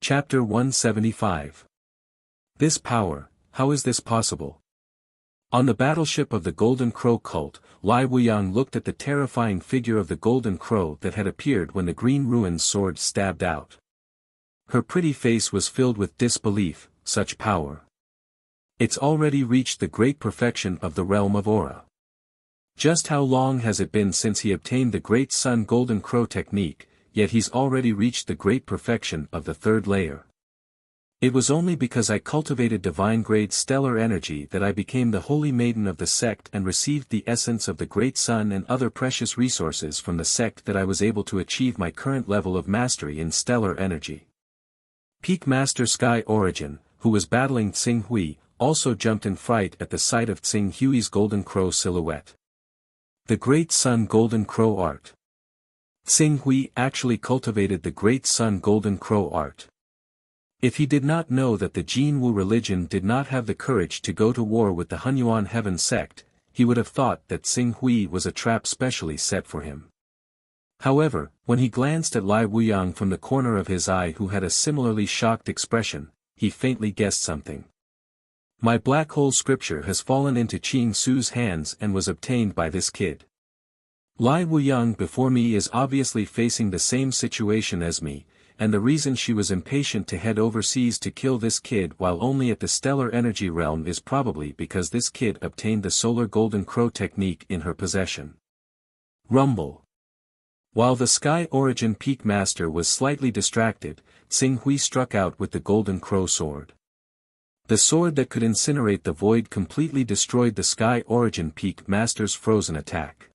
Chapter 175. This power, how is this possible? On the battleship of the Golden Crow cult, Lai Wuyang looked at the terrifying figure of the Golden Crow that had appeared when the Green Ruin's sword stabbed out. Her pretty face was filled with disbelief. Such power. It's already reached the great perfection of the realm of aura. Just how long has it been since he obtained the Great Sun Golden Crow technique, yet he's already reached the great perfection of the third layer. It was only because I cultivated divine-grade stellar energy that I became the holy maiden of the sect and received the essence of the Great Sun and other precious resources from the sect that I was able to achieve my current level of mastery in stellar energy. Peak Master Sky Origin, who was battling Tsing Hui, also jumped in fright at the sight of Tsing Hui's Golden Crow silhouette. The Great Sun Golden Crow Art. Tsing Hui actually cultivated the Great Sun Golden Crow Art. If he did not know that the Jin Wu religion did not have the courage to go to war with the Hunyuan Heaven sect, he would have thought that Tsing Hui was a trap specially set for him. However, when he glanced at Lai Wuyang from the corner of his eye who had a similarly shocked expression, he faintly guessed something. My black hole scripture has fallen into Ching Su's hands and was obtained by this kid. Lai Wuyang before me is obviously facing the same situation as me, and the reason she was impatient to head overseas to kill this kid while only at the stellar energy realm is probably because this kid obtained the Solar Golden Crow technique in her possession. Rumble. While the Sky Origin Peak Master was slightly distracted, Tsing Hui struck out with the Golden Crow sword. The sword that could incinerate the void completely destroyed the Sky Origin Peak Master's frozen attack.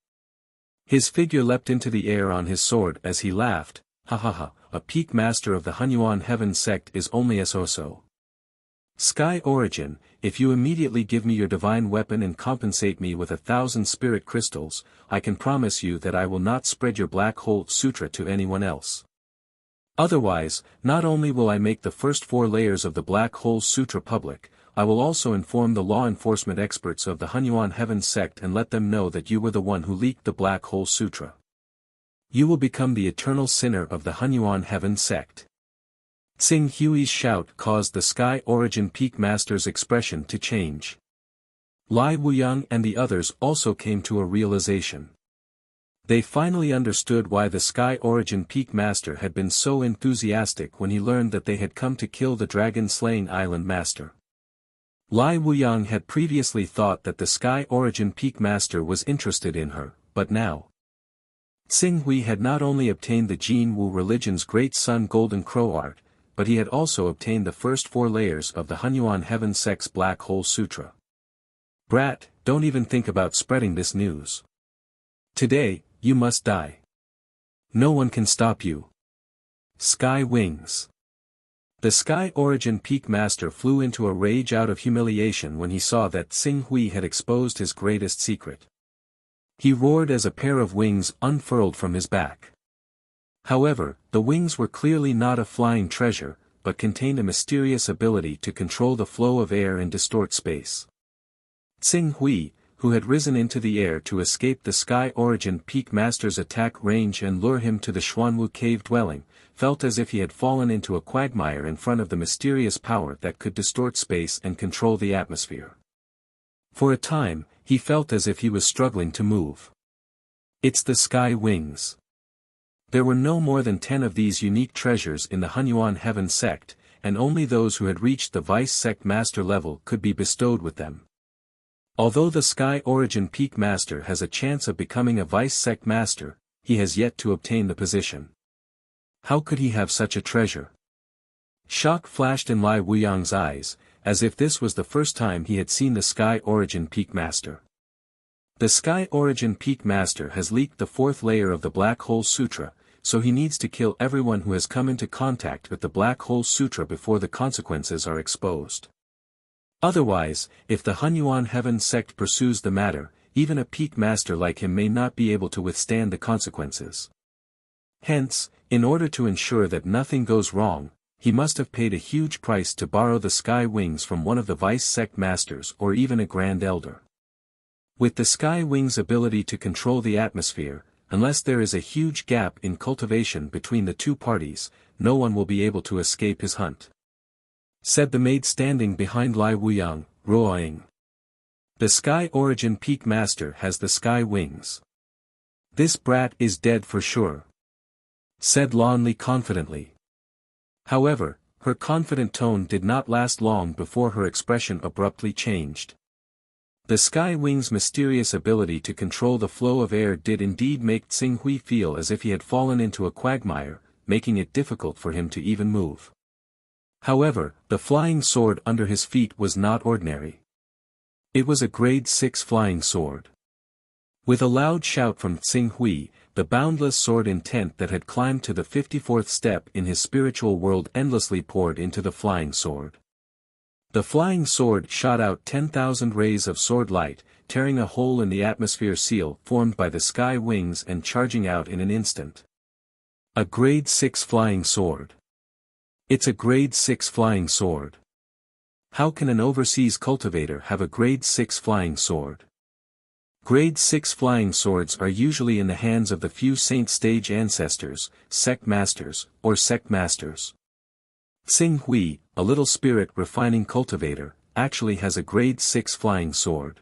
His figure leapt into the air on his sword as he laughed, "Ha ha ha, a Peak Master of the Hunyuan Heaven sect is only a so-so. Sky Origin, if you immediately give me your divine weapon and compensate me with 1,000 spirit crystals, I can promise you that I will not spread your Black Hole Sutra to anyone else. Otherwise, not only will I make the first 4 layers of the Black Hole Sutra public, I will also inform the law enforcement experts of the Hunyuan Heaven sect and let them know that you were the one who leaked the Black Hole Sutra. You will become the eternal sinner of the Hunyuan Heaven sect." Tsing Hui's shout caused the Sky Origin Peak Master's expression to change. Lai Wuyang and the others also came to a realization. They finally understood why the Sky Origin Peak Master had been so enthusiastic when he learned that they had come to kill the dragon-slaying island master. Lai Wuyang had previously thought that the Sky Origin Peak Master was interested in her, but now. Tsing Hui had not only obtained the Jin Wu religion's Great Sun Golden Crow art, but he had also obtained the first 4 layers of the Hunyuan Heaven sect's Black Hole Sutra. Brat, don't even think about spreading this news. Today, you must die. No one can stop you. Sky Wings. The Sky Origin Peak Master flew into a rage out of humiliation when he saw that Tsing Hui had exposed his greatest secret. He roared as a pair of wings unfurled from his back. However, the wings were clearly not a flying treasure, but contained a mysterious ability to control the flow of air and distort space. Tsing Hui, who had risen into the air to escape the Sky Origin Peak Master's attack range and lure him to the Xuanwu cave dwelling, felt as if he had fallen into a quagmire in front of the mysterious power that could distort space and control the atmosphere. For a time, he felt as if he was struggling to move. It's the Sky Wings. There were no more than 10 of these unique treasures in the Hunyuan Heaven sect, and only those who had reached the Vice Sect Master level could be bestowed with them. Although the Sky Origin Peak Master has a chance of becoming a Vice Sect Master, he has yet to obtain the position. How could he have such a treasure? Shock flashed in Lai Wuyang's eyes, as if this was the first time he had seen the Sky Origin Peak Master. The Sky Origin Peak Master has leaked the 4th layer of the Black Hole Sutra, so he needs to kill everyone who has come into contact with the Black Hole Sutra before the consequences are exposed. Otherwise, if the Hunyuan Heaven sect pursues the matter, even a Peak Master like him may not be able to withstand the consequences. Hence, in order to ensure that nothing goes wrong, he must have paid a huge price to borrow the Sky Wings from one of the Vice Sect Masters or even a Grand Elder. With the Sky Wings' ability to control the atmosphere, unless there is a huge gap in cultivation between the two parties, no one will be able to escape his hunt," said the maid standing behind Lai Wuyang, roaring. "The Sky Origin Peak Master has the sky wings. This brat is dead for sure," said Lan Li confidently. However, her confident tone did not last long before her expression abruptly changed. The Sky Wing's mysterious ability to control the flow of air did indeed make Tsing Hui feel as if he had fallen into a quagmire, making it difficult for him to even move. However, the flying sword under his feet was not ordinary. It was a grade 6 flying sword. With a loud shout from Tsing Hui, the boundless sword intent that had climbed to the 54th step in his spiritual world endlessly poured into the flying sword. The flying sword shot out 10,000 rays of sword light, tearing a hole in the atmosphere seal formed by the sky wings and charging out in an instant. A grade 6 flying sword. It's a grade 6 flying sword. How can an overseas cultivator have a grade 6 flying sword? Grade 6 flying swords are usually in the hands of the few saint stage ancestors, sect masters, or sect masters. Tsing Hui, a little spirit refining cultivator, actually has a grade 6 flying sword.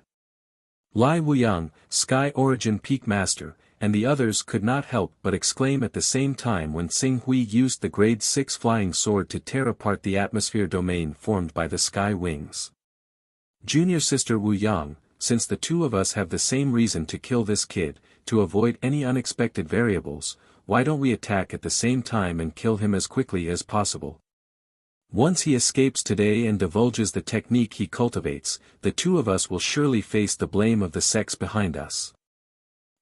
Lai Wuyang, Sky Origin Peak Master, and the others could not help but exclaim at the same time when Tsing Hui used the grade 6 flying sword to tear apart the atmosphere domain formed by the sky wings. "Junior sister Wuyang, since the two of us have the same reason to kill this kid, to avoid any unexpected variables, why don't we attack at the same time and kill him as quickly as possible? Once he escapes today and divulges the technique he cultivates, the two of us will surely face the blame of the sects behind us."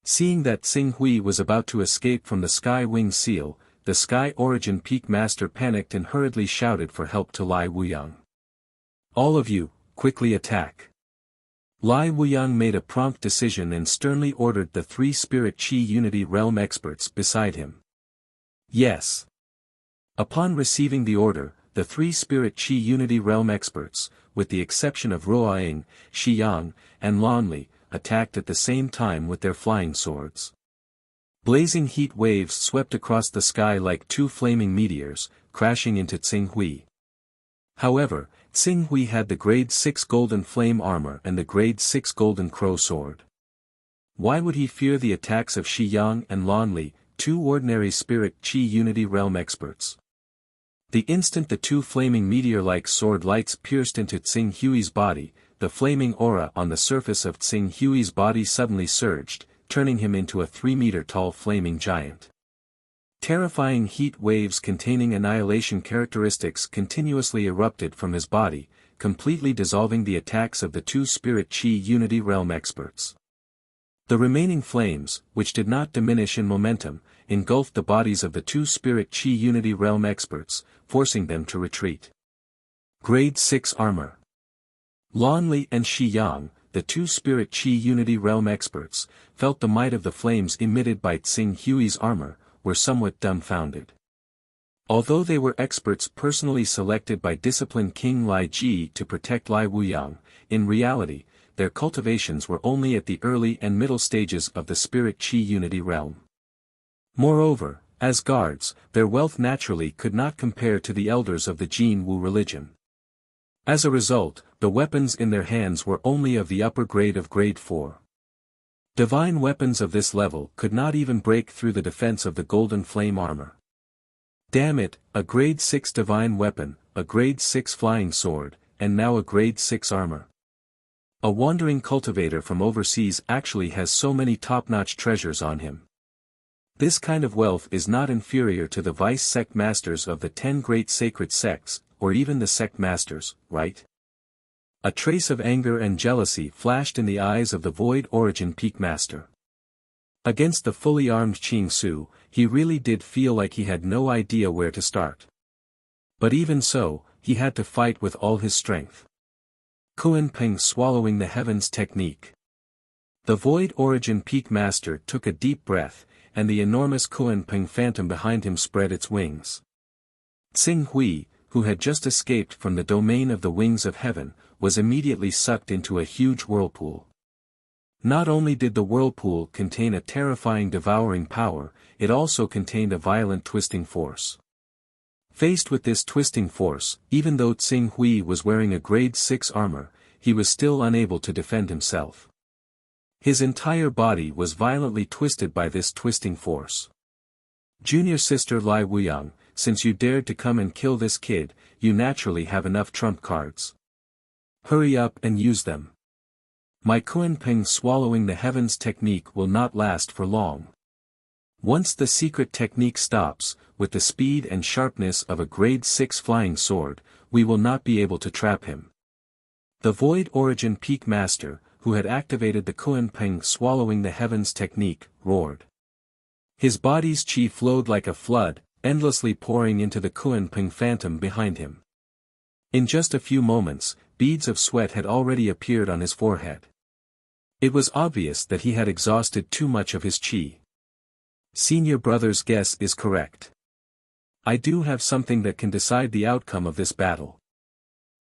Seeing that Tsing Hui was about to escape from the Sky Wing Seal, the Sky Origin Peak Master panicked and hurriedly shouted for help to Lai Wuyang. "All of you, quickly attack." Lai Wuyang made a prompt decision and sternly ordered the 3 Spirit Chi Unity Realm experts beside him. "Yes." Upon receiving the order, the 3 Spirit Chi Unity Realm experts, with the exception of Ruoying, Shiyang, and Lan Li, attacked at the same time with their flying swords. Blazing heat waves swept across the sky like 2 flaming meteors, crashing into Tsing Hui. However, Tsing Hui had the grade 6 golden flame armor and the grade 6 golden crow sword. Why would he fear the attacks of Shiyang and Lan Li, 2 ordinary Spirit Chi Unity Realm experts? The instant the 2 flaming meteor-like sword lights pierced into Tsing Hui's body, the flaming aura on the surface of Tsing Hui's body suddenly surged, turning him into a 3-meter-tall flaming giant. Terrifying heat waves containing annihilation characteristics continuously erupted from his body, completely dissolving the attacks of the 2 Spirit Chi Unity Realm experts. The remaining flames, which did not diminish in momentum, engulfed the bodies of the 2 Spirit Chi Unity Realm experts, forcing them to retreat. Grade 6 Armor. Lan Li and Shiyang, the 2 Spirit Chi Unity Realm experts, felt the might of the flames emitted by Tsing Hui's armor, were somewhat dumbfounded. Although they were experts personally selected by disciplined King Lai Ji to protect Lai Wuyang, in reality, their cultivations were only at the early and middle stages of the Spirit Chi Unity realm. Moreover, as guards, their wealth naturally could not compare to the elders of the Jin Wu religion. As a result, the weapons in their hands were only of the upper grade of grade 4. Divine weapons of this level could not even break through the defense of the golden flame armor. Damn it, a grade 6 divine weapon, a grade 6 flying sword, and now a grade 6 armor. A wandering cultivator from overseas actually has so many top-notch treasures on him. This kind of wealth is not inferior to the vice sect masters of the 10 great sacred sects, or even the sect masters, right? A trace of anger and jealousy flashed in the eyes of the Void Origin Peak Master. Against the fully armed Qing Su, he really did feel like he had no idea where to start. But even so, he had to fight with all his strength. Kuan Peng swallowing the heavens technique. The Void Origin Peak Master took a deep breath, and the enormous Kuan Peng phantom behind him spread its wings. Tsing Hui, who had just escaped from the domain of the wings of heaven, was immediately sucked into a huge whirlpool. Not only did the whirlpool contain a terrifying devouring power, it also contained a violent twisting force. Faced with this twisting force, even though Tsing Hui was wearing a grade 6 armor, he was still unable to defend himself. His entire body was violently twisted by this twisting force. Junior sister Lai Wuyang, since you dared to come and kill this kid, you naturally have enough trump cards. Hurry up and use them. My Kunpeng swallowing the heavens technique will not last for long. Once the secret technique stops, with the speed and sharpness of a grade 6 flying sword, we will not be able to trap him. The Void Origin Peak Master, who had activated the Kunpeng swallowing the heavens technique, roared. His body's chi flowed like a flood, endlessly pouring into the Kunpeng phantom behind him. In just a few moments, beads of sweat had already appeared on his forehead. It was obvious that he had exhausted too much of his chi. Senior brother's guess is correct. I do have something that can decide the outcome of this battle.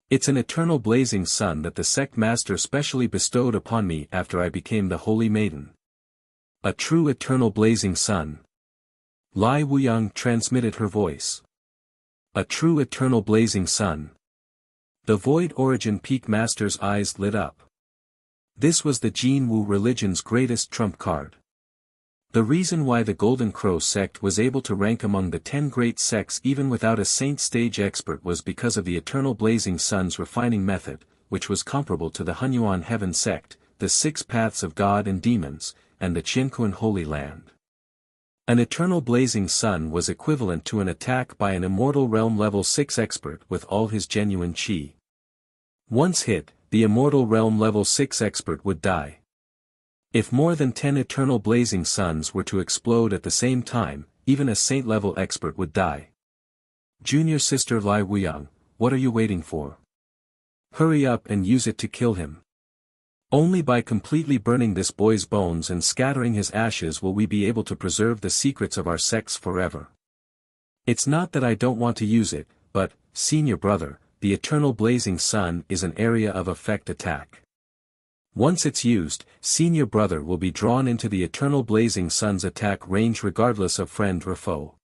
It's an eternal blazing sun that the sect master specially bestowed upon me after I became the holy maiden. A true eternal blazing sun. Lai Wuyang transmitted her voice. A true eternal blazing sun. The Void Origin Peak Master's eyes lit up. This was the Jin Wu religion's greatest trump card. The reason why the Golden Crow sect was able to rank among the 10 great sects even without a saint stage expert was because of the Eternal Blazing Sun's refining method, which was comparable to the Hunyuan Heaven sect, the 6 Paths of God and Demons, and the Qianquan Holy Land. An Eternal Blazing Sun was equivalent to an attack by an Immortal Realm level 6 expert with all his genuine chi. Once hit, the Immortal Realm level 6 expert would die. If more than 10 Eternal Blazing Suns were to explode at the same time, even a saint-level expert would die. Junior sister Lai Wuyang, what are you waiting for? Hurry up and use it to kill him. Only by completely burning this boy's bones and scattering his ashes will we be able to preserve the secrets of our sects forever. It's not that I don't want to use it, but, senior brother, the Eternal Blazing Sun is an area of effect attack. Once it's used, senior brother will be drawn into the Eternal Blazing Sun's attack range regardless of friend or foe.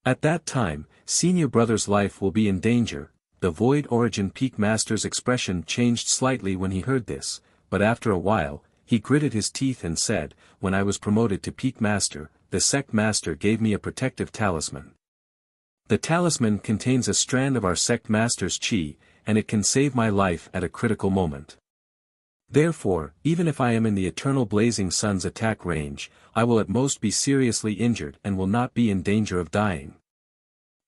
At that time, senior brother's life will be in danger. The Void Origin Peak Master's expression changed slightly when he heard this, but after a while, he gritted his teeth and said, when I was promoted to Peak Master, the sect master gave me a protective talisman. The talisman contains a strand of our sect master's chi, and it can save my life at a critical moment. Therefore, even if I am in the Eternal Blazing Sun's attack range, I will at most be seriously injured and will not be in danger of dying.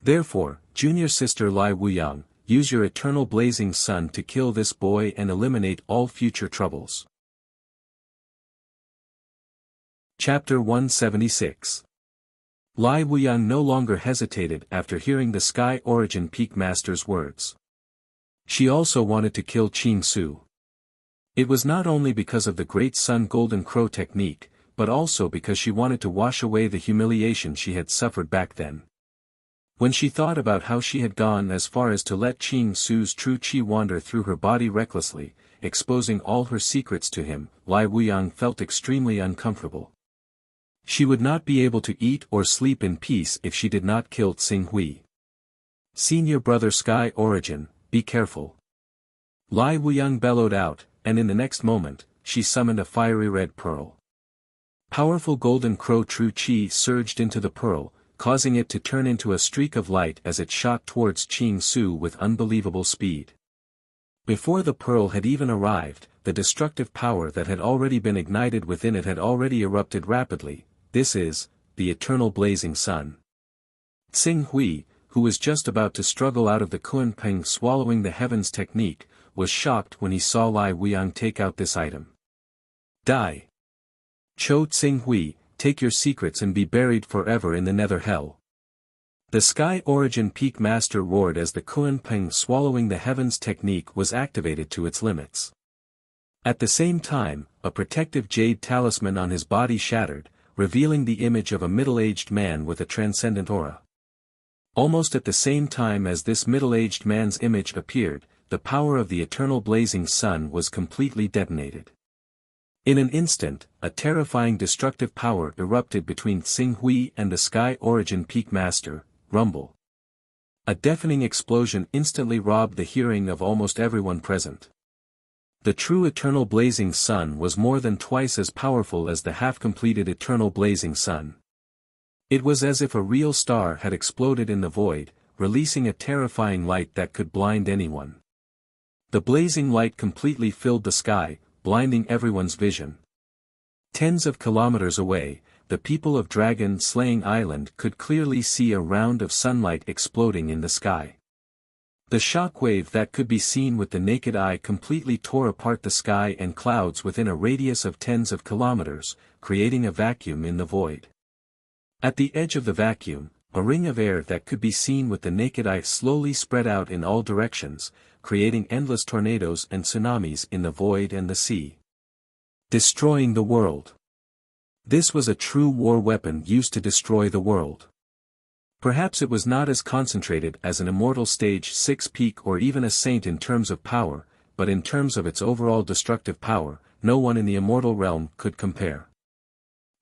Therefore, junior sister Lai Wuyang, use your Eternal Blazing Sun to kill this boy and eliminate all future troubles. Chapter 176. Lai Wuyang no longer hesitated after hearing the Sky Origin Peak Master's words. She also wanted to kill Qing Su. It was not only because of the Great Sun Golden Crow technique, but also because she wanted to wash away the humiliation she had suffered back then. When she thought about how she had gone as far as to let Qing Su's true chi wander through her body recklessly, exposing all her secrets to him, Lai Wuyang felt extremely uncomfortable. She would not be able to eat or sleep in peace if she did not kill Tsing Hui. Senior brother Sky Origin, be careful. Lai Wuyang bellowed out, and in the next moment, she summoned a fiery red pearl. Powerful Golden Crow true chi surged into the pearl, causing it to turn into a streak of light as it shot towards Qing Su with unbelievable speed. Before the pearl had even arrived, the destructive power that had already been ignited within it had already erupted rapidly. This is, the Eternal Blazing Sun. Tsing Hui, who was just about to struggle out of the Kunpeng swallowing the heavens technique, was shocked when he saw Lai Wuyang take out this item. Die. Cho Tsing Hui, take your secrets and be buried forever in the nether hell. The Sky Origin Peak Master roared as the Kunpeng swallowing the heavens technique was activated to its limits. At the same time, a protective jade talisman on his body shattered, revealing the image of a middle-aged man with a transcendent aura. Almost at the same time as this middle-aged man's image appeared, the power of the Eternal Blazing Sun was completely detonated. In an instant, a terrifying destructive power erupted between Xinghui and the Sky Origin Peak Master, Rumble. A deafening explosion instantly robbed the hearing of almost everyone present. The true eternal blazing sun was more than twice as powerful as the half-completed eternal blazing sun. It was as if a real star had exploded in the void, releasing a terrifying light that could blind anyone. The blazing light completely filled the sky, blinding everyone's vision. Tens of kilometers away, the people of Dragon-Slaying Island could clearly see a round of sunlight exploding in the sky. The shockwave that could be seen with the naked eye completely tore apart the sky and clouds within a radius of tens of kilometers, creating a vacuum in the void. At the edge of the vacuum, a ring of air that could be seen with the naked eye slowly spread out in all directions, creating endless tornadoes and tsunamis in the void and the sea. Destroying the world. This was a true war weapon used to destroy the world. Perhaps it was not as concentrated as an immortal stage 6 peak or even a saint in terms of power, but in terms of its overall destructive power, no one in the immortal realm could compare.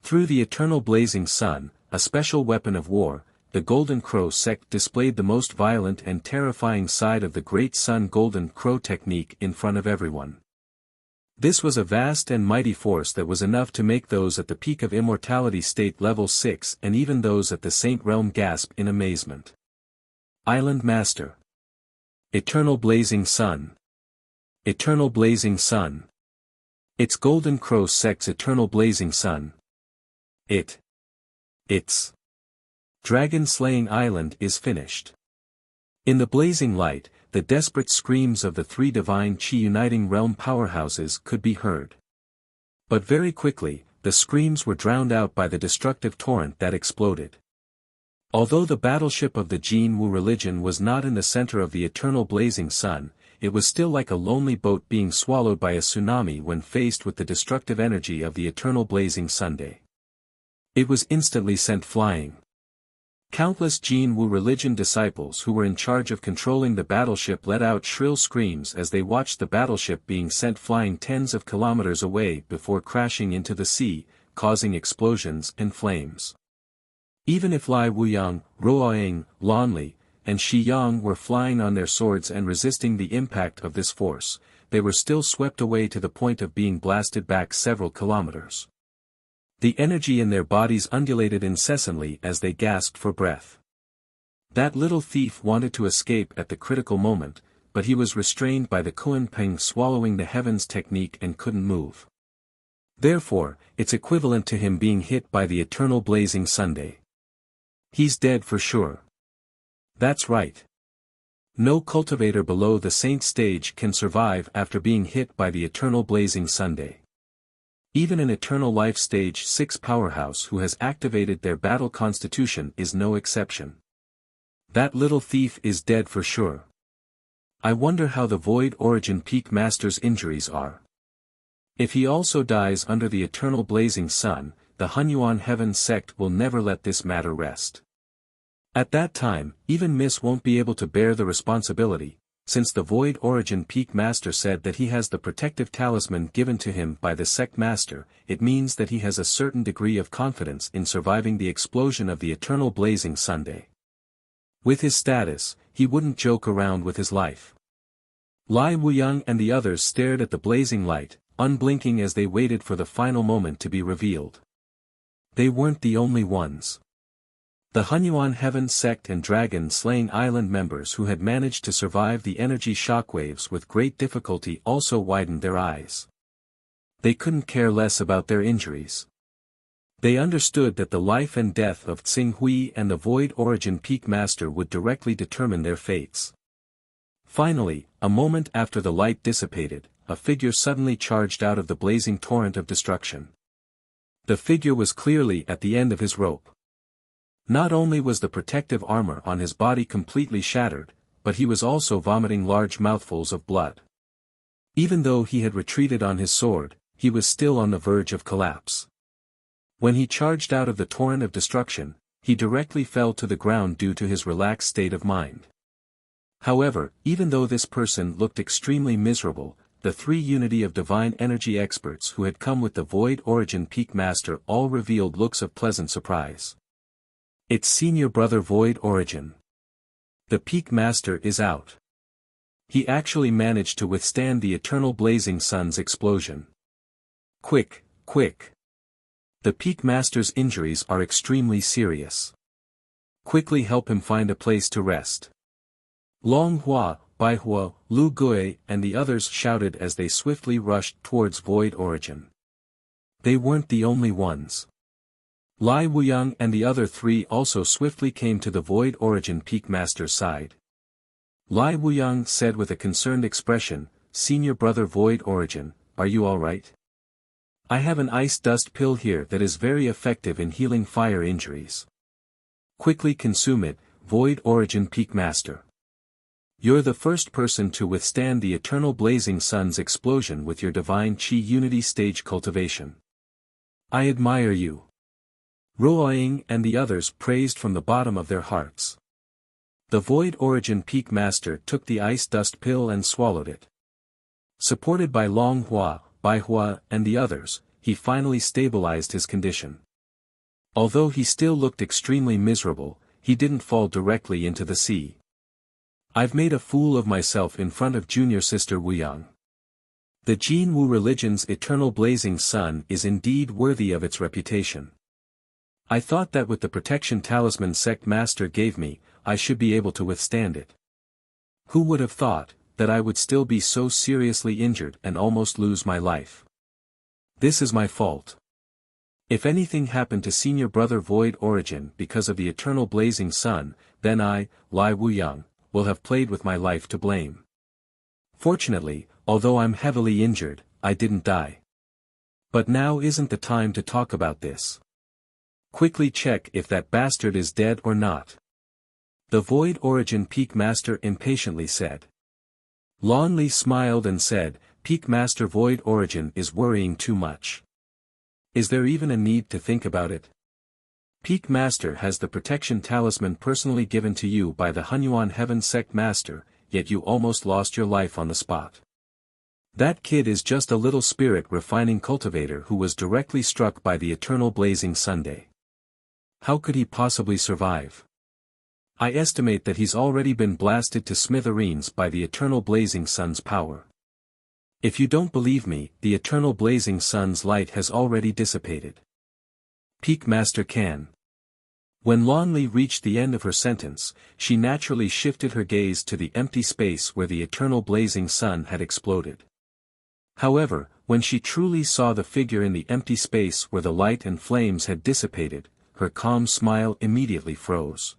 Through the eternal blazing sun, a special weapon of war, the Golden Crow sect displayed the most violent and terrifying side of the Great Sun Golden Crow technique in front of everyone. This was a vast and mighty force that was enough to make those at the peak of immortality state level 6 and even those at the Saint realm gasp in amazement. Island Master. Eternal Blazing Sun. Eternal Blazing Sun. It's Golden Crow sect's Eternal Blazing Sun. It's Dragon-Slaying Island is finished. In the blazing light, the desperate screams of the three divine Qi uniting realm powerhouses could be heard. But very quickly, the screams were drowned out by the destructive torrent that exploded. Although the battleship of the Jin Wu religion was not in the center of the eternal blazing sun, it was still like a lonely boat being swallowed by a tsunami when faced with the destructive energy of the eternal blazing Sunday. It was instantly sent flying. Countless Jin Wu religion disciples who were in charge of controlling the battleship let out shrill screams as they watched the battleship being sent flying tens of kilometers away before crashing into the sea, causing explosions and flames. Even if Lai Wuyang, Ruoying, Lanli, and Shi Yang were flying on their swords and resisting the impact of this force, they were still swept away to the point of being blasted back several kilometers. The energy in their bodies undulated incessantly as they gasped for breath. That little thief wanted to escape at the critical moment, but he was restrained by the Kunpeng swallowing the heavens technique and couldn't move. Therefore, it's equivalent to him being hit by the eternal blazing Sunday. He's dead for sure. That's right. No cultivator below the saint stage can survive after being hit by the eternal blazing Sunday. Even an eternal life stage 6 powerhouse who has activated their battle constitution is no exception. That little thief is dead for sure. I wonder how the Void Origin Peak Master's injuries are. If he also dies under the eternal blazing sun, the Hunyuan Heaven sect will never let this matter rest. At that time, even Miss won't be able to bear the responsibility, since the Void Origin Peak Master said that he has the protective talisman given to him by the sect master. It means that he has a certain degree of confidence in surviving the explosion of the eternal blazing Sunday. With his status, he wouldn't joke around with his life. Lai Wuyang and the others stared at the blazing light, unblinking as they waited for the final moment to be revealed. They weren't the only ones. The Hunyuan Heaven sect and Dragon-Slaying Island members who had managed to survive the energy shockwaves with great difficulty also widened their eyes. They couldn't care less about their injuries. They understood that the life and death of Xinghui and the Void Origin Peak Master would directly determine their fates. Finally, a moment after the light dissipated, a figure suddenly charged out of the blazing torrent of destruction. The figure was clearly at the end of his rope. Not only was the protective armor on his body completely shattered, but he was also vomiting large mouthfuls of blood. Even though he had retreated on his sword, he was still on the verge of collapse. When he charged out of the torrent of destruction, he directly fell to the ground due to his relaxed state of mind. However, even though this person looked extremely miserable, the three Unity of Divine Energy experts who had come with the Void Origin Peak Master all revealed looks of pleasant surprise. It's Senior Brother Void Origin. The Peak Master is out. He actually managed to withstand the eternal blazing sun's explosion. Quick, quick. The Peak Master's injuries are extremely serious. Quickly help him find a place to rest. Long Hua, Bai Hua, Lu Gui and the others shouted as they swiftly rushed towards Void Origin. They weren't the only ones. Lai Wuyang and the other three also swiftly came to the Void Origin Peak Master's side. Lai Wuyang said with a concerned expression, "Senior Brother Void Origin, are you alright? I have an ice dust pill here that is very effective in healing fire injuries. Quickly consume it, Void Origin Peak Master. You're the first person to withstand the eternal blazing sun's explosion with your divine Qi Unity stage cultivation. I admire you." Ruoying and the others praised from the bottom of their hearts. The Void Origin Peak Master took the ice dust pill and swallowed it. Supported by Long Hua, Bai Hua and the others, he finally stabilized his condition. Although he still looked extremely miserable, he didn't fall directly into the sea. I've made a fool of myself in front of junior sister Wuyang. The Jin Wu religion's eternal blazing sun is indeed worthy of its reputation. I thought that with the protection talisman sect master gave me, I should be able to withstand it. Who would have thought that I would still be so seriously injured and almost lose my life? This is my fault. If anything happened to Senior Brother Void Origin because of the eternal blazing sun, then I, Lai Wuyang, will have played with my life to blame. Fortunately, although I'm heavily injured, I didn't die. But now isn't the time to talk about this. Quickly check if that bastard is dead or not. The Void Origin Peak Master impatiently said. Lon Li smiled and said, Peak Master Void Origin is worrying too much. Is there even a need to think about it? Peak Master has the protection talisman personally given to you by the Hunyuan Heaven Sect Master, yet you almost lost your life on the spot. That kid is just a little spirit refining cultivator who was directly struck by the eternal blazing Sunday. How could he possibly survive? I estimate that he's already been blasted to smithereens by the eternal blazing sun's power. If you don't believe me, the eternal blazing sun's light has already dissipated. Peak Master can. When Lon Li reached the end of her sentence, she naturally shifted her gaze to the empty space where the eternal blazing sun had exploded. However, when she truly saw the figure in the empty space where the light and flames had dissipated, her calm smile immediately froze.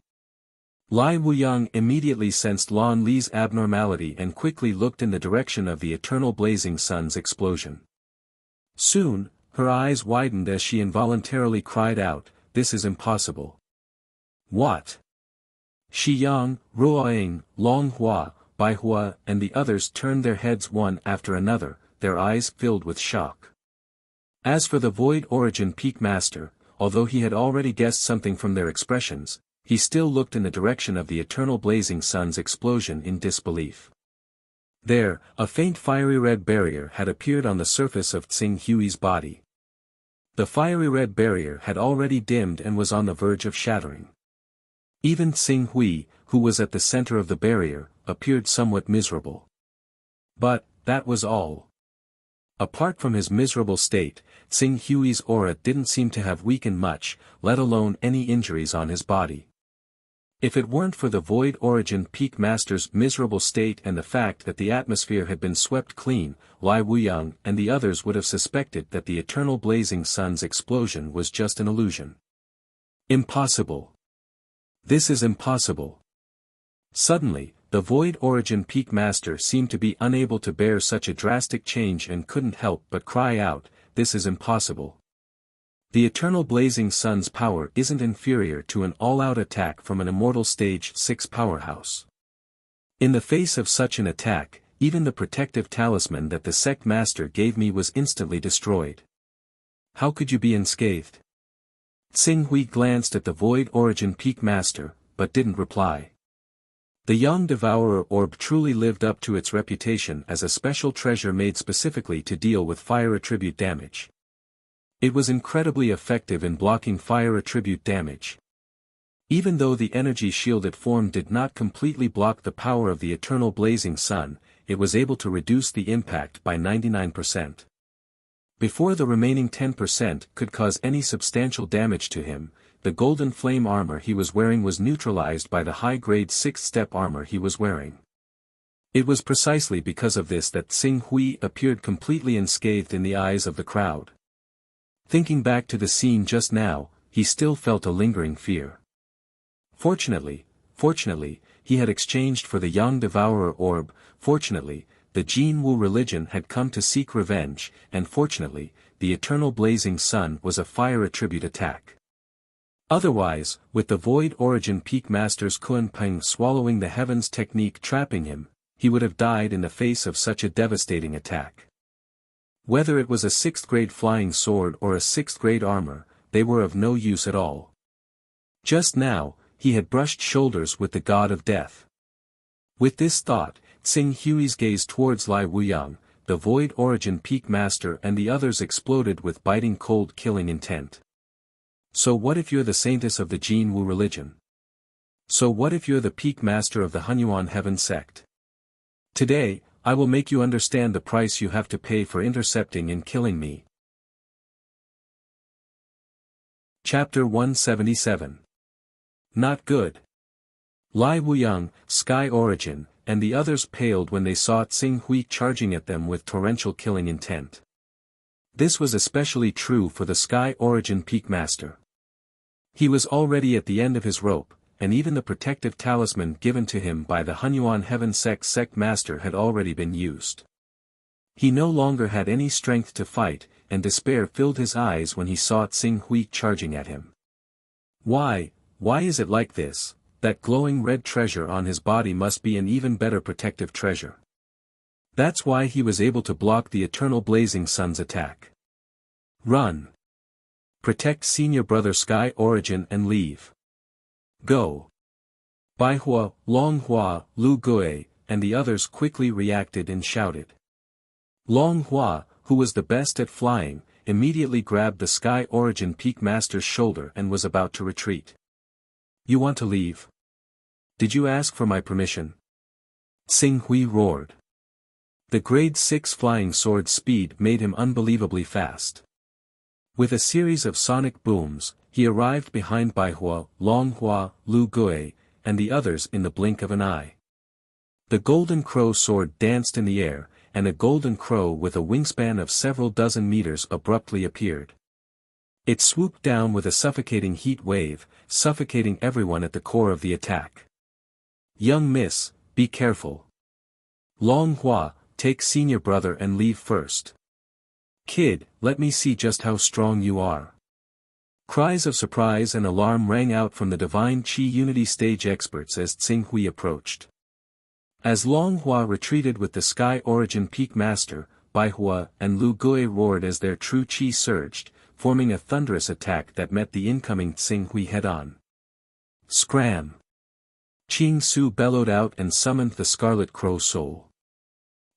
Lai Wuyang immediately sensed Lon Li's abnormality and quickly looked in the direction of the eternal blazing sun's explosion. Soon, her eyes widened as she involuntarily cried out, "This is impossible." What? Shi Yang, Ruoying, Long Hua, Bai Hua and the others turned their heads one after another, their eyes filled with shock. As for the Void Origin Peak Master, although he had already guessed something from their expressions, he still looked in the direction of the eternal blazing sun's explosion in disbelief. There, a faint fiery red barrier had appeared on the surface of Tsing Hui's body. The fiery red barrier had already dimmed and was on the verge of shattering. Even Tsing Hui, who was at the center of the barrier, appeared somewhat miserable. But, that was all. Apart from his miserable state, Tsing Hui's aura didn't seem to have weakened much, let alone any injuries on his body. If it weren't for the Void Origin Peak Master's miserable state and the fact that the atmosphere had been swept clean, Lai Wuyang and the others would have suspected that the eternal blazing sun's explosion was just an illusion. Impossible. This is impossible. Suddenly, the Void Origin Peak Master seemed to be unable to bear such a drastic change and couldn't help but cry out, "This is impossible. The eternal blazing sun's power isn't inferior to an all-out attack from an immortal stage 6 powerhouse. In the face of such an attack, even the protective talisman that the sect master gave me was instantly destroyed. How could you be unscathed?" Tsing Hui glanced at the Void Origin Peak Master, but didn't reply. The young devourer orb truly lived up to its reputation as a special treasure made specifically to deal with fire attribute damage. It was incredibly effective in blocking fire attribute damage. Even though the energy shield it formed did not completely block the power of the eternal blazing sun, it was able to reduce the impact by 99%. Before the remaining 10% could cause any substantial damage to him, the golden flame armor he was wearing was neutralized by the high-grade 6th-step armor he was wearing. It was precisely because of this that Xing Hui appeared completely unscathed in the eyes of the crowd. Thinking back to the scene just now, he still felt a lingering fear. Fortunately, he had exchanged for the young devourer orb. Fortunately, the Jin Wu religion had come to seek revenge, and fortunately, the eternal blazing sun was a fire attribute attack. Otherwise, with the Void Origin Peak Master's Kun Peng swallowing the heavens technique trapping him, he would have died in the face of such a devastating attack. Whether it was a 6th-grade flying sword or a 6th-grade armor, they were of no use at all. Just now, he had brushed shoulders with the god of death. With this thought, Xing Hui's gaze towards Lai Wuyang, the Void Origin Peak Master and the others exploded with biting cold killing intent. So what if you're the saintess of the Jin Wu religion? So what if you're the Peak Master of the Hunyuan Heaven sect? Today, I will make you understand the price you have to pay for intercepting and killing me. Chapter 177. Not good. Lai Wuyang, Sky Origin, and the others paled when they saw Xing Hui charging at them with torrential killing intent. This was especially true for the Sky Origin Peak Master. He was already at the end of his rope, and even the protective talisman given to him by the Hunyuan Heaven sect Master had already been used. He no longer had any strength to fight, and despair filled his eyes when he saw Xing Hui charging at him. Why is it like this? That glowing red treasure on his body must be an even better protective treasure. That's why he was able to block the eternal blazing sun's attack. Run. Protect senior brother Sky Origin and leave. Go. Baihua, Longhua, Lu Gui, and the others quickly reacted and shouted. Longhua, who was the best at flying, immediately grabbed the Sky Origin Peak Master's shoulder and was about to retreat. You want to leave? Did you ask for my permission? Xing Hui roared. The grade 6 flying sword's speed made him unbelievably fast. With a series of sonic booms, he arrived behind Baihua, Longhua, Lu Gui, and the others in the blink of an eye. The golden crow sword danced in the air, and a golden crow with a wingspan of several dozen meters abruptly appeared. It swooped down with a suffocating heat wave, suffocating everyone at the core of the attack. Young miss, be careful. Longhua, take senior brother and leave first. Kid, let me see just how strong you are. Cries of surprise and alarm rang out from the Divine Chi Unity stage experts as Xing Hui approached. As Longhua retreated with the Sky Origin Peak Master, Baihua and Lu Gui roared as their true chi surged, forming a thunderous attack that met the incoming Xing Hui head-on. Scram! Qing Su bellowed out and summoned the Scarlet Crow Soul.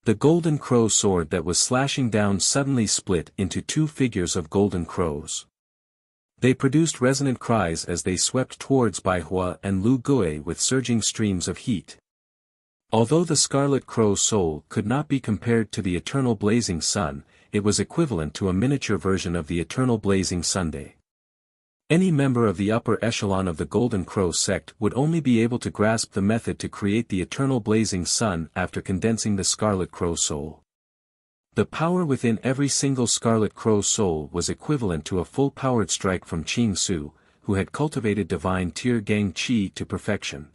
The golden crow sword that was slashing down suddenly split into two figures of golden crows. They produced resonant cries as they swept towards Baihua and Lu Gui with surging streams of heat. Although the Scarlet Crow Soul could not be compared to the eternal blazing sun, it was equivalent to a miniature version of the eternal blazing Sunday. Any member of the upper echelon of the Golden Crow sect would only be able to grasp the method to create the eternal blazing sun after condensing the Scarlet Crow Soul. The power within every single Scarlet Crow Soul was equivalent to a full-powered strike from Qing Su, who had cultivated Divine Tier Gang Qi to perfection.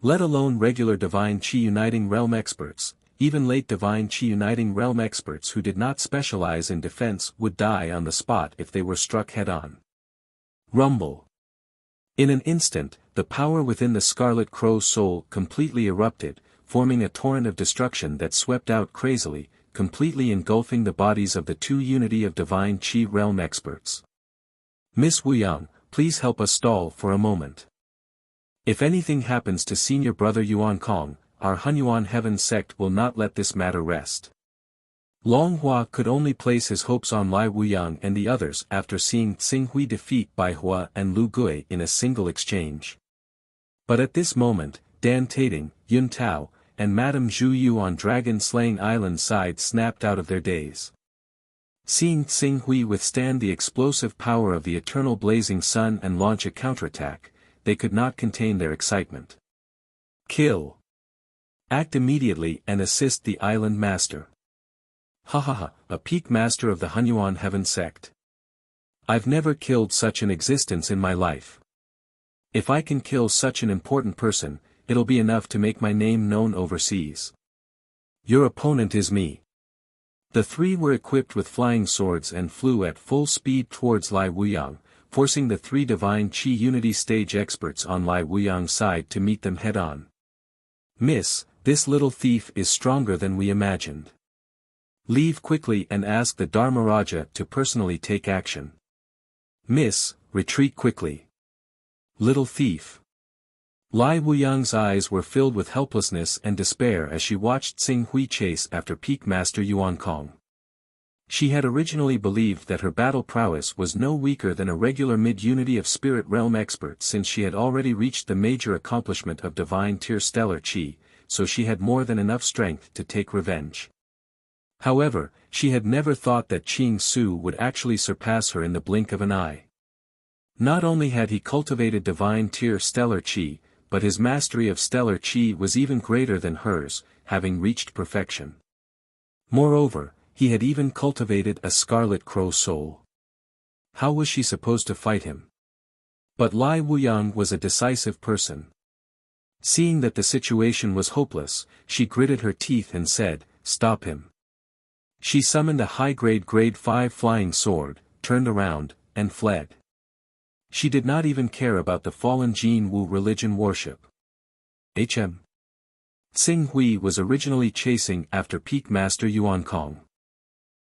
Let alone regular Divine Qi Uniting Realm experts, even late Divine Qi Uniting Realm experts who did not specialize in defense would die on the spot if they were struck head-on. Rumble. In an instant, the power within the Scarlet Crow Soul completely erupted, forming a torrent of destruction that swept out crazily, completely engulfing the bodies of the two Unity of Divine Qi Realm experts. Miss Wuyang, please help us stall for a moment. If anything happens to senior brother Yuan Kong, our Hunyuan Heaven sect will not let this matter rest. Long Hua could only place his hopes on Lai Wuyang and the others after seeing Tsing Hui defeat Bai Hua and Lu Gui in a single exchange. But at this moment, Dan Tating, Yun Tao, and Madame Zhu Yu on Dragon-slaying Island side snapped out of their daze. Seeing Tsing Hui withstand the explosive power of the eternal blazing sun and launch a counterattack, they could not contain their excitement. Kill! Act immediately and assist the island master. Ha ha ha, a peak master of the Hunyuan Heaven sect. I've never killed such an existence in my life. If I can kill such an important person, it'll be enough to make my name known overseas. Your opponent is me. The three were equipped with flying swords and flew at full speed towards Lai Wuyang, forcing the three Divine Qi Unity stage experts on Lai Wuyang's side to meet them head-on. Miss, this little thief is stronger than we imagined. Leave quickly and ask the Dharmaraja to personally take action. Miss, retreat quickly. Little thief. Lai Wuyang's eyes were filled with helplessness and despair as she watched Tsing Hui chase after Peak Master Yuan Kong. She had originally believed that her battle prowess was no weaker than a regular mid-unity of spirit realm expert since she had already reached the major accomplishment of divine tier stellar Qi, so she had more than enough strength to take revenge. However, she had never thought that Qing Su would actually surpass her in the blink of an eye. Not only had he cultivated divine tier stellar Qi, but his mastery of stellar Qi was even greater than hers, having reached perfection. Moreover, he had even cultivated a scarlet crow soul. How was she supposed to fight him? But Lai Wuyang was a decisive person. Seeing that the situation was hopeless, she gritted her teeth and said, "Stop him." She summoned a high-grade grade 5 flying sword, turned around, and fled. She did not even care about the fallen Jin Wu religion worship. Tsing Hui was originally chasing after Peak Master Yuan Kong.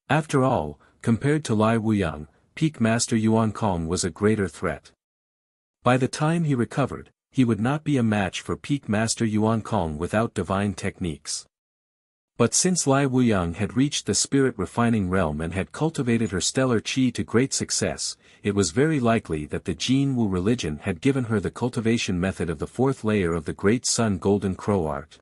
After all, compared to Lai Wuyang, Peak Master Yuan Kong was a greater threat. By the time he recovered, he would not be a match for Peak Master Yuan Kong without divine techniques. But since Lai Wuyang had reached the spirit refining realm and had cultivated her stellar Qi to great success, it was very likely that the Jin Wu religion had given her the cultivation method of the fourth layer of the Great Sun Golden Crow art.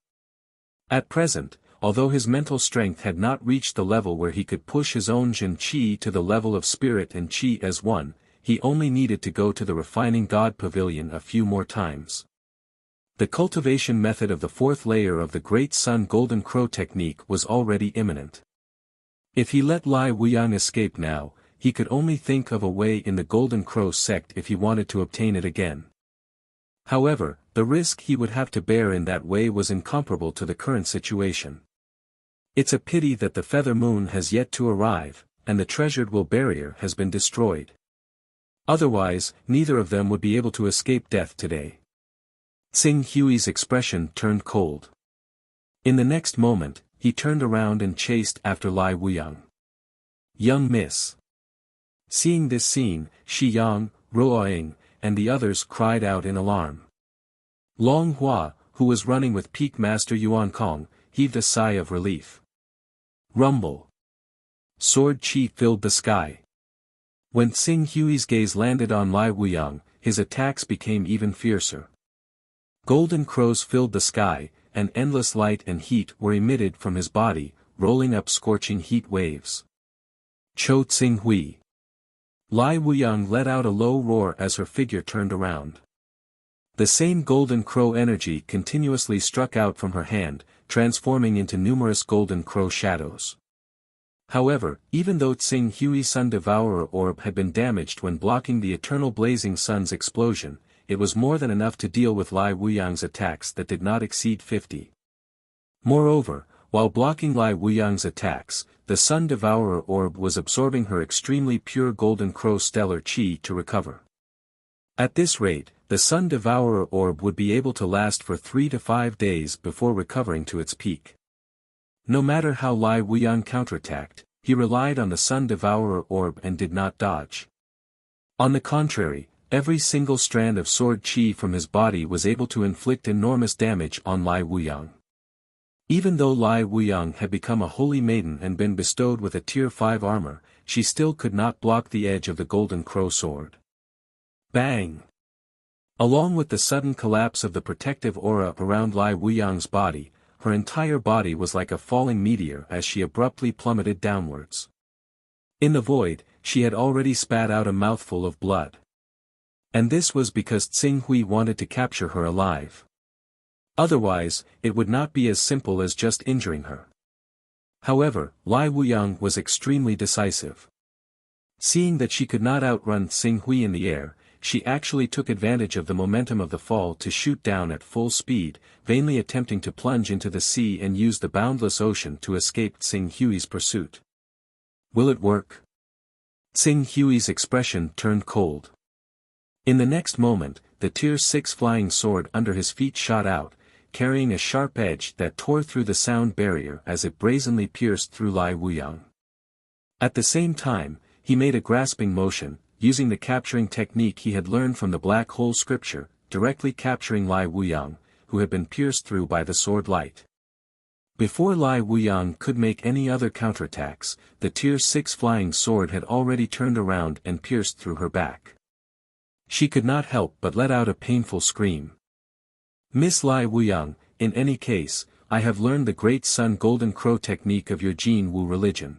At present, although his mental strength had not reached the level where he could push his own Jin Qi to the level of spirit and Qi as one, he only needed to go to the refining God Pavilion a few more times. The cultivation method of the fourth layer of the Great Sun Golden Crow technique was already imminent. If he let Lai Wuyang escape now, he could only think of a way in the Golden Crow sect if he wanted to obtain it again. However, the risk he would have to bear in that way was incomparable to the current situation. It's a pity that the Feather Moon has yet to arrive, and the treasured will barrier has been destroyed. Otherwise, neither of them would be able to escape death today. Tsing Hui's expression turned cold. In the next moment, he turned around and chased after Lai Wuyang. Young miss. Seeing this scene, Shi Yang, Ruoying, and the others cried out in alarm. Long Hua, who was running with Peak Master Yuan Kong, heaved a sigh of relief. Rumble. Sword Qi filled the sky. When Tsing Hui's gaze landed on Lai Wuyang, his attacks became even fiercer. Golden crows filled the sky, and endless light and heat were emitted from his body, rolling up scorching heat waves. Cho Tsing Hui. Lai Wuyang let out a low roar as her figure turned around. The same golden crow energy continuously struck out from her hand, transforming into numerous golden crow shadows. However, even though Tsing Hui's Sun Devourer orb had been damaged when blocking the eternal blazing sun's explosion, it was more than enough to deal with Lai Wuyang's attacks that did not exceed 50. Moreover, while blocking Lai Wuyang's attacks, the Sun Devourer orb was absorbing her extremely pure Golden Crow stellar Qi to recover. At this rate, the Sun Devourer orb would be able to last for 3 to 5 days before recovering to its peak. No matter how Lai Wuyang counterattacked, he relied on the Sun Devourer orb and did not dodge. On the contrary, Every single strand of sword chi from his body was able to inflict enormous damage on Lai Wuyang. Even though Lai Wuyang had become a holy maiden and been bestowed with a tier 5 armor, she still could not block the edge of the golden crow sword. Bang! Along with the sudden collapse of the protective aura around Lai Wuyang's body, her entire body was like a falling meteor as she abruptly plummeted downwards. In the void, she had already spat out a mouthful of blood. And this was because Tsing Hui wanted to capture her alive. Otherwise, it would not be as simple as just injuring her. However, Lai Wuyang was extremely decisive. Seeing that she could not outrun Tsing Hui in the air, she actually took advantage of the momentum of the fall to shoot down at full speed, vainly attempting to plunge into the sea and use the boundless ocean to escape Tsing Hui's pursuit. Will it work? Tsing Hui's expression turned cold. In the next moment, the tier 6 flying sword under his feet shot out, carrying a sharp edge that tore through the sound barrier as it brazenly pierced through Lai Wuyang. At the same time, he made a grasping motion, using the capturing technique he had learned from the black hole scripture, directly capturing Lai Wuyang, who had been pierced through by the sword light. Before Lai Wuyang could make any other counterattacks, the tier 6 flying sword had already turned around and pierced through her back. She could not help but let out a painful scream. Miss Lai Wuyang, in any case, I have learned the Great Sun Golden Crow technique of your Jin Wu religion.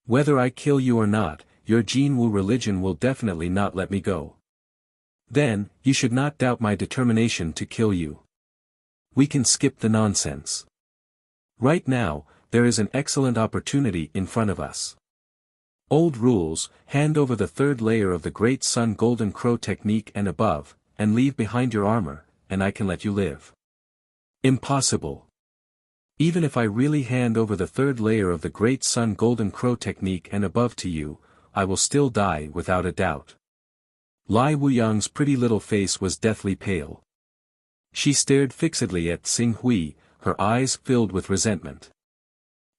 Whether I kill you or not, your Jin Wu religion will definitely not let me go. Then, you should not doubt my determination to kill you. We can skip the nonsense. Right now, there is an excellent opportunity in front of us. Old rules, hand over the 3rd layer of the Great Sun Golden Crow technique and above, and leave behind your armor, and I can let you live. Impossible. Even if I really hand over the 3rd layer of the Great Sun Golden Crow technique and above to you, I will still die without a doubt. Lai Wuyang's pretty little face was deathly pale. She stared fixedly at Tsing Hui, her eyes filled with resentment.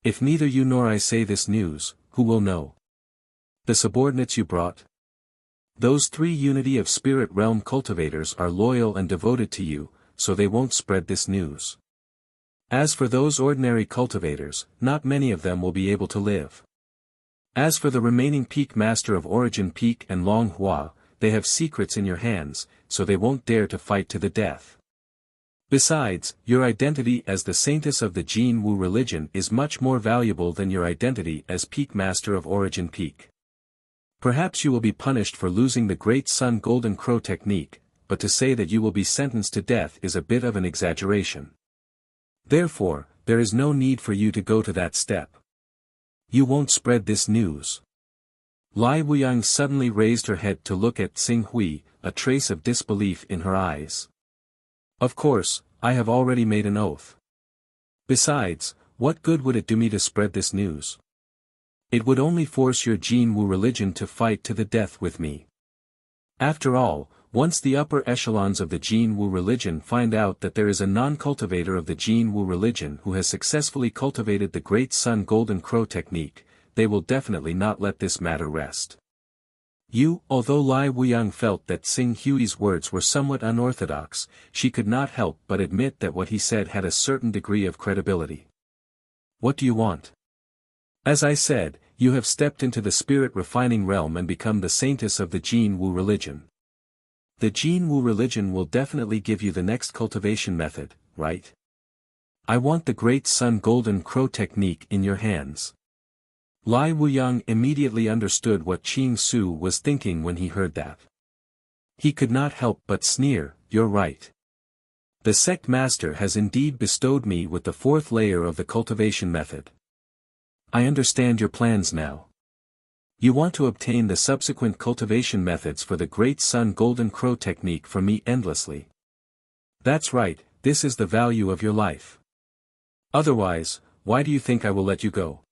If neither you nor I say this news, who will know? The subordinates you brought? Those 3 Unity of Spirit Realm cultivators are loyal and devoted to you, so they won't spread this news. As for those ordinary cultivators, not many of them will be able to live. As for the remaining Peak Master of Origin Peak and Long Hua, they have secrets in your hands, so they won't dare to fight to the death. Besides, your identity as the Saintess of the Jin Wu religion is much more valuable than your identity as Peak Master of Origin Peak. Perhaps you will be punished for losing the Great Sun Golden Crow technique, but to say that you will be sentenced to death is a bit of an exaggeration. Therefore, there is no need for you to go to that step. You won't spread this news. Lai Wuyang suddenly raised her head to look at Tsing Hui, a trace of disbelief in her eyes. Of course, I have already made an oath. Besides, what good would it do me to spread this news? It would only force your Jin Wu religion to fight to the death with me. After all, once the upper echelons of the Jin Wu religion find out that there is a non-cultivator of the Jin Wu religion who has successfully cultivated the Great Sun Golden Crow technique, they will definitely not let this matter rest. Although Lai Wuyang felt that Tsing Hui's words were somewhat unorthodox, she could not help but admit that what he said had a certain degree of credibility. What do you want? As I said, you have stepped into the spirit-refining realm and become the saintess of the Jin Wu religion. The Jin Wu religion will definitely give you the next cultivation method, right? I want the Great Sun Golden Crow technique in your hands. Lai Wuyang immediately understood what Qing Su was thinking when he heard that. He could not help but sneer, "You're right. The sect master has indeed bestowed me with the 4th layer of the cultivation method. I understand your plans now. You want to obtain the subsequent cultivation methods for the Great Sun Golden Crow technique from me endlessly. That's right, this is the value of your life. Otherwise, why do you think I will let you go?"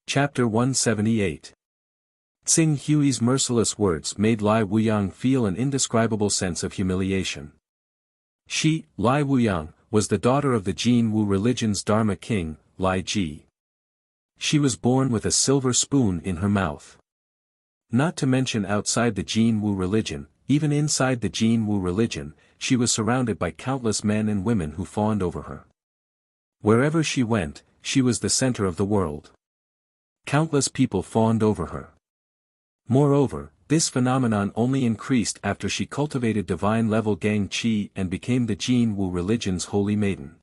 Chapter 178. Tsing Hui's merciless words made Lai Wuyang feel an indescribable sense of humiliation. She, Lai Wuyang, was the daughter of the Jin Wu religion's Dharma king, Lai Ji. She was born with a silver spoon in her mouth. Not to mention outside the Jin Wu religion, even inside the Jin Wu religion, she was surrounded by countless men and women who fawned over her. Wherever she went, she was the center of the world. Countless people fawned over her. Moreover, this phenomenon only increased after she cultivated divine-level Gang Qi and became the Jin Wu religion's holy maiden.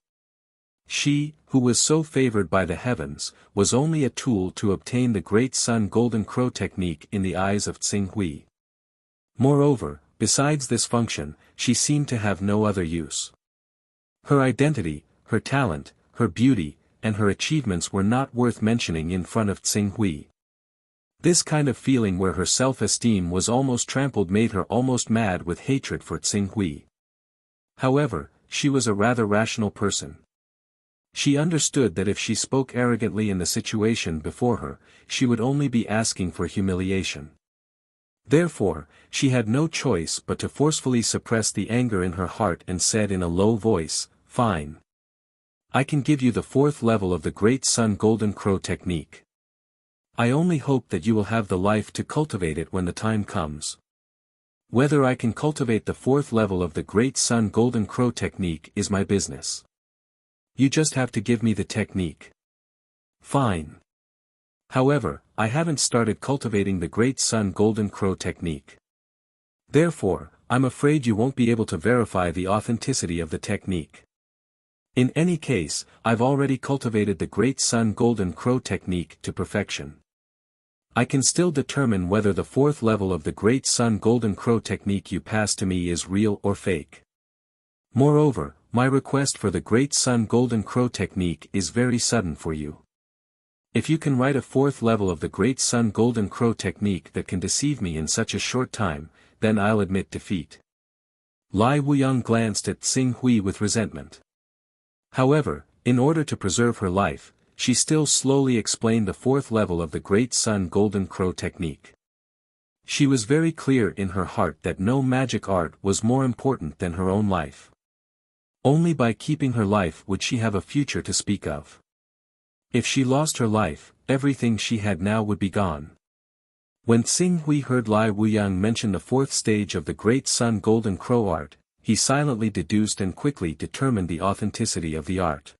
She, who was so favored by the heavens, was only a tool to obtain the Great Sun Golden Crow technique in the eyes of Tsing Hui. Moreover, besides this function, she seemed to have no other use. Her identity, her talent, her beauty, and her achievements were not worth mentioning in front of Tsing Hui. This kind of feeling where her self-esteem was almost trampled made her almost mad with hatred for Tsing Hui. However, she was a rather rational person. She understood that if she spoke arrogantly in the situation before her, she would only be asking for humiliation. Therefore, she had no choice but to forcefully suppress the anger in her heart and said in a low voice, "Fine. I can give you the 4th level of the Great Sun Golden Crow technique. I only hope that you will have the life to cultivate it when the time comes. Whether I can cultivate the 4th level of the Great Sun Golden Crow technique is my business. You just have to give me the technique." Fine. However, I haven't started cultivating the Great Sun Golden Crow technique. Therefore, I'm afraid you won't be able to verify the authenticity of the technique. In any case, I've already cultivated the Great Sun Golden Crow technique to perfection. I can still determine whether the 4th level of the Great Sun Golden Crow technique you pass to me is real or fake. Moreover, my request for the Great Sun Golden Crow technique is very sudden for you. If you can write a 4th level of the Great Sun Golden Crow technique that can deceive me in such a short time, then I'll admit defeat. Lai Wuyang glanced at Tsing Hui with resentment. However, in order to preserve her life, she still slowly explained the 4th level of the Great Sun Golden Crow technique. She was very clear in her heart that no magic art was more important than her own life. Only by keeping her life would she have a future to speak of. If she lost her life, everything she had now would be gone. When Tsing Hui heard Lai Wuyang mention the 4th stage of the Great Sun Golden Crow art, he silently deduced and quickly determined the authenticity of the art.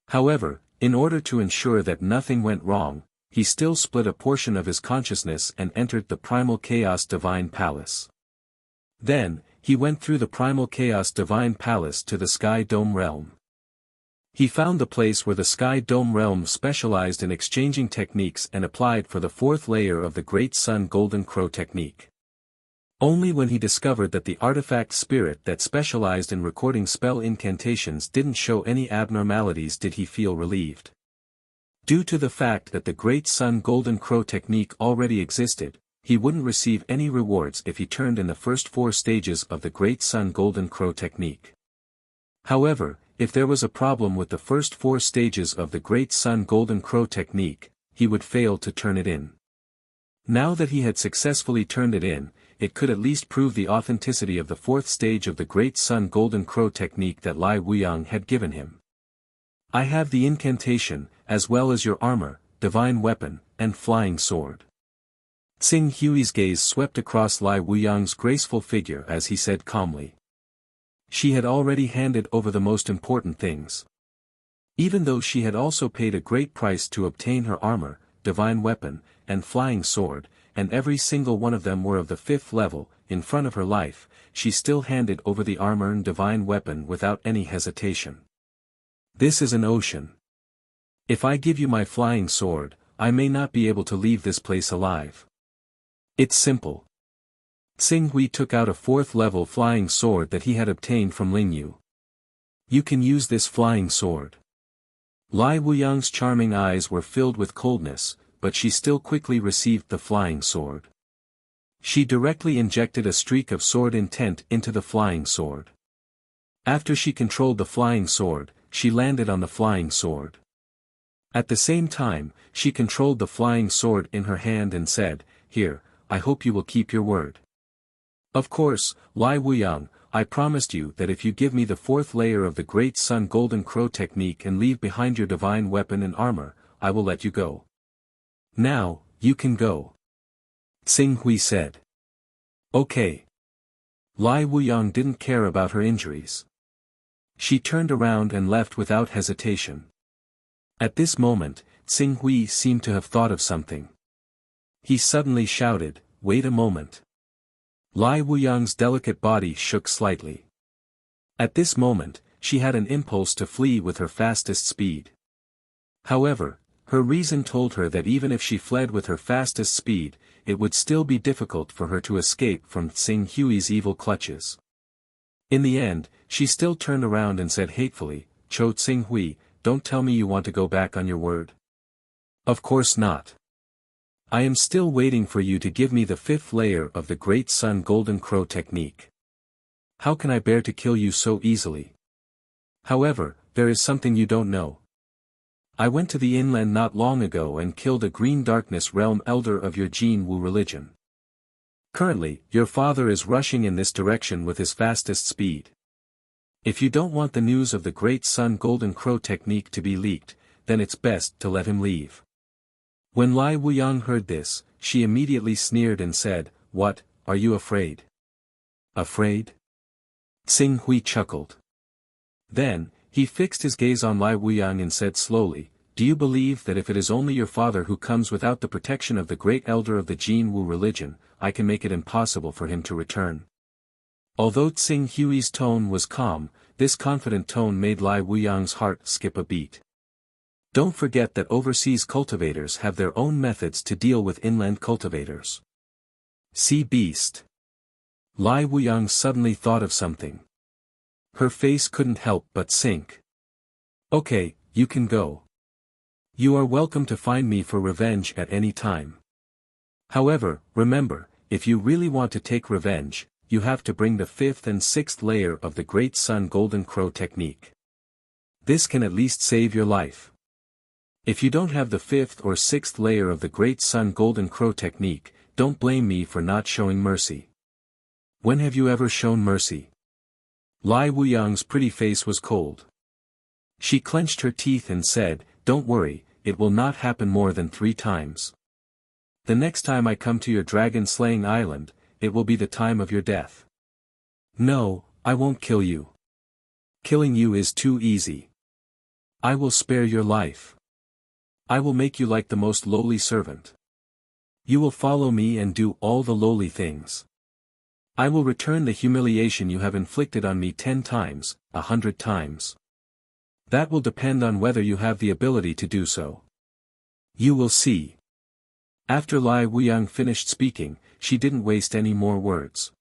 However, in order to ensure that nothing went wrong, he still split a portion of his consciousness and entered the Primal Chaos Divine Palace. Then, he went through the Primal Chaos Divine Palace to the Sky Dome Realm. He found the place where the Sky Dome Realm specialized in exchanging techniques and applied for the 4th layer of the Great Sun Golden Crow technique. Only when he discovered that the artifact spirit that specialized in recording spell incantations didn't show any abnormalities did he feel relieved. Due to the fact that the Great Sun Golden Crow technique already existed, he wouldn't receive any rewards if he turned in the first 4 stages of the Great Sun Golden Crow technique. However, if there was a problem with the first 4 stages of the Great Sun Golden Crow technique, he would fail to turn it in. Now that he had successfully turned it in, it could at least prove the authenticity of the 4th stage of the Great Sun Golden Crow technique that Lai Wuyang had given him. I have the incantation, as well as your armor, divine weapon, and flying sword. Tsing Hui's gaze swept across Lai Wuyang's graceful figure as he said calmly. She had already handed over the most important things. Even though she had also paid a great price to obtain her armor, divine weapon, and flying sword, and every single one of them were of the 5th level, in front of her life, she still handed over the armor and divine weapon without any hesitation. This is an ocean. If I give you my flying sword, I may not be able to leave this place alive. It's simple. Tsing Hui took out a 4th level flying sword that he had obtained from Ling Yu. You can use this flying sword. Lai Wuyang's charming eyes were filled with coldness, but she still quickly received the flying sword. She directly injected a streak of sword intent into the flying sword. After she controlled the flying sword, she landed on the flying sword. At the same time, she controlled the flying sword in her hand and said, "Here, I hope you will keep your word." Of course, Lai Wuyang, I promised you that if you give me the 4th layer of the Great Sun Golden Crow technique and leave behind your divine weapon and armor, I will let you go. Now, you can go. Xing Hui said. Okay. Lai Wuyang didn't care about her injuries. She turned around and left without hesitation. At this moment, Xing Hui seemed to have thought of something. He suddenly shouted, "Wait a moment." Lai Wuyang's delicate body shook slightly. At this moment, she had an impulse to flee with her fastest speed. However, her reason told her that even if she fled with her fastest speed, it would still be difficult for her to escape from Xing Hui's evil clutches. In the end, she still turned around and said hatefully, "Cho Xing Hui, don't tell me you want to go back on your word." "Of course not. I am still waiting for you to give me the 5th layer of the Great Sun Golden Crow technique. How can I bear to kill you so easily? However, there is something you don't know. I went to the inland not long ago and killed a Green Darkness Realm elder of your Jin Wu religion. Currently, your father is rushing in this direction with his fastest speed. If you don't want the news of the Great Sun Golden Crow technique to be leaked, then it's best to let him leave." When Lai Wuyang heard this, she immediately sneered and said, "What, are you afraid?" "Afraid?" Xing Hui chuckled. Then, he fixed his gaze on Lai Wuyang and said slowly, "Do you believe that if it is only your father who comes without the protection of the great elder of the Jin Wu religion, I can make it impossible for him to return?" Although Xing Hui's tone was calm, this confident tone made Lai Wuyang's heart skip a beat. Don't forget that overseas cultivators have their own methods to deal with inland cultivators. See Beast. Lai Wuyang suddenly thought of something. Her face couldn't help but sink. "Okay, you can go. You are welcome to find me for revenge at any time. However, remember, if you really want to take revenge, you have to bring the 5th and 6th layer of the Great Sun Golden Crow technique. This can at least save your life. If you don't have the 5th or 6th layer of the Great Sun Golden Crow technique, don't blame me for not showing mercy. When have you ever shown mercy?" Lai Wuyang's pretty face was cold. She clenched her teeth and said, "Don't worry, it will not happen more than 3 times. The next time I come to your dragon-slaying island, it will be the time of your death. No, I won't kill you. Killing you is too easy. I will spare your life. I will make you like the most lowly servant. You will follow me and do all the lowly things. I will return the humiliation you have inflicted on me 10 times, 100 times. That will depend on whether you have the ability to do so. You will see." After Lai Wuyang finished speaking, she didn't waste any more words.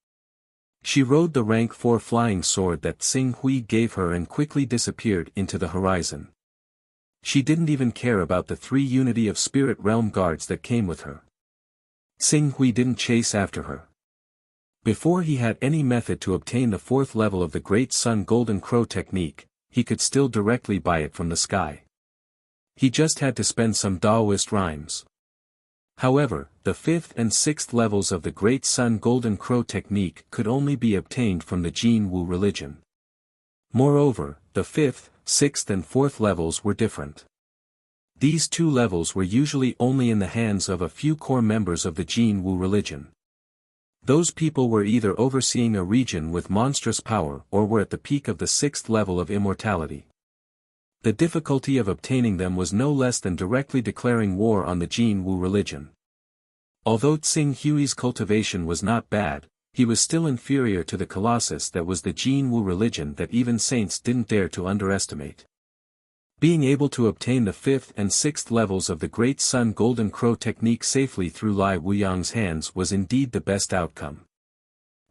She rode the rank 4 flying sword that Xing Hui gave her and quickly disappeared into the horizon. She didn't even care about the 3 Unity of Spirit Realm guards that came with her. Xing Hui didn't chase after her. Before he had any method to obtain the 4th level of the Great Sun Golden Crow technique, he could still directly buy it from the sky. He just had to spend some Daoist rhymes. However, the 5th and 6th levels of the Great Sun Golden Crow technique could only be obtained from the Jin Wu religion. Moreover, the 5th, 6th and 4th levels were different. These 2 levels were usually only in the hands of a few core members of the Jin Wu religion. Those people were either overseeing a region with monstrous power or were at the peak of the 6th level of immortality. The difficulty of obtaining them was no less than directly declaring war on the Jin Wu religion. Although Xing Hui's cultivation was not bad, he was still inferior to the colossus that was the Jin Wu religion that even saints didn't dare to underestimate. Being able to obtain the 5th and 6th levels of the Great Sun Golden Crow technique safely through Lai Wuyang's hands was indeed the best outcome.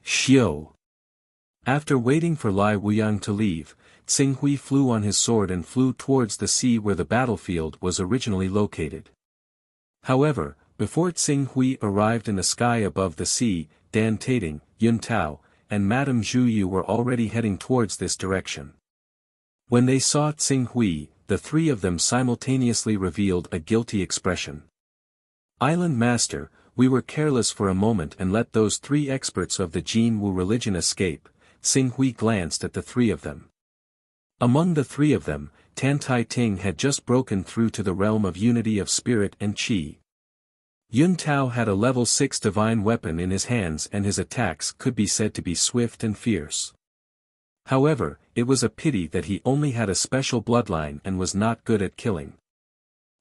Xiao. After waiting for Lai Wuyang to leave, Xing Hui flew on his sword and flew towards the sea where the battlefield was originally located. However, before Xing Hui arrived in the sky above the sea, Dan Tating, Yun Tao, and Madame Zhu Yu were already heading towards this direction. When they saw Xing Hui, the 3 of them simultaneously revealed a guilty expression. "Island Master, we were careless for a moment and let those 3 experts of the Jin Wu religion escape." Xing Hui glanced at the 3 of them. Among the 3 of them, Tan Tai Ting had just broken through to the realm of unity of spirit and qi. Yun Tao had a level 6 divine weapon in his hands and his attacks could be said to be swift and fierce. However, it was a pity that he only had a special bloodline and was not good at killing.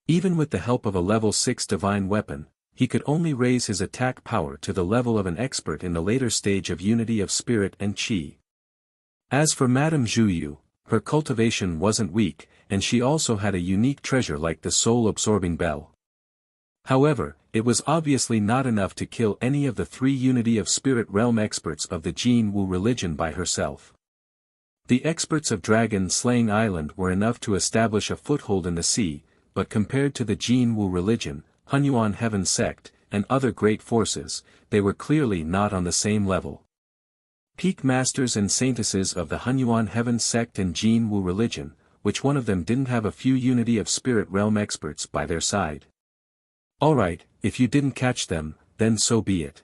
Even with the help of a level 6 divine weapon, he could only raise his attack power to the level of an expert in the later stage of unity of spirit and qi. As for Madame Zhuyu, her cultivation wasn't weak, and she also had a unique treasure like the soul-absorbing bell. However, it was obviously not enough to kill any of the 3 unity of spirit realm experts of the Jin Wu religion by herself. The experts of Dragon Slaying Island were enough to establish a foothold in the sea, but compared to the Jin Wu religion, Hunyuan Heaven Sect, and other great forces, they were clearly not on the same level. Peak masters and saintesses of the Hunyuan Heaven Sect and Jin Wu religion, which one of them didn't have a few unity of spirit realm experts by their side? Alright, if you didn't catch them, then so be it.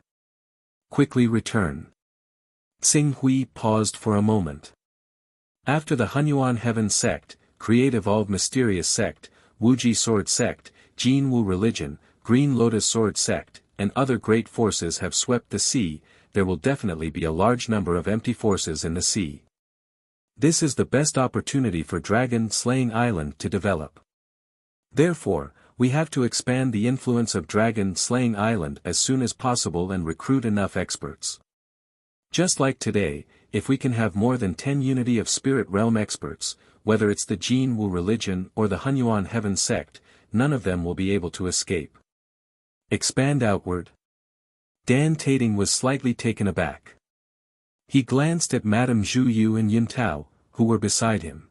Quickly return. Xing Hui paused for a moment. After the Hunyuan Heaven Sect, Create Evolve Mysterious Sect, Wuji Sword Sect, Jin Wu Religion, Green Lotus Sword Sect, and other great forces have swept the sea, there will definitely be a large number of empty forces in the sea. This is the best opportunity for Dragon Slaying Island to develop. Therefore, we have to expand the influence of Dragon Slaying Island as soon as possible and recruit enough experts. Just like today, if we can have more than 10 unity of spirit realm experts, whether it's the Jin Wu religion or the Hunyuan Heaven Sect, none of them will be able to escape. Expand outward. Dan Tating was slightly taken aback. He glanced at Madame Zhuyu and Yun Tao, who were beside him.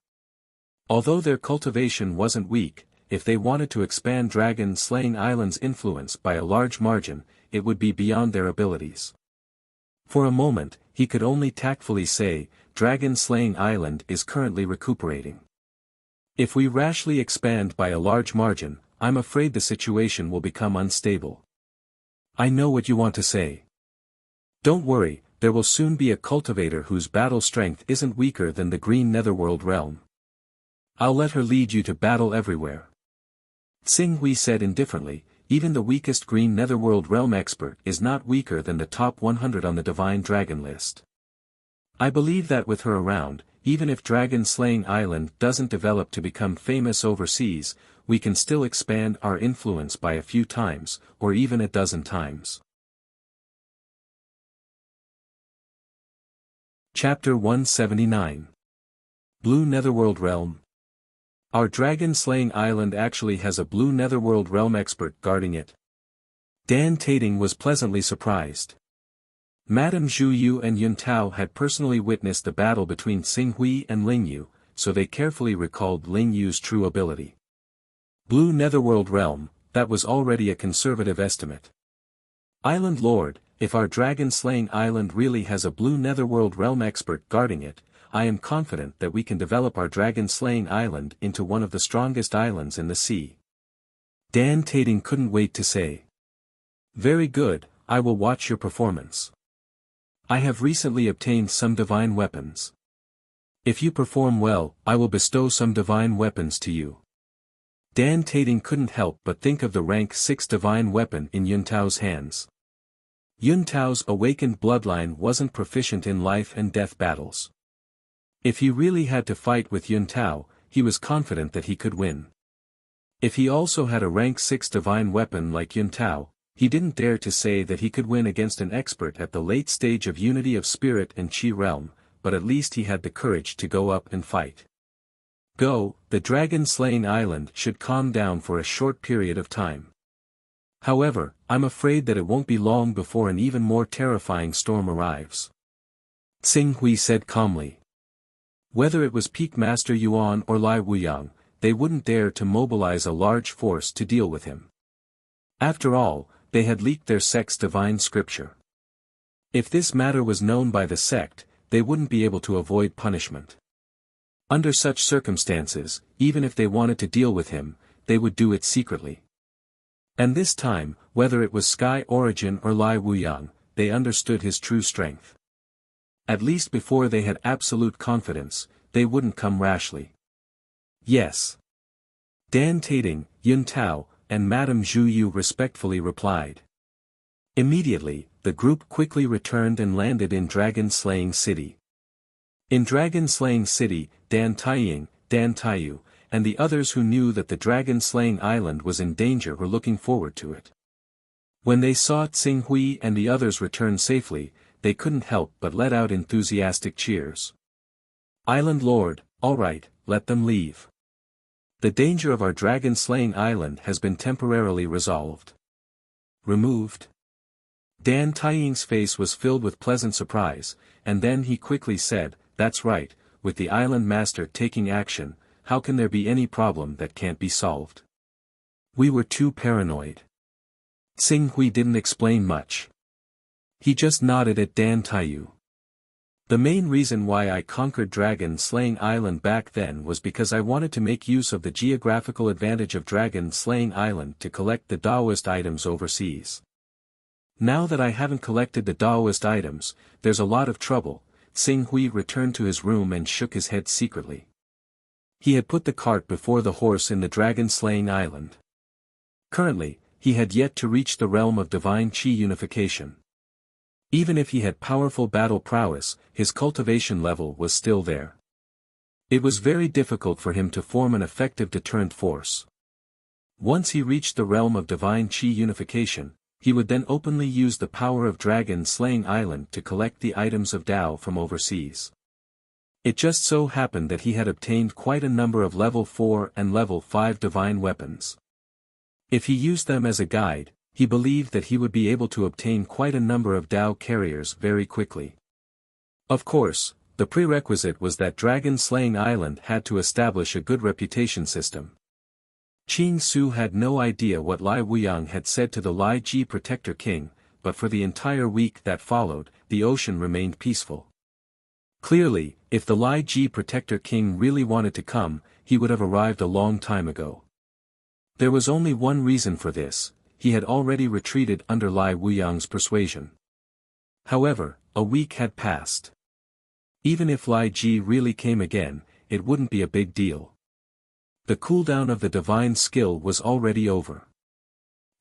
Although their cultivation wasn't weak, if they wanted to expand Dragon Slaying Island's influence by a large margin, it would be beyond their abilities. For a moment, he could only tactfully say, Dragon Slaying Island is currently recuperating. If we rashly expand by a large margin, I'm afraid the situation will become unstable. I know what you want to say. Don't worry, there will soon be a cultivator whose battle strength isn't weaker than the Green Netherworld realm. I'll let her lead you to battle everywhere. Xing Hui said indifferently, even the weakest Green Netherworld realm expert is not weaker than the top 100 on the Divine Dragon list. I believe that with her around, even if Dragon Slaying Island doesn't develop to become famous overseas, we can still expand our influence by a few times, or even a dozen times. Chapter 179. Blue Netherworld Realm. Our Dragon Slaying Island actually has a Blue Netherworld Realm expert guarding it. Dan Tating was pleasantly surprised. Madame Zhuyu and Yun Tao had personally witnessed the battle between Xing Hui and Ling Yu, so they carefully recalled Ling Yu's true ability. Blue Netherworld Realm, that was already a conservative estimate. Island Lord, if our Dragon Slaying Island really has a Blue Netherworld Realm expert guarding it, I am confident that we can develop our Dragon Slaying Island into one of the strongest islands in the sea. Dan Tating couldn't wait to say. Very good, I will watch your performance. I have recently obtained some divine weapons. If you perform well, I will bestow some divine weapons to you. Dan Tating couldn't help but think of the rank 6 divine weapon in Yun Tao's hands. Yun Tao's awakened bloodline wasn't proficient in life and death battles. If he really had to fight with Yun Tao, he was confident that he could win. If he also had a rank 6 divine weapon like Yun Tao, he didn't dare to say that he could win against an expert at the late stage of unity of spirit and qi realm, but at least he had the courage to go up and fight. Go, the Dragon Slaying Island should calm down for a short period of time. However, I'm afraid that it won't be long before an even more terrifying storm arrives. Xing Hui said calmly. Whether it was Peak Master Yuan or Lai Wuyang, they wouldn't dare to mobilize a large force to deal with him. After all, they had leaked their sect's divine scripture. If this matter was known by the sect, they wouldn't be able to avoid punishment. Under such circumstances, even if they wanted to deal with him, they would do it secretly. And this time, whether it was Sky Origin or Lai Wuyang, they understood his true strength. At least before they had absolute confidence, they wouldn't come rashly. Yes. Dan Tating, Yun Tao, and Madame Zhu Yu respectfully replied. Immediately, the group quickly returned and landed in Dragon Slaying City. In Dragon Slaying City, Dan Taiying, Dan Taiyu, and the others who knew that the Dragon Slaying Island was in danger were looking forward to it. When they saw Tsing Hui and the others return safely, they couldn't help but let out enthusiastic cheers. Island Lord, all right, let them leave. The danger of our Dragon Slaying Island has been temporarily resolved. Removed? Dan Taiying's face was filled with pleasant surprise, and then he quickly said, that's right, with the island master taking action, how can there be any problem that can't be solved? We were too paranoid. Tsing Hui didn't explain much. He just nodded at Dan Taiyu. The main reason why I conquered Dragon Slaying Island back then was because I wanted to make use of the geographical advantage of Dragon Slaying Island to collect the Daoist items overseas. Now that I haven't collected the Daoist items, there's a lot of trouble. Tsing Hui returned to his room and shook his head secretly. He had put the cart before the horse in the Dragon Slaying Island. Currently, he had yet to reach the realm of divine chi unification. Even if he had powerful battle prowess, his cultivation level was still there. It was very difficult for him to form an effective deterrent force. Once he reached the realm of divine chi unification, he would then openly use the power of Dragon Slaying Island to collect the items of Dao from overseas. It just so happened that he had obtained quite a number of level 4 and level 5 divine weapons. If he used them as a guide, he believed that he would be able to obtain quite a number of Dao carriers very quickly. Of course, the prerequisite was that Dragon Slaying Island had to establish a good reputation system. Qing Su had no idea what Lai Wuyang had said to the Lai Ji Protector King, but for the entire week that followed, the ocean remained peaceful. Clearly, if the Lai Ji Protector King really wanted to come, he would have arrived a long time ago. There was only one reason for this: he had already retreated under Lai Wuyang's persuasion. However, a week had passed. Even if Lai Ji really came again, it wouldn't be a big deal. The cooldown of the divine skill was already over.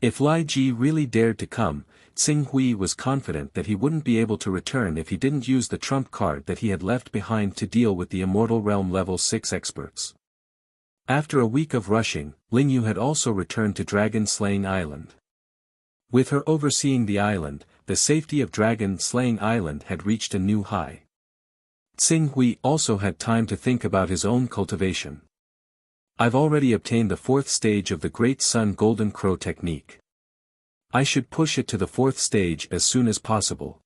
If Lai Ji really dared to come, Tsing Hui was confident that he wouldn't be able to return if he didn't use the trump card that he had left behind to deal with the Immortal Realm level 6 experts. After a week of rushing, Lingyu had also returned to Dragon Slaying Island. With her overseeing the island, the safety of Dragon Slaying Island had reached a new high. Tsing Hui also had time to think about his own cultivation. I've already obtained the 4th stage of the Great Sun Golden Crow technique. I should push it to the 4th stage as soon as possible.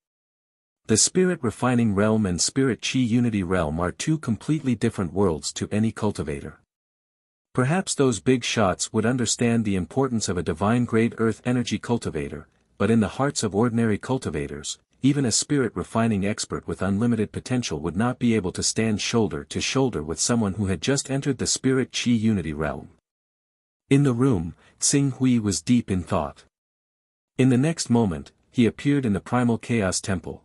The Spirit Refining Realm and Spirit Chi Unity Realm are two completely different worlds to any cultivator. Perhaps those big shots would understand the importance of a divine-grade earth energy cultivator, but in the hearts of ordinary cultivators, even a spirit refining expert with unlimited potential would not be able to stand shoulder to shoulder with someone who had just entered the Spirit Chi Unity Realm. In the room, Tsing Hui was deep in thought. In the next moment, he appeared in the Primal Chaos Temple.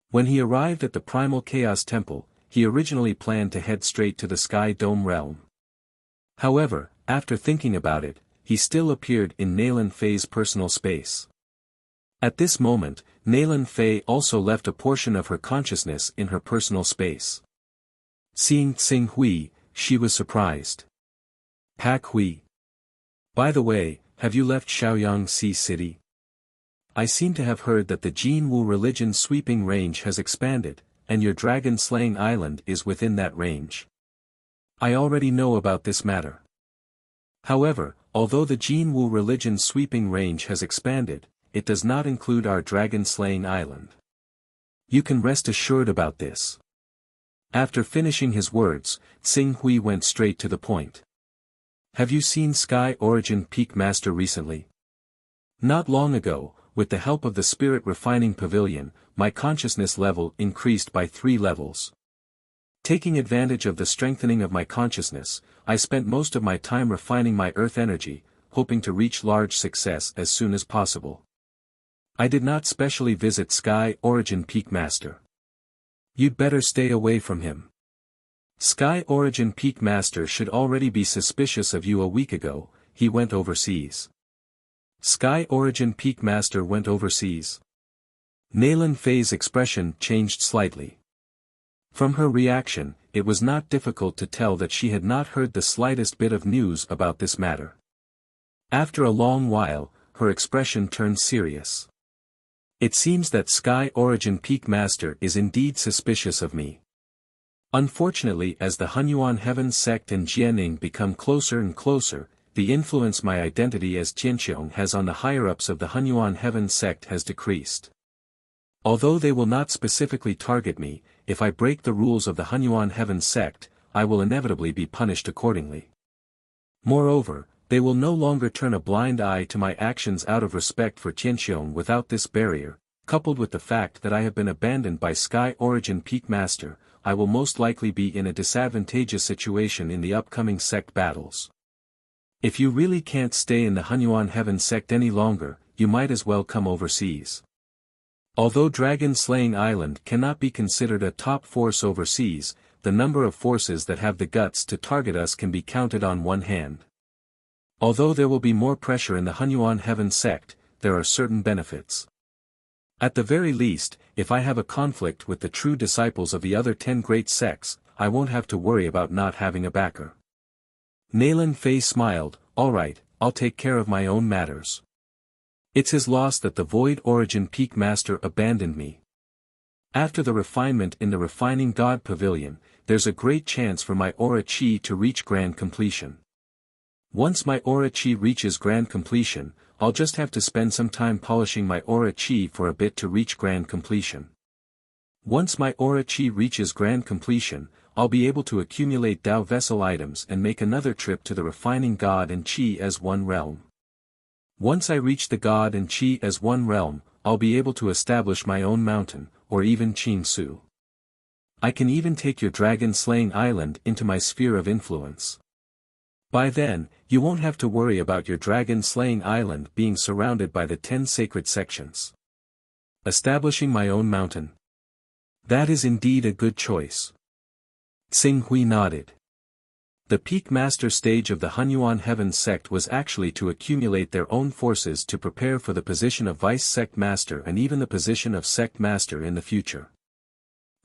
When he arrived at the Primal Chaos Temple, he originally planned to head straight to the Sky Dome Realm. However, after thinking about it, he still appeared in Naylan Fei's personal space. At this moment, Naylan Fei also left a portion of her consciousness in her personal space. Seeing Tsing Hui, she was surprised. Pak Hui. By the way, have you left Shaoyang Sea City? I seem to have heard that the Jin Wu religion's sweeping range has expanded, and your Dragon Slaying Island is within that range. I already know about this matter. However, although the Jin Wu religion's sweeping range has expanded, it does not include our Dragon Slaying Island. You can rest assured about this. After finishing his words, Tsing Hui went straight to the point. Have you seen Sky Origin Peak Master recently? Not long ago, with the help of the Spirit Refining Pavilion, my consciousness level increased by 3 levels. Taking advantage of the strengthening of my consciousness, I spent most of my time refining my earth energy, hoping to reach large success as soon as possible. I did not specially visit Sky Origin Peak Master. You'd better stay away from him. Sky Origin Peak Master should already be suspicious of you a week ago, he went overseas. Sky Origin Peak Master went overseas. Nalan Fei's expression changed slightly. From her reaction, it was not difficult to tell that she had not heard the slightest bit of news about this matter. After a long while, her expression turned serious. It seems that Sky Origin Peak Master is indeed suspicious of me. Unfortunately, as the Hunyuan Heaven sect and Jianing become closer and closer, the influence my identity as Tianqiong has on the higher-ups of the Hunyuan Heaven sect has decreased. Although they will not specifically target me, if I break the rules of the Hunyuan Heaven sect, I will inevitably be punished accordingly. Moreover, they will no longer turn a blind eye to my actions out of respect for Tianqiong. Without this barrier, coupled with the fact that I have been abandoned by Sky Origin Peak Master, I will most likely be in a disadvantageous situation in the upcoming sect battles. If you really can't stay in the Hunyuan Heaven sect any longer, you might as well come overseas. Although Dragon Slaying Island cannot be considered a top force overseas, the number of forces that have the guts to target us can be counted on one hand. Although there will be more pressure in the Hunyuan Heaven sect, there are certain benefits. At the very least, if I have a conflict with the true disciples of the other 10 great sects, I won't have to worry about not having a backer. Nalan Fei smiled, "Alright, I'll take care of my own matters. It's his loss that the Void Origin Peak Master abandoned me. After the refinement in the Refining God Pavilion, there's a great chance for my Aura Chi to reach grand completion. Once my Aura Chi reaches grand completion, I'll just have to spend some time polishing my Aura Chi for a bit to reach grand completion. Once my Aura Chi reaches grand completion, I'll be able to accumulate Dao Vessel items and make another trip to the Refining God and Chi as one realm. Once I reach the God and Chi as one realm, I'll be able to establish my own mountain, or even Qingsu. I can even take your Dragon Slaying Island into my sphere of influence. By then, you won't have to worry about your Dragon Slaying Island being surrounded by the 10 sacred sections. Establishing my own mountain. That is indeed a good choice." Xing Hui nodded. The Peak Master stage of the Hunyuan Heaven sect was actually to accumulate their own forces to prepare for the position of Vice Sect Master and even the position of Sect Master in the future.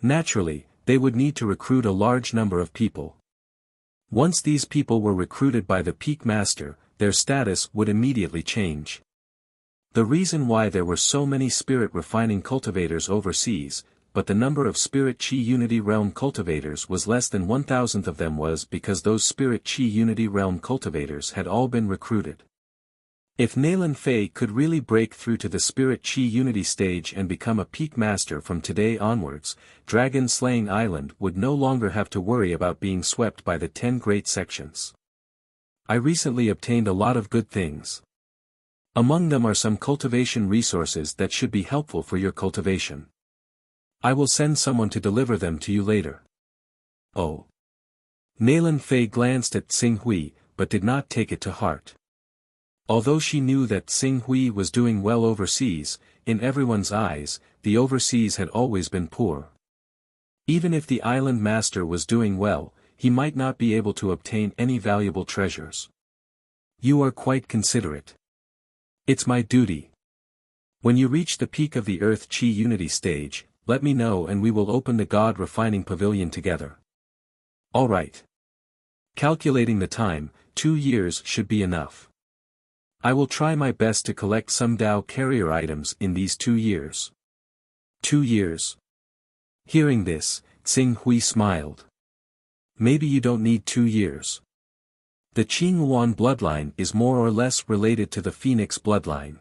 Naturally, they would need to recruit a large number of people. Once these people were recruited by the Peak Master, their status would immediately change. The reason why there were so many spirit refining cultivators overseas, but the number of Spirit Chi Unity Realm cultivators was less than 1,000th of them was because those Spirit Chi Unity Realm cultivators had all been recruited. If Nalan Fei could really break through to the Spirit Chi Unity stage and become a Peak Master from today onwards, Dragon Slaying Island would no longer have to worry about being swept by the 10 great sections. I recently obtained a lot of good things. Among them are some cultivation resources that should be helpful for your cultivation. I will send someone to deliver them to you later. Oh. Nalan Fei glanced at Xing Hui, but did not take it to heart. Although she knew that Xing Hui was doing well overseas, in everyone's eyes, the overseas had always been poor. Even if the island master was doing well, he might not be able to obtain any valuable treasures. You are quite considerate. It's my duty. When you reach the peak of the Earth Chi Unity stage, let me know and we will open the God Refining Pavilion together. All right. Calculating the time, 2 years should be enough. I will try my best to collect some Dao carrier items in these 2 years. 2 years. Hearing this, Xing Hui smiled. Maybe you don't need 2 years. The Qingyuan bloodline is more or less related to the Phoenix bloodline.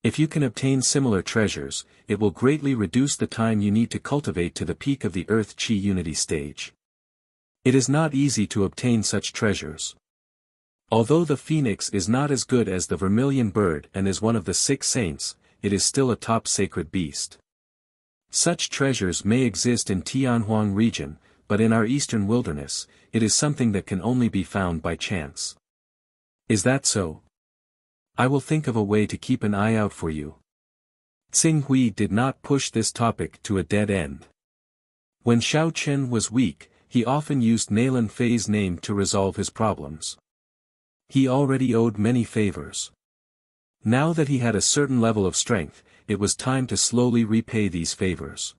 If you can obtain similar treasures, it will greatly reduce the time you need to cultivate to the peak of the Earth Chi Unity stage. It is not easy to obtain such treasures. Although the Phoenix is not as good as the Vermilion Bird and is one of the 6 saints, it is still a top sacred beast. Such treasures may exist in Tianhuang region, but in our eastern wilderness, it is something that can only be found by chance. Is that so? I will think of a way to keep an eye out for you. Xing Hui did not push this topic to a dead end. When Xiao Chen was weak, he often used Nalan Fei's name to resolve his problems. He already owed many favors. Now that he had a certain level of strength, it was time to slowly repay these favors.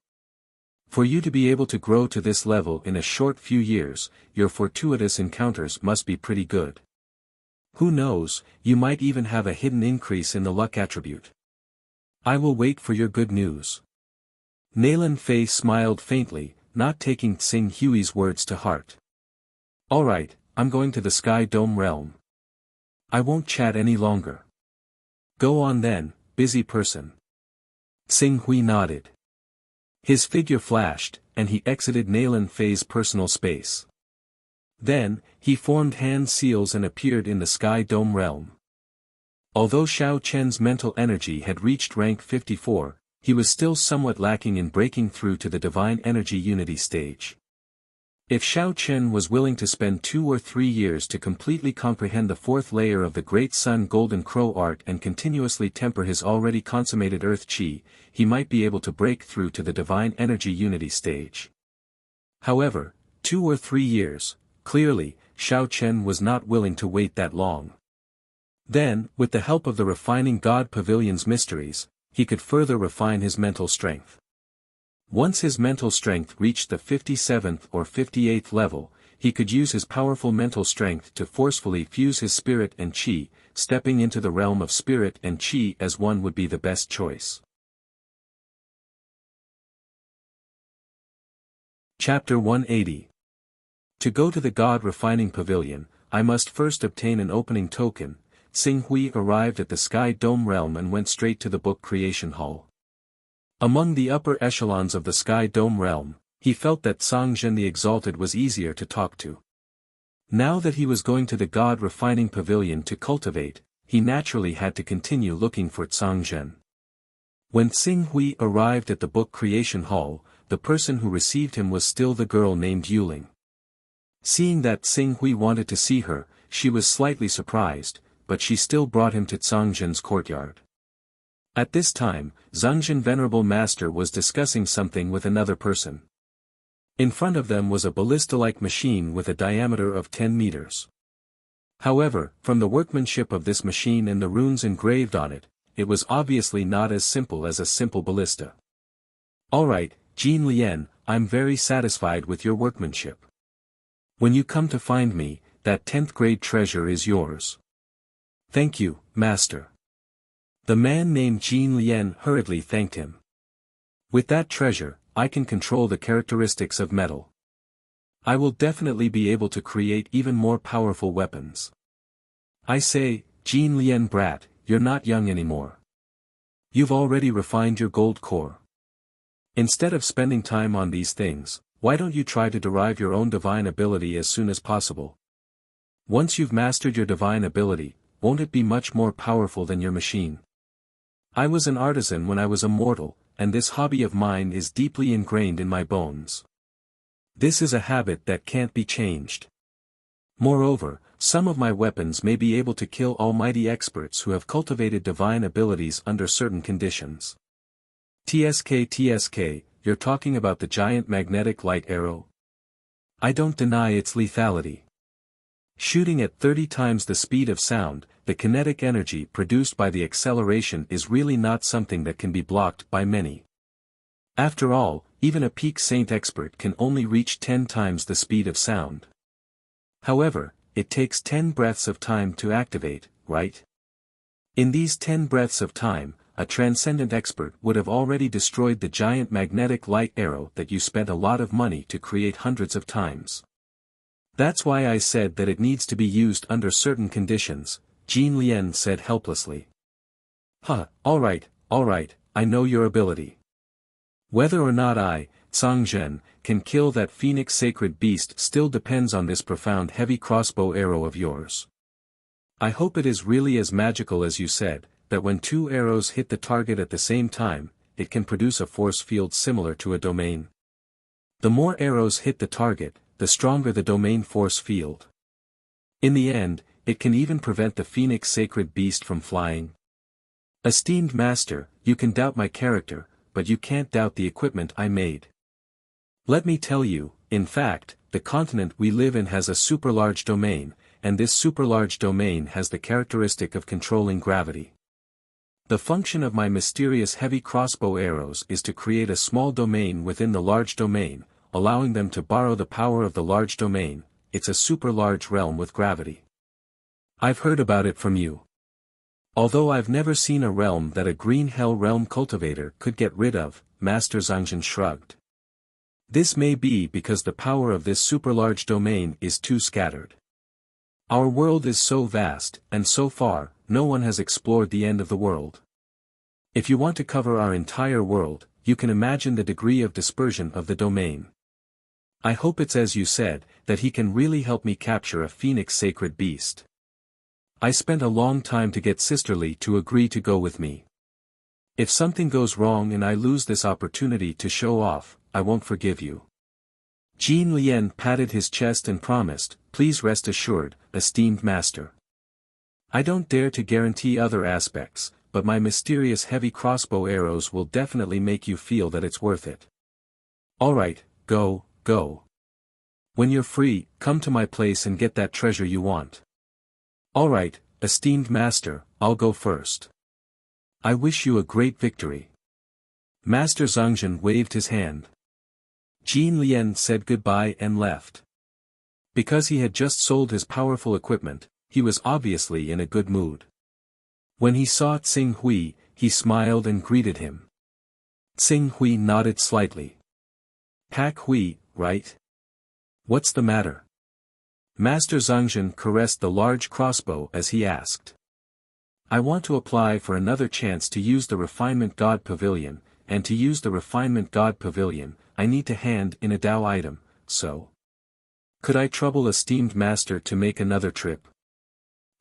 For you to be able to grow to this level in a short few years, your fortuitous encounters must be pretty good. Who knows, you might even have a hidden increase in the luck attribute. I will wait for your good news. Nalan Fei smiled faintly, not taking Tsing Hui's words to heart. Alright, I'm going to the Sky Dome realm. I won't chat any longer. Go on then, busy person. Tsing Hui nodded. His figure flashed, and he exited Nalan Fei's personal space. Then, he formed hand seals and appeared in the Sky Dome realm. Although Xiao Chen's mental energy had reached rank 54, he was still somewhat lacking in breaking through to the Divine Energy Unity stage. If Xiao Chen was willing to spend 2 or 3 years to completely comprehend the fourth layer of the Great Sun Golden Crow art and continuously temper his already consummated Earth Qi, he might be able to break through to the Divine Energy Unity stage. However, 2 or 3 years, clearly, Xiao Chen was not willing to wait that long. Then, with the help of the Refining God Pavilion's mysteries, he could further refine his mental strength. Once his mental strength reached the 57th or 58th level, he could use his powerful mental strength to forcefully fuse his spirit and qi. Stepping into the realm of spirit and qi as one would be the best choice. Chapter 180. To go to the God Refining Pavilion, I must first obtain an opening token. Tsing Hui arrived at the Sky Dome realm and went straight to the Book Creation Hall. Among the upper echelons of the Sky Dome realm, he felt that Sangzhen the Exalted was easier to talk to. Now that he was going to the God Refining Pavilion to cultivate, he naturally had to continue looking for Sangzhen. When Tsing Hui arrived at the Book Creation Hall, the person who received him was still the girl named Yuling. Seeing that Tsing Hui wanted to see her, she was slightly surprised, but she still brought him to Sangzhen's courtyard. At this time, Zhangzhen Venerable Master was discussing something with another person. In front of them was a ballista-like machine with a diameter of 10 meters. However, from the workmanship of this machine and the runes engraved on it, it was obviously not as simple as a simple ballista. Alright, Jin Lian, I'm very satisfied with your workmanship. When you come to find me, that 10th grade treasure is yours. Thank you, Master. The man named Jin Lian hurriedly thanked him. With that treasure, I can control the characteristics of metal. I will definitely be able to create even more powerful weapons. I say, Jin Lian brat, you're not young anymore. You've already refined your gold core. Instead of spending time on these things, why don't you try to derive your own divine ability as soon as possible? Once you've mastered your divine ability, won't it be much more powerful than your machine? I was an artisan when I was a mortal, and this hobby of mine is deeply ingrained in my bones. This is a habit that can't be changed. Moreover, some of my weapons may be able to kill almighty experts who have cultivated divine abilities under certain conditions. TSK, you're talking about the giant magnetic light arrow? I don't deny its lethality. Shooting at 30 times the speed of sound, the kinetic energy produced by the acceleration is really not something that can be blocked by many. After all, even a peak saint expert can only reach 10 times the speed of sound. However, it takes 10 breaths of time to activate, right? In these 10 breaths of time, a transcendent expert would have already destroyed the giant magnetic light arrow that you spent a lot of money to create hundreds of times. That's why I said that it needs to be used under certain conditions, Jin Lian said helplessly. Alright, I know your ability. Whether or not I, Sangzhen, can kill that phoenix sacred beast still depends on this profound heavy crossbow arrow of yours. I hope it is really as magical as you said, that when 2 arrows hit the target at the same time, it can produce a force field similar to a domain. The more arrows hit the target, the stronger the domain force field. In the end, it can even prevent the phoenix sacred beast from flying. Esteemed Master, you can doubt my character, but you can't doubt the equipment I made. Let me tell you, in fact, the continent we live in has a super large domain, and this superlarge domain has the characteristic of controlling gravity. The function of my mysterious heavy crossbow arrows is to create a small domain within the large domain, allowing them to borrow the power of the large domain. It's a super large realm with gravity. I've heard about it from you. Although I've never seen a realm that a green hell realm cultivator could get rid of, Master Zhangzhen shrugged. This may be because the power of this super large domain is too scattered. Our world is so vast, and so far, no one has explored the end of the world. If you want to cover our entire world, you can imagine the degree of dispersion of the domain. I hope it's as you said, that he can really help me capture a phoenix sacred beast. I spent a long time to get Sisterly to agree to go with me. If something goes wrong and I lose this opportunity to show off, I won't forgive you. Jin Lian patted his chest and promised, please rest assured, esteemed master. I don't dare to guarantee other aspects, but my mysterious heavy crossbow arrows will definitely make you feel that it's worth it. Alright, go. When you're free, come to my place and get that treasure you want. Alright, esteemed master, I'll go first. I wish you a great victory. Master Zhangzhen waved his hand. Jin Lian said goodbye and left. Because he had just sold his powerful equipment, he was obviously in a good mood. When he saw Tsing Hui, he smiled and greeted him. Tsing Hui nodded slightly. Pak Hui, right? What's the matter? Master Zhangzhen caressed the large crossbow as he asked. I want to apply for another chance to use the Refinement God Pavilion, and to use the Refinement God Pavilion, I need to hand in a Dao item, so. Could I trouble esteemed master to make another trip?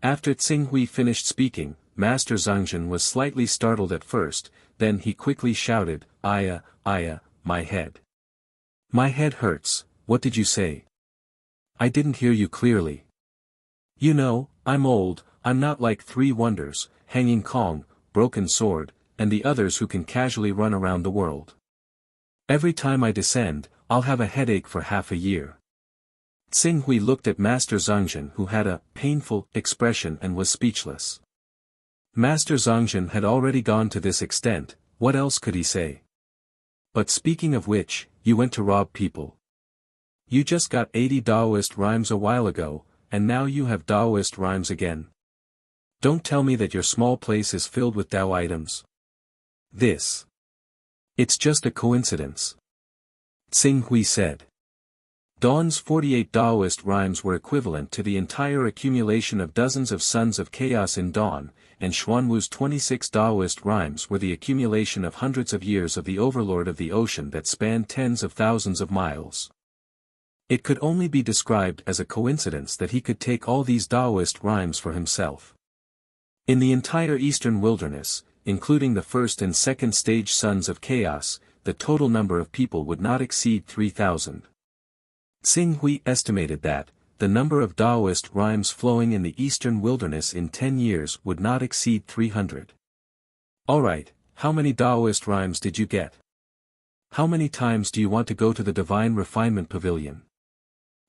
After Tsing Hui finished speaking, Master Zhangzhen was slightly startled at first, then he quickly shouted, Aya, my head. My head hurts, what did you say? I didn't hear you clearly. You know, I'm old, I'm not like Three Wonders, Hanging Kong, Broken Sword, and the others who can casually run around the world. Every time I descend, I'll have a headache for half a year. Tsing Hui looked at Master Zhangzhen who had a painful expression and was speechless. Master Zhangzhen had already gone to this extent, what else could he say? But speaking of which, you went to rob people. You just got 80 Daoist rhymes a while ago, and now you have Daoist rhymes again. Don't tell me that your small place is filled with Dao items. It's just a coincidence. Tsing Hui said. Dawn's 48 Daoist rhymes were equivalent to the entire accumulation of dozens of Sons of Chaos in Dawn, and Xuanwu's 26 Daoist rhymes were the accumulation of hundreds of years of the Overlord of the Ocean that spanned tens of thousands of miles. It could only be described as a coincidence that he could take all these Daoist rhymes for himself. In the entire Eastern Wilderness, including the first and second stage Sons of Chaos, the total number of people would not exceed 3,000. Tsing Hui estimated that, the number of Daoist rhymes flowing in the Eastern Wilderness in 10 years would not exceed 300. Alright, how many Daoist rhymes did you get? How many times do you want to go to the Divine Refinement Pavilion?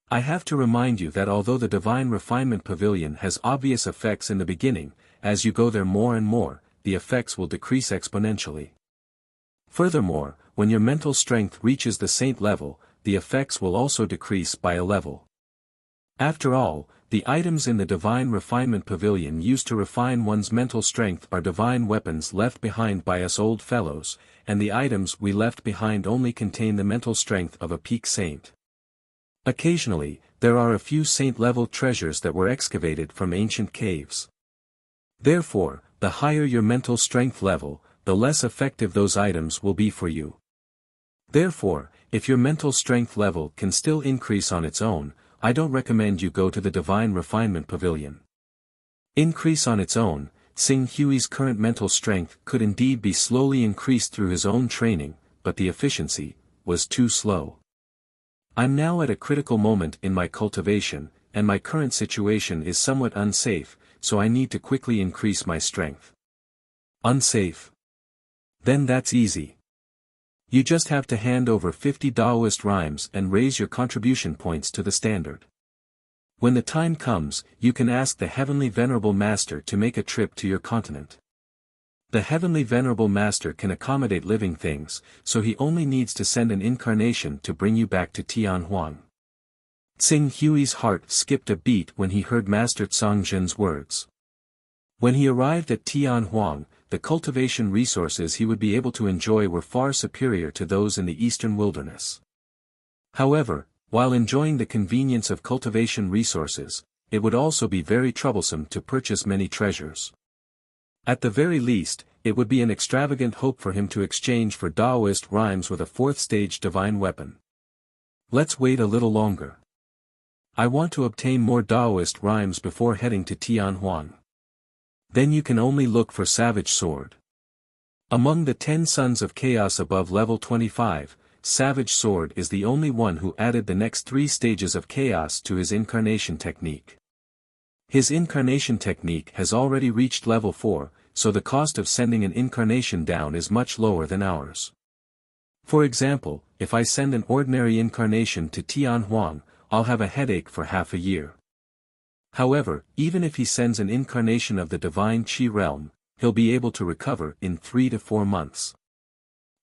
I have to remind you that although the Divine Refinement Pavilion has obvious effects in the beginning, as you go there more and more, the effects will decrease exponentially. Furthermore, when your mental strength reaches the saint level, the effects will also decrease by a level. After all, the items in the Divine Refinement Pavilion used to refine one's mental strength are divine weapons left behind by us old fellows, and the items we left behind only contain the mental strength of a peak saint. Occasionally, there are a few saint-level treasures that were excavated from ancient caves. Therefore, the higher your mental strength level, the less effective those items will be for you. Therefore, if your mental strength level can still increase on its own, I don't recommend you go to the Divine Refinement Pavilion. Increase on its own, Tsing Hui's current mental strength could indeed be slowly increased through his own training, but the efficiency was too slow. I'm now at a critical moment in my cultivation, and my current situation is somewhat unsafe, so I need to quickly increase my strength. Unsafe? Then that's easy. You just have to hand over 50 Daoist rhymes and raise your contribution points to the standard. When the time comes, you can ask the Heavenly Venerable Master to make a trip to your continent. The Heavenly Venerable Master can accommodate living things, so he only needs to send an incarnation to bring you back to Tianhuang. Tsing Hui's heart skipped a beat when he heard Master Tsongzhen's words. When he arrived at Tianhuang, the cultivation resources he would be able to enjoy were far superior to those in the eastern wilderness. However, while enjoying the convenience of cultivation resources, it would also be very troublesome to purchase many treasures. At the very least, it would be an extravagant hope for him to exchange for Taoist rhymes with a fourth-stage divine weapon. Let's wait a little longer. I want to obtain more Taoist rhymes before heading to Tianhuang. Then you can only look for Savage Sword. Among the 10 Sons of Chaos above level 25, Savage Sword is the only one who added the next 3 stages of chaos to his incarnation technique. His incarnation technique has already reached level 4, so the cost of sending an incarnation down is much lower than ours. For example, if I send an ordinary incarnation to Tianhuang, I'll have a headache for half a year. However, even if he sends an incarnation of the Divine Qi realm, he'll be able to recover in 3 to 4 months.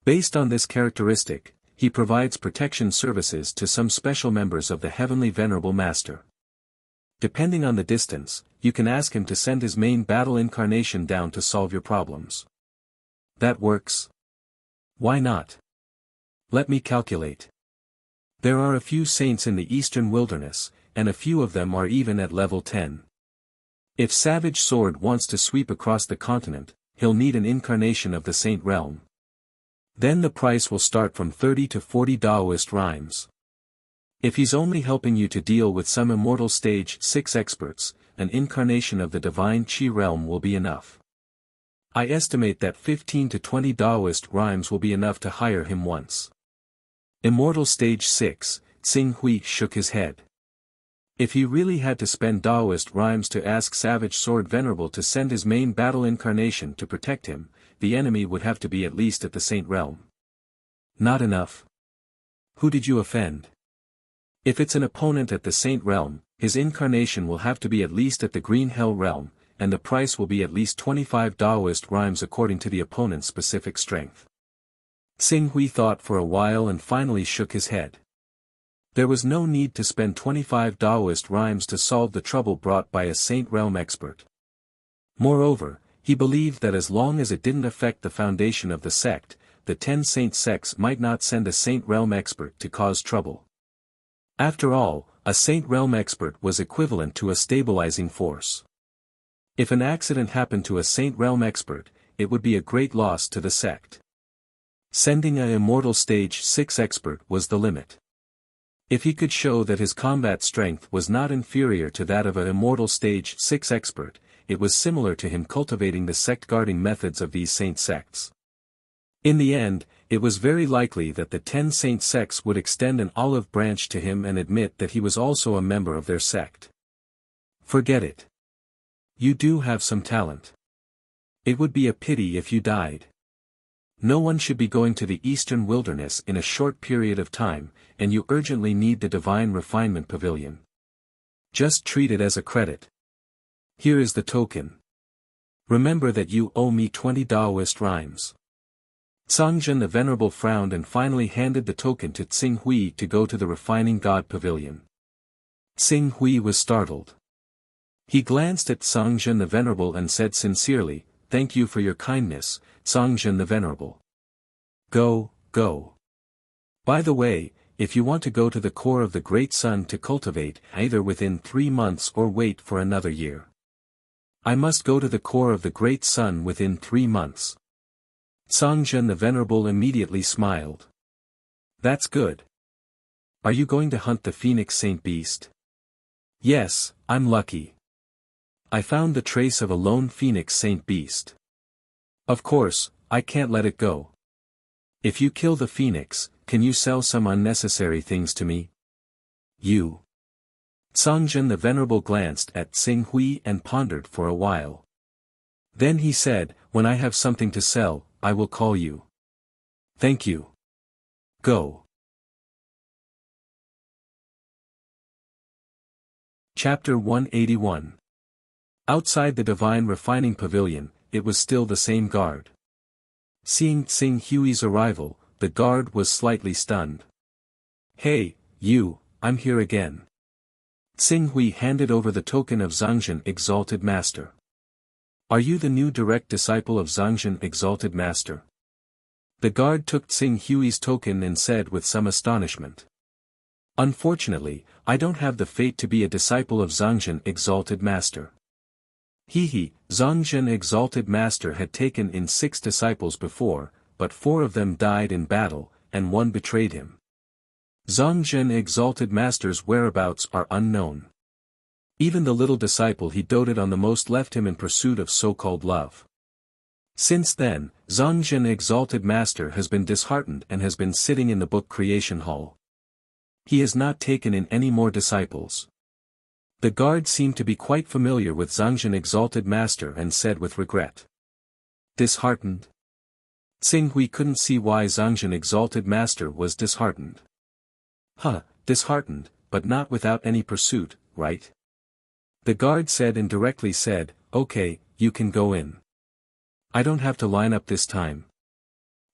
Based on this characteristic, he provides protection services to some special members of the Heavenly Venerable Master. Depending on the distance, you can ask him to send his main battle incarnation down to solve your problems. That works? Why not? Let me calculate. There are a few saints in the eastern wilderness, and a few of them are even at level 10. If Savage Sword wants to sweep across the continent, he'll need an incarnation of the Saint realm. Then the price will start from 30 to 40 Taoist rhymes. If he's only helping you to deal with some immortal stage 6 experts, an incarnation of the Divine Qi realm will be enough. I estimate that 15 to 20 Taoist rhymes will be enough to hire him once. Immortal stage 6, Tsing Hui shook his head. If he really had to spend Taoist rhymes to ask Savage Sword Venerable to send his main battle incarnation to protect him, the enemy would have to be at least at the Saint realm. Not enough. Who did you offend? If it's an opponent at the Saint realm, his incarnation will have to be at least at the Green Hell realm, and the price will be at least 25 Taoist rhymes according to the opponent's specific strength. Tsing Hui thought for a while and finally shook his head. There was no need to spend 25 Taoist rhymes to solve the trouble brought by a Saint realm expert. Moreover, he believed that as long as it didn't affect the foundation of the sect, the 10 Saint sects might not send a Saint realm expert to cause trouble. After all, a Saint realm expert was equivalent to a stabilizing force. If an accident happened to a Saint realm expert, it would be a great loss to the sect. Sending a immortal stage 6 expert was the limit. If he could show that his combat strength was not inferior to that of an immortal stage 6 expert, it was similar to him cultivating the sect-guarding methods of these saint sects. In the end, it was very likely that the 10 saint sects would extend an olive branch to him and admit that he was also a member of their sect. Forget it. You do have some talent. It would be a pity if you died. No one should be going to the eastern wilderness in a short period of time, and you urgently need the Divine Refinement Pavilion. Just treat it as a credit. Here is the token. Remember that you owe me 20 Taoist rhymes. Tsongzhen the Venerable frowned and finally handed the token to Tsing Hui to go to the Refining God Pavilion. Tsing Hui was startled. He glanced at Tsongzhen the Venerable and said sincerely, "Thank you for your kindness, Tsongzhen the Venerable. Go, go. By the way, if you want to go to the core of the Great Sun to cultivate, either within 3 months or wait for another year. I must go to the core of the Great Sun within 3 months." Tsongzhen the Venerable immediately smiled. That's good. Are you going to hunt the Phoenix Saint Beast? Yes, I'm lucky. I found the trace of a lone Phoenix Saint Beast. Of course, I can't let it go. If you kill the Phoenix, can you sell some unnecessary things to me? You. Tsongzhen the Venerable glanced at Tsing Hui and pondered for a while. Then he said, "When I have something to sell, I will call you." Thank you. Go. Chapter 181. Outside the Divine Refining Pavilion, it was still the same guard. Seeing Tsing Hui's arrival, the guard was slightly stunned. "Hey, you, I'm here again." Tsing Hui handed over the token of Zhangzhen Exalted Master. "Are you the new direct disciple of Zhangzhen Exalted Master?" The guard took Tsing Hui's token and said with some astonishment. "Unfortunately, I don't have the fate to be a disciple of Zhangzhen Exalted Master." Zhangzhen Exalted Master had taken in 6 disciples before, but 4 of them died in battle, and 1 betrayed him. Zhangzhen Exalted Master's whereabouts are unknown. Even the little disciple he doted on the most left him in pursuit of so-called love. Since then, Zhangzhen Exalted Master has been disheartened and has been sitting in the book creation hall. He has not taken in any more disciples. The guard seemed to be quite familiar with Zhangzhen Exalted Master and said with regret. Disheartened? Tsing Hui couldn't see why Zhangzhen Exalted Master was disheartened. Disheartened, but not without any pursuit, right? The guard said and directly said, "Okay, you can go in. I don't have to line up this time.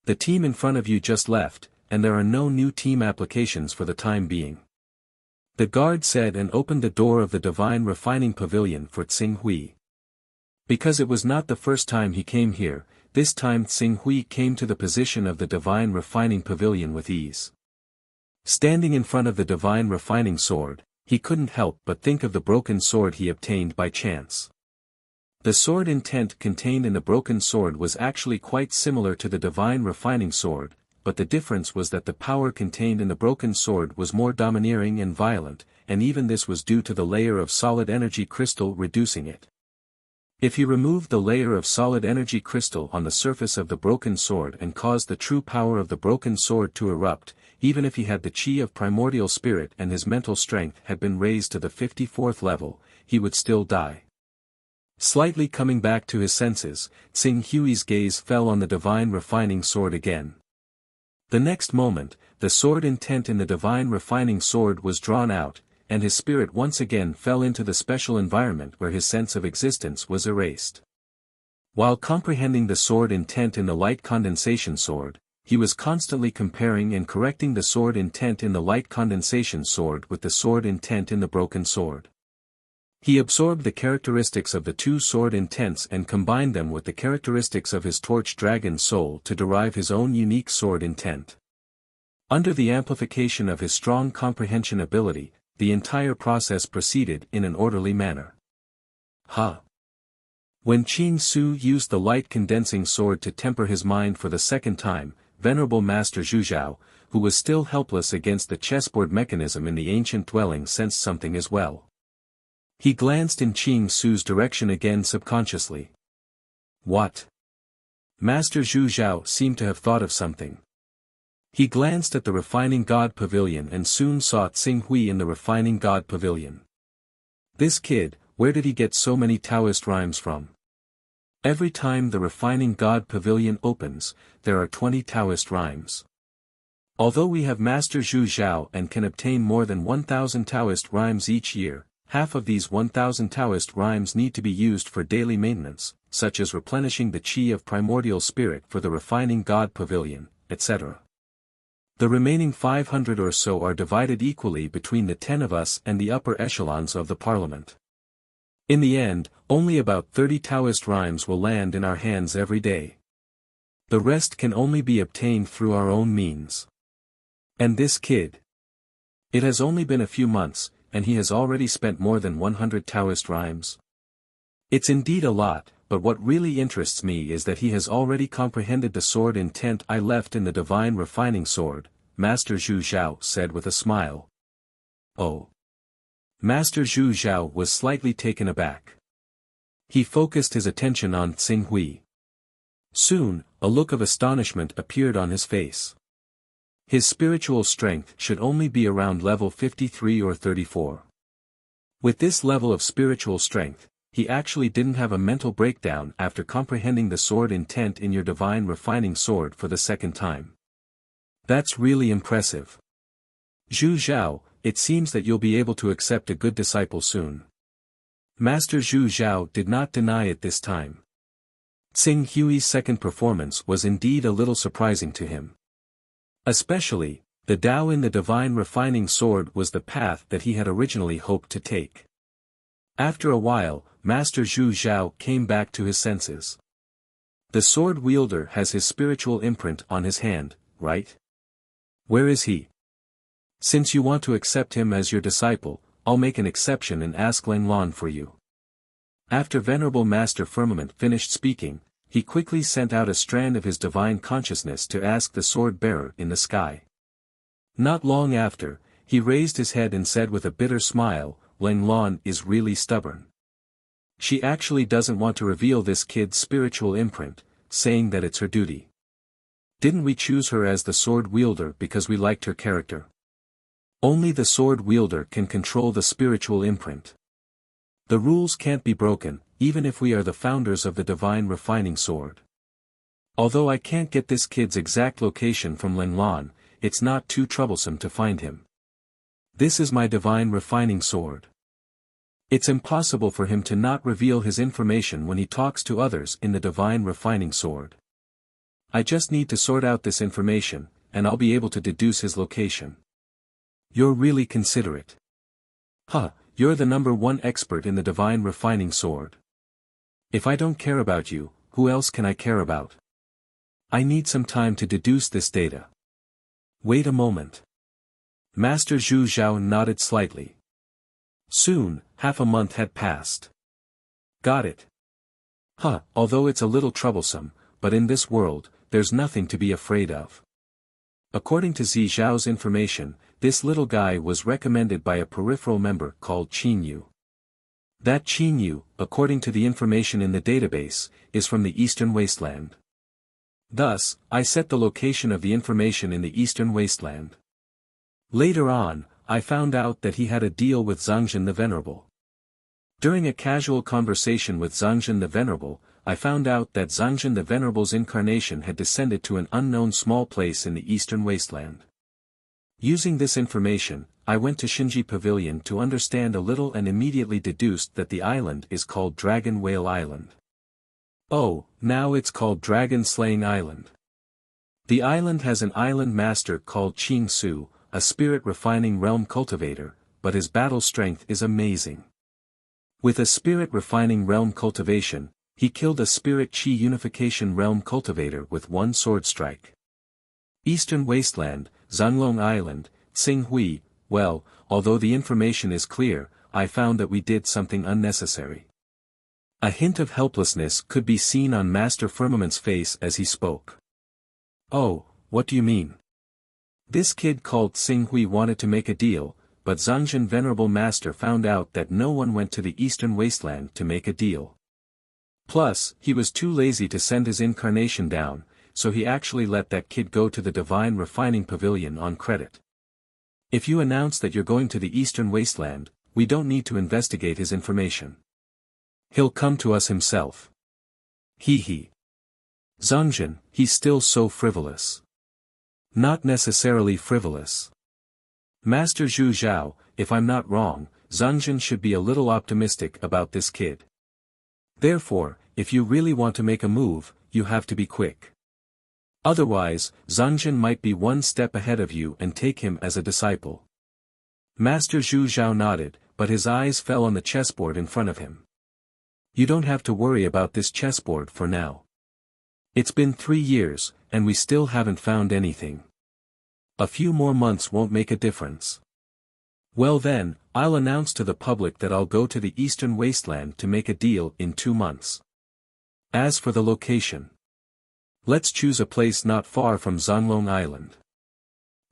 The team in front of you just left, and there are no new team applications for the time being." The guard said and opened the door of the Divine Refining Pavilion for Tsing Hui. Because it was not the first time he came here, this time Tsing Hui came to the position of the Divine Refining Pavilion with ease. Standing in front of the Divine Refining Sword, he couldn't help but think of the broken sword he obtained by chance. The sword intent contained in the broken sword was actually quite similar to the Divine Refining Sword, but the difference was that the power contained in the broken sword was more domineering and violent, and even this was due to the layer of solid energy crystal reducing it. If he removed the layer of solid energy crystal on the surface of the broken sword and caused the true power of the broken sword to erupt, even if he had the chi of primordial spirit and his mental strength had been raised to the 54th level, he would still die. Slightly coming back to his senses, Tsing Hui's gaze fell on the Divine Refining Sword again. The next moment, the sword intent in the Divine Refining Sword was drawn out, and his spirit once again fell into the special environment where his sense of existence was erased. While comprehending the sword intent in the Light Condensation Sword, he was constantly comparing and correcting the sword intent in the Light Condensation Sword with the sword intent in the Broken Sword. He absorbed the characteristics of the 2 sword intents and combined them with the characteristics of his Torch Dragon soul to derive his own unique sword intent. Under the amplification of his strong comprehension ability, the entire process proceeded in an orderly manner. When Qing Su used the light condensing sword to temper his mind for the second time, Venerable Master Zhuzhao, who was still helpless against the chessboard mechanism in the ancient dwelling, sensed something as well. He glanced in Qing Su's direction again subconsciously. What? Master Zhuzhao seemed to have thought of something. He glanced at the Refining God Pavilion and soon saw Tsing Hui in the Refining God Pavilion. This kid, where did he get so many Taoist rhymes from? Every time the Refining God Pavilion opens, there are 20 Taoist rhymes. Although we have Master Zhuzhao and can obtain more than 1,000 Taoist rhymes each year, half of these 1,000 Taoist rhymes need to be used for daily maintenance, such as replenishing the chi of primordial spirit for the Refining God Pavilion, etc. The remaining 500 or so are divided equally between the 10 of us and the upper echelons of the parliament. In the end, only about 30 Taoist rhymes will land in our hands every day. The rest can only be obtained through our own means. And this kid? It has only been a few months, and he has already spent more than 100 Taoist rhymes. It's indeed a lot, but what really interests me is that he has already comprehended the sword intent I left in the Divine Refining Sword, Master Zhuzhao said with a smile. Oh. Master Zhuzhao was slightly taken aback. He focused his attention on Tsing Hui. Soon, a look of astonishment appeared on his face. His spiritual strength should only be around level 53 or 34. With this level of spiritual strength, he actually didn't have a mental breakdown after comprehending the sword intent in your Divine Refining Sword for the second time. That's really impressive. Zhu Zhao, it seems that you'll be able to accept a good disciple soon. Master Zhu Zhao did not deny it this time. Tsing Hui's second performance was indeed a little surprising to him. Especially, the Tao in the divine refining sword was the path that he had originally hoped to take. After a while, Master Zhu Zhao came back to his senses. The sword wielder has his spiritual imprint on his hand, right? Where is he? Since you want to accept him as your disciple, I'll make an exception and ask Lan for you. After Venerable Master Firmament finished speaking, he quickly sent out a strand of his divine consciousness to ask the sword-bearer in the sky. Not long after, he raised his head and said with a bitter smile, Lan is really stubborn. She actually doesn't want to reveal this kid's spiritual imprint, saying that it's her duty. Didn't we choose her as the sword wielder because we liked her character? Only the sword wielder can control the spiritual imprint. The rules can't be broken, even if we are the founders of the divine refining sword. Although I can't get this kid's exact location from Lan, it's not too troublesome to find him. This is my divine refining sword. It's impossible for him to not reveal his information when he talks to others in the divine refining sword. I just need to sort out this information, and I'll be able to deduce his location. You're really considerate. Huh, you're the #1 expert in the divine refining sword. If I don't care about you, who else can I care about? I need some time to deduce this data. Wait a moment. Master Zhu Zhao nodded slightly. Soon, half a month had passed. Got it. Huh, although it's a little troublesome, but in this world, there's nothing to be afraid of. According to Zi Zhao's information, this little guy was recommended by a peripheral member called Qinyu. That Qinyu, according to the information in the database, is from the Eastern Wasteland. Thus, I set the location of the information in the Eastern Wasteland. Later on, I found out that he had a deal with Zhangzhen the Venerable. During a casual conversation with Zhangzhen the Venerable, I found out that Zhangzhen the Venerable's incarnation had descended to an unknown small place in the Eastern Wasteland. Using this information, I went to Shinji Pavilion to understand a little and immediately deduced that the island is called Dragon Whale Island. Oh, now it's called Dragon Slaying Island. The island has an island master called Qing Su, a spirit refining realm cultivator, but his battle strength is amazing. With a spirit refining realm cultivation, he killed a spirit chi unification realm cultivator with one sword strike. Eastern Wasteland, Zhanglong Island, Tsinghui, well, although the information is clear, I found that we did something unnecessary. A hint of helplessness could be seen on Master Firmament's face as he spoke. Oh, what do you mean? This kid called Tsinghui wanted to make a deal, but Zhangzhen Venerable Master found out that no one went to the Eastern Wasteland to make a deal. Plus, he was too lazy to send his incarnation down, so he actually let that kid go to the Divine Refining Pavilion on credit. If you announce that you're going to the Eastern Wasteland, we don't need to investigate his information. He'll come to us himself. Hee. Zhangzhen, he's still so frivolous. Not necessarily frivolous. Master Zhu Zhao, if I'm not wrong, Zhangzhen should be a little optimistic about this kid. Therefore, if you really want to make a move, you have to be quick. Otherwise, Zhangzhen might be one step ahead of you and take him as a disciple. Master Zhu Zhao nodded, but his eyes fell on the chessboard in front of him. You don't have to worry about this chessboard for now. It's been 3 years, and we still haven't found anything. A few more months won't make a difference. Well then, I'll announce to the public that I'll go to the Eastern Wasteland to make a deal in 2 months. As for the location, let's choose a place not far from Zhanglong Island.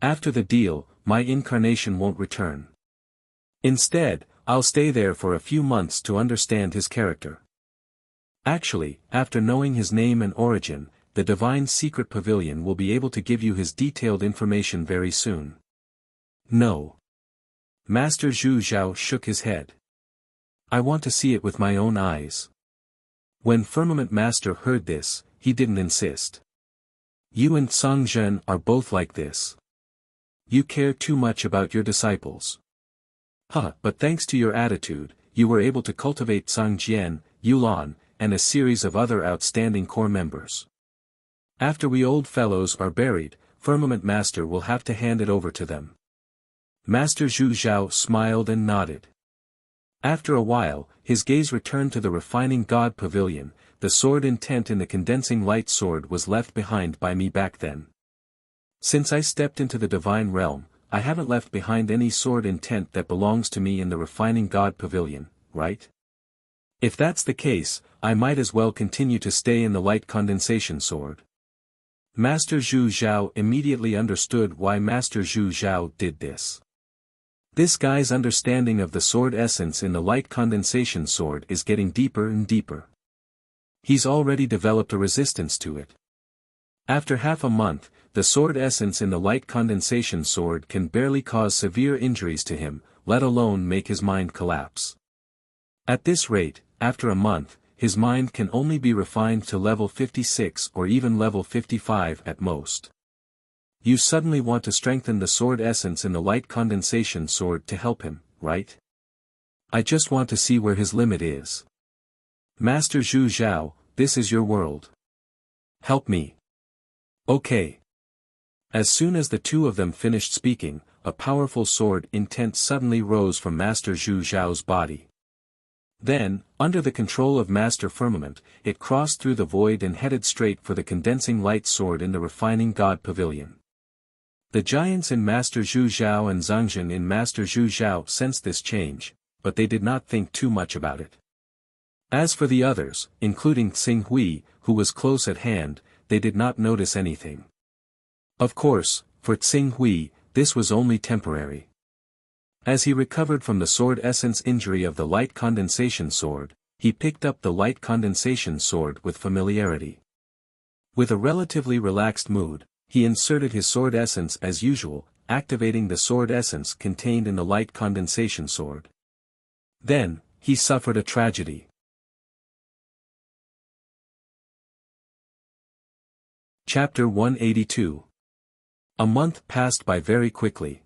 After the deal, my incarnation won't return. Instead, I'll stay there for a few months to understand his character. Actually, after knowing his name and origin, the Divine Secret Pavilion will be able to give you his detailed information very soon. No. Master Zhu Zhao shook his head. I want to see it with my own eyes. When Firmament Master heard this, he didn't insist. You and Zhangzhen are both like this. You care too much about your disciples. But thanks to your attitude, you were able to cultivate Zhangjian, Yulan, and a series of other outstanding core members. After we old fellows are buried, Firmament Master will have to hand it over to them. Master Zhu Zhao smiled and nodded. After a while, his gaze returned to the refining God pavilion. The sword intent in the condensing light sword was left behind by me back then. Since I stepped into the divine realm, I haven't left behind any sword intent that belongs to me in the refining God pavilion, right? If that's the case, I might as well continue to stay in the light condensation sword. Master Zhu Zhao immediately understood why Master Zhu Zhao did this. This guy's understanding of the sword essence in the light condensation sword is getting deeper and deeper. He's already developed a resistance to it. After half a month, the sword essence in the light condensation sword can barely cause severe injuries to him, let alone make his mind collapse. At this rate, after a month, his mind can only be refined to level 56 or even level 55 at most. You suddenly want to strengthen the sword essence in the light condensation sword to help him, right? I just want to see where his limit is. Master Zhu Zhao, this is your world. Help me. Okay. As soon as the two of them finished speaking, a powerful sword intent suddenly rose from Master Zhu Zhao's body. Then, under the control of Master Firmament, it crossed through the void and headed straight for the condensing light sword in the refining God pavilion. The giants in Master Zhu Zhao and Zhangjian in Master Zhu Zhao sensed this change, but they did not think too much about it. As for the others, including Xing Hui, who was close at hand, they did not notice anything. Of course, for Xing Hui, this was only temporary. As he recovered from the sword essence injury of the light condensation sword, he picked up the light condensation sword with familiarity. With a relatively relaxed mood, he inserted his sword essence as usual, activating the sword essence contained in the light condensation sword. Then, he suffered a tragedy. Chapter 182. A month passed by very quickly.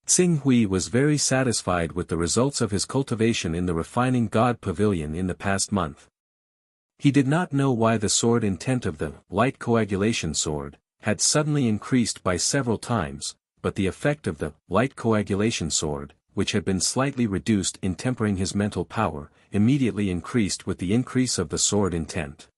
Xing Hui was very satisfied with the results of his cultivation in the refining God pavilion in the past month. He did not know why the sword intent of the light coagulation sword had suddenly increased by several times, but the effect of the light coagulation sword, which had been slightly reduced in tempering his mental power, immediately increased with the increase of the sword intent.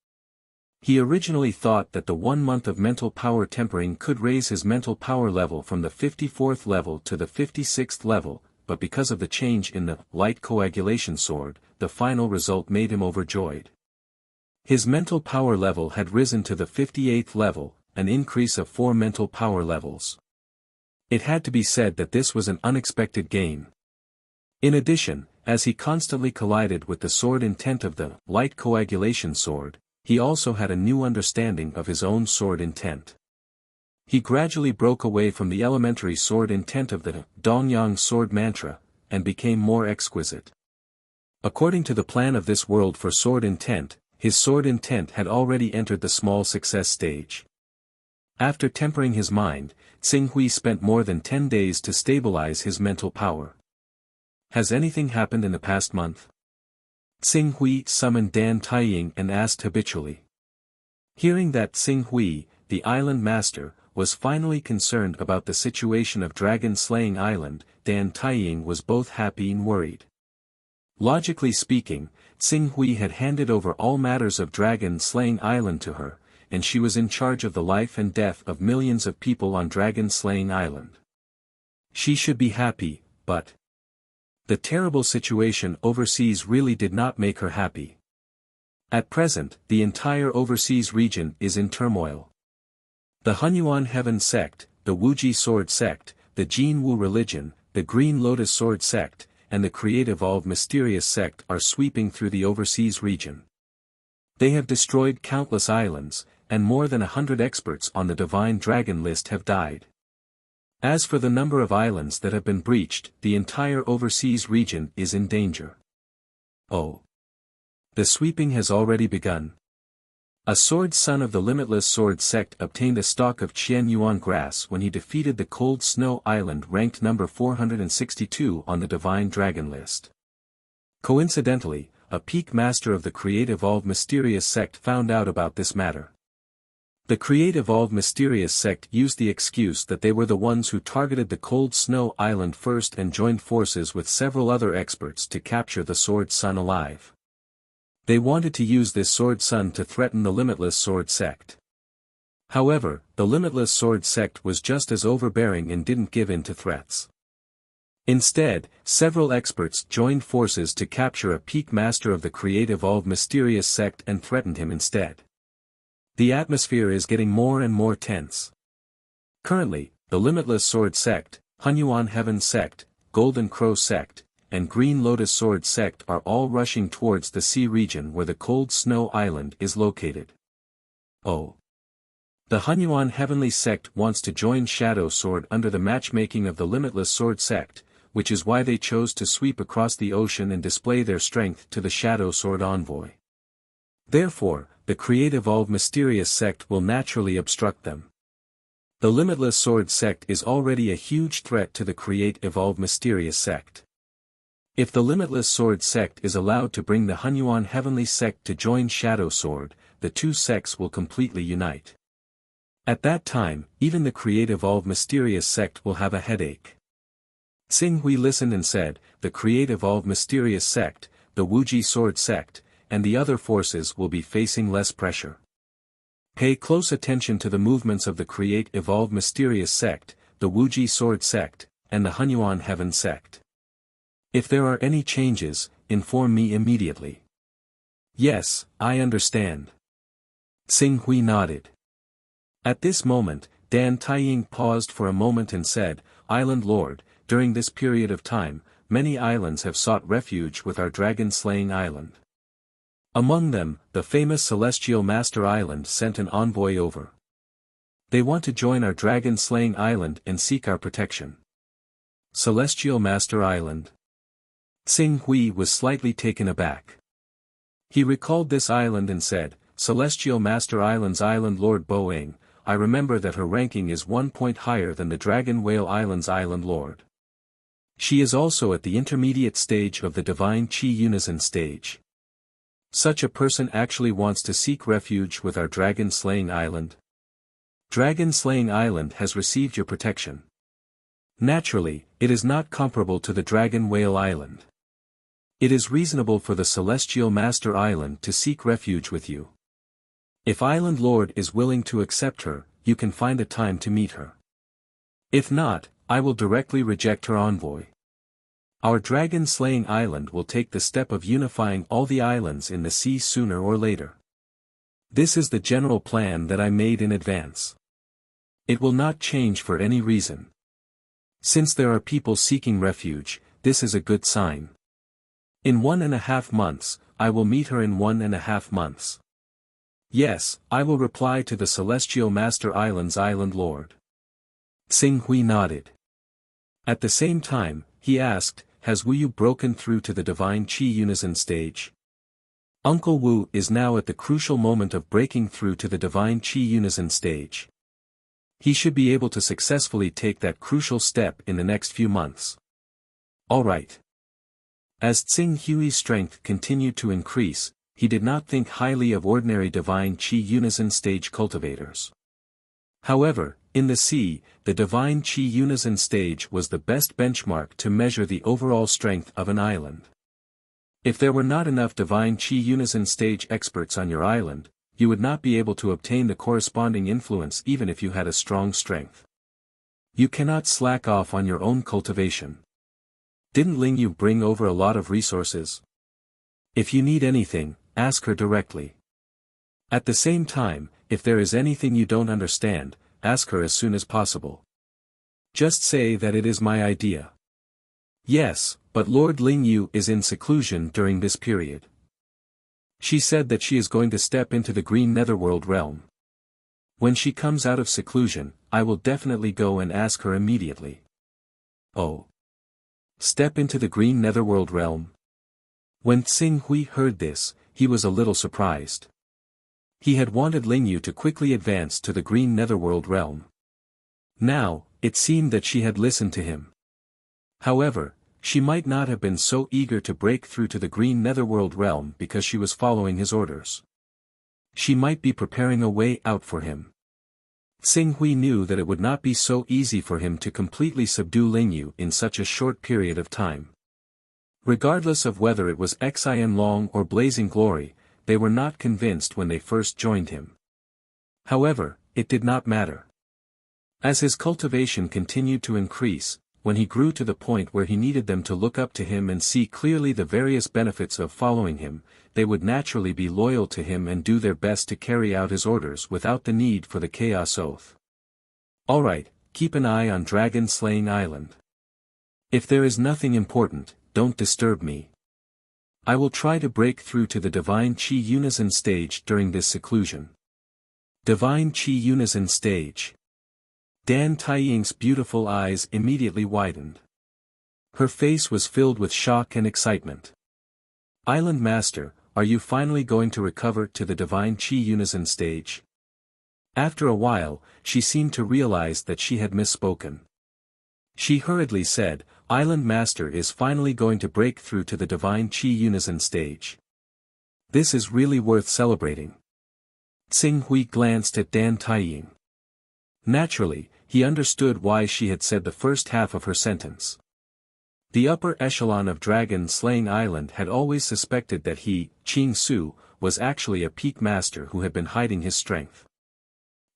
He originally thought that the 1 month of mental power tempering could raise his mental power level from the 54th level to the 56th level, but because of the change in the light coagulation sword, the final result made him overjoyed. His mental power level had risen to the 58th level, an increase of 4 mental power levels. It had to be said that this was an unexpected gain. In addition, as he constantly collided with the sword intent of the light coagulation sword, he also had a new understanding of his own sword intent. He gradually broke away from the elementary sword intent of the Dongyang sword mantra, and became more exquisite. According to the plan of this world for sword intent, his sword intent had already entered the small success stage. After tempering his mind, Xing Hui spent more than 10 days to stabilize his mental power. Has anything happened in the past month? Xing Hui summoned Dan Taiying and asked habitually. Hearing that Xing Hui, the island master, was finally concerned about the situation of dragon-slaying island, Dan Taiying was both happy and worried. Logically speaking, Xing Hui had handed over all matters of dragon-slaying island to her, and she was in charge of the life and death of millions of people on dragon-slaying island. She should be happy, but the terrible situation overseas really did not make her happy. At present, the entire overseas region is in turmoil. The Hunyuan Heaven sect, the Wuji sword sect, the Jin Wu religion, the Green Lotus sword sect, and the Creative Evolved Mysterious sect are sweeping through the overseas region. They have destroyed countless islands, and more than 100 experts on the Divine Dragon list have died. As for the number of islands that have been breached, the entire overseas region is in danger. Oh. The sweeping has already begun. A sword son of the Limitless Sword sect obtained a stalk of Hunyuan grass when he defeated the Cold Snow Island ranked number 462 on the Divine Dragon list. Coincidentally, a peak master of the Create Evolve Mysterious sect found out about this matter. The Create Evolve Mysterious sect used the excuse that they were the ones who targeted the Cold Snow Island first and joined forces with several other experts to capture the Sword Son alive. They wanted to use this Sword Son to threaten the Limitless Sword sect. However, the Limitless Sword sect was just as overbearing and didn't give in to threats. Instead, several experts joined forces to capture a peak master of the Create Evolve Mysterious sect and threatened him instead. The atmosphere is getting more and more tense. Currently, the Limitless Sword sect, Hunyuan Heaven sect, Golden Crow sect, and Green Lotus Sword sect are all rushing towards the sea region where the Cold Snow Island is located. Oh. The Hunyuan Heavenly sect wants to join Shadow Sword under the matchmaking of the Limitless Sword sect, which is why they chose to sweep across the ocean and display their strength to the Shadow Sword envoy. Therefore, the Create Evolve Mysterious sect will naturally obstruct them. The Limitless Sword sect is already a huge threat to the Create Evolve Mysterious sect. If the Limitless Sword sect is allowed to bring the Hunyuan Heavenly sect to join Shadow Sword, the two sects will completely unite. At that time, even the Create Evolve Mysterious sect will have a headache. Xing Hui listened and said, the Create Evolve Mysterious sect, the Wuxia Sword sect, and the other forces will be facing less pressure. Pay close attention to the movements of the Create Evolve Mysterious sect, the Wuxia Sword sect, and the Hunyuan Heaven sect. If there are any changes, inform me immediately. Yes, I understand. Xing Hui nodded. At this moment, Dan Taiying paused for a moment and said, Island Lord, during this period of time, many islands have sought refuge with our dragon-slaying island. Among them, the famous Celestial Master Island sent an envoy over. They want to join our dragon-slaying island and seek our protection. Celestial Master Island. Xing Hui was slightly taken aback. He recalled this island and said, Celestial Master Island's Island Lord Boeng, I remember that her ranking is 1 point higher than the Dragon Whale Island's Island Lord. She is also at the intermediate stage of the Divine Chi Unison stage. Such a person actually wants to seek refuge with our dragon-slaying island. Dragon-slaying island has received your protection. Naturally, it is not comparable to the Dragon Whale Island. It is reasonable for the Celestial Master Island to seek refuge with you. If Island Lord is willing to accept her, you can find a time to meet her. If not, I will directly reject her envoy. Our dragon-slaying island will take the step of unifying all the islands in the sea sooner or later. This is the general plan that I made in advance. It will not change for any reason. Since there are people seeking refuge, this is a good sign. In 1.5 months, I will meet her in 1.5 months. Yes, I will reply to the Celestial Master Island's Island Lord. Xing Hui nodded. At the same time, he asked, has Wu Yu broken through to the Divine Chi Unison stage? Uncle Wu is now at the crucial moment of breaking through to the Divine Chi Unison stage. He should be able to successfully take that crucial step in the next few months. Alright. As Xing Hui's strength continued to increase, he did not think highly of ordinary Divine Chi Unison stage cultivators. However, in the sea, the Divine Chi Unison stage was the best benchmark to measure the overall strength of an island. If there were not enough Divine Chi Unison stage experts on your island, you would not be able to obtain the corresponding influence even if you had a strong strength. You cannot slack off on your own cultivation. Didn't Ling Yu bring over a lot of resources? If you need anything, ask her directly. At the same time, if there is anything you don't understand, ask her as soon as possible. Just say that it is my idea. Yes, but Lord Ling Yu is in seclusion during this period. She said that she is going to step into the Green Netherworld realm. When she comes out of seclusion, I will definitely go and ask her immediately. Oh. Step into the Green Netherworld realm? When Xing Hui heard this, he was a little surprised. He had wanted Lingyu to quickly advance to the green netherworld realm. Now, it seemed that she had listened to him. However, she might not have been so eager to break through to the green netherworld realm because she was following his orders. She might be preparing a way out for him. Xinghui knew that it would not be so easy for him to completely subdue Lingyu in such a short period of time. Regardless of whether it was Xian Long or Blazing Glory, they were not convinced when they first joined him. However, it did not matter. As his cultivation continued to increase, when he grew to the point where he needed them to look up to him and see clearly the various benefits of following him, they would naturally be loyal to him and do their best to carry out his orders without the need for the Chaos Oath. Alright, keep an eye on Dragon Slaying Island. If there is nothing important, don't disturb me. I will try to break through to the Divine Qi Unison stage during this seclusion. Divine Qi Unison stage. Dan Taiying's beautiful eyes immediately widened. Her face was filled with shock and excitement. Island Master, are you finally going to recover to the Divine Qi Unison stage? After a while, she seemed to realize that she had misspoken. She hurriedly said, Island Master is finally going to break through to the Divine Qi Unison stage. This is really worth celebrating. Xinghui glanced at Dan Taiying. Naturally, he understood why she had said the first half of her sentence. The upper echelon of Dragon Slaying Island had always suspected that he, Qing Su, was actually a peak master who had been hiding his strength.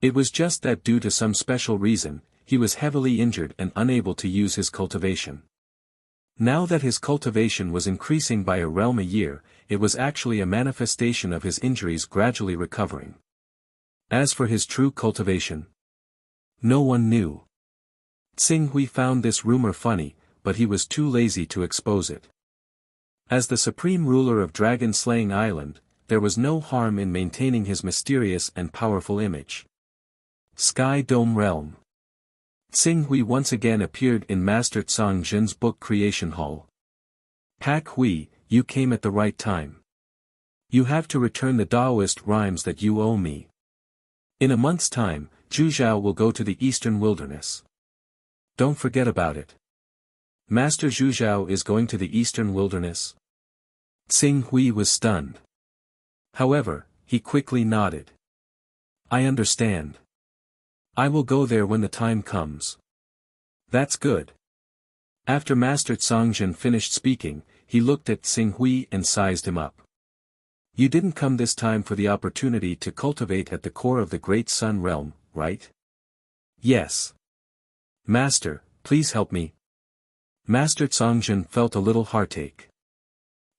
It was just that due to some special reason, he was heavily injured and unable to use his cultivation. Now that his cultivation was increasing by a realm a year, it was actually a manifestation of his injuries gradually recovering. As for his true cultivation, no one knew. Xinghui found this rumor funny, but he was too lazy to expose it. As the supreme ruler of Dragon Slaying Island, there was no harm in maintaining his mysterious and powerful image. Sky Dome Realm. Xinghui once again appeared in Master Tsang Zhen's book Creation Hall. Pak Hui, you came at the right time. You have to return the Taoist rhymes that you owe me. In a month's time, Zhuzhao will go to the Eastern Wilderness. Don't forget about it. Master Zhuzhao is going to the Eastern Wilderness? Xinghui was stunned. However, he quickly nodded. I understand. I will go there when the time comes. That's good. After Master Tsangzhen finished speaking, he looked at Xinghui and sized him up. You didn't come this time for the opportunity to cultivate at the core of the Great Sun Realm, right? Yes. Master, please help me. Master Tsangzhen felt a little heartache.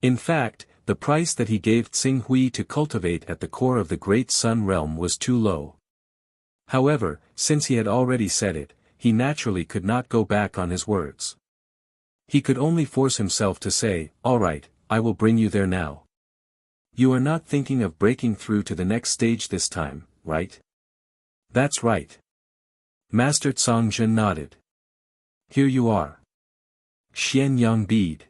In fact, the price that he gave Xinghui to cultivate at the core of the Great Sun Realm was too low. However, since he had already said it, he naturally could not go back on his words. He could only force himself to say, all right, I will bring you there now. You are not thinking of breaking through to the next stage this time, right? That's right. Master Tsangzhen nodded. Here you are. Xianyang bead.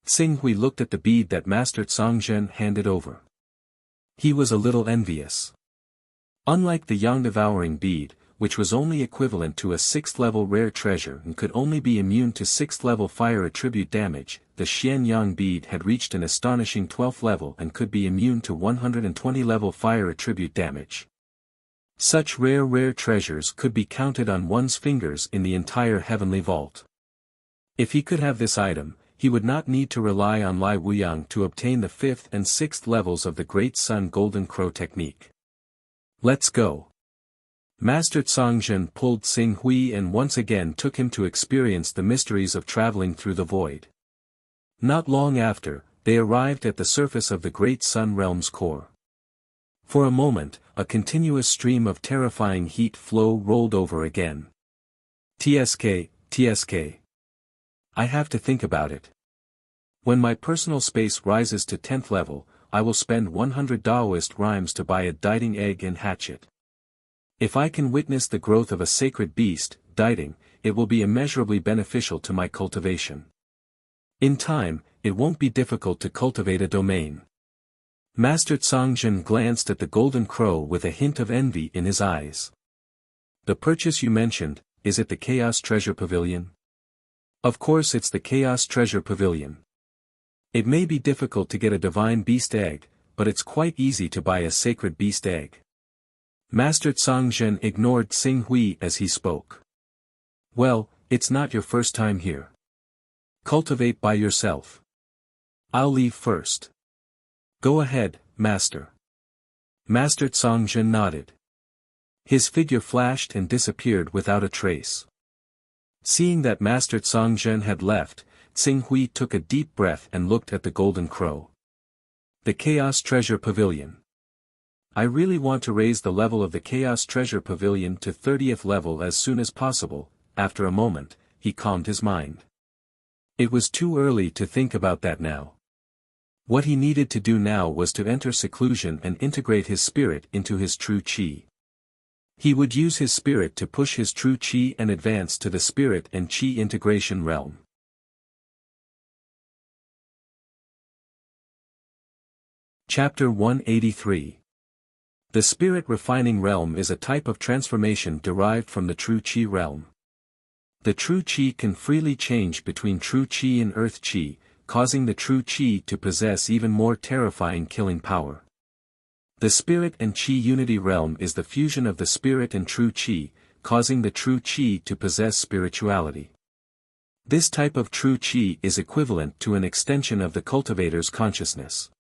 Xinghui looked at the bead that Master Tsangzhen handed over. He was a little envious. Unlike the Yang-devouring bead, which was only equivalent to a 6th-level rare treasure and could only be immune to 6th-level fire attribute damage, the Xianyang bead had reached an astonishing 12th level and could be immune to 120-level fire attribute damage. Such rare treasures could be counted on one's fingers in the entire heavenly vault. If he could have this item, he would not need to rely on Lai Wuyang to obtain the 5th and 6th levels of the Great Sun Golden Crow technique. Let's go. Master Tsangzhen pulled Xinghui and once again took him to experience the mysteries of traveling through the void. Not long after, they arrived at the surface of the Great Sun Realm's core. For a moment, a continuous stream of terrifying heat flow rolled over again. TSK. I have to think about it. When my personal space rises to 10th level, I will spend 100 Taoist rhymes to buy a diting egg and hatch it. If I can witness the growth of a sacred beast, diting, it will be immeasurably beneficial to my cultivation. In time, it won't be difficult to cultivate a domain. Master Tsongjin glanced at the golden crow with a hint of envy in his eyes. The purchase you mentioned, is it the Chaos Treasure Pavilion? Of course it's the Chaos Treasure Pavilion. It may be difficult to get a divine beast egg, but it's quite easy to buy a sacred beast egg. Master Tsongjin ignored Xing Hui as he spoke. Well, it's not your first time here. Cultivate by yourself. I'll leave first. Go ahead, Master. Master Tsongjin nodded. His figure flashed and disappeared without a trace. Seeing that Master Tsongjin had left, Xing Hui took a deep breath and looked at the golden crow. The Chaos Treasure Pavilion. I really want to raise the level of the Chaos Treasure Pavilion to 30th level as soon as possible. After a moment, he calmed his mind. It was too early to think about that now. What he needed to do now was to enter seclusion and integrate his spirit into his true chi. He would use his spirit to push his true chi and advance to the spirit and chi integration realm. Chapter 183. The spirit refining realm is a type of transformation derived from the true chi realm. The true chi can freely change between true chi and earth chi, causing the true chi to possess even more terrifying killing power. The spirit and chi unity realm is the fusion of the spirit and true chi, causing the true chi to possess spirituality. This type of true chi is equivalent to an extension of the cultivator's consciousness.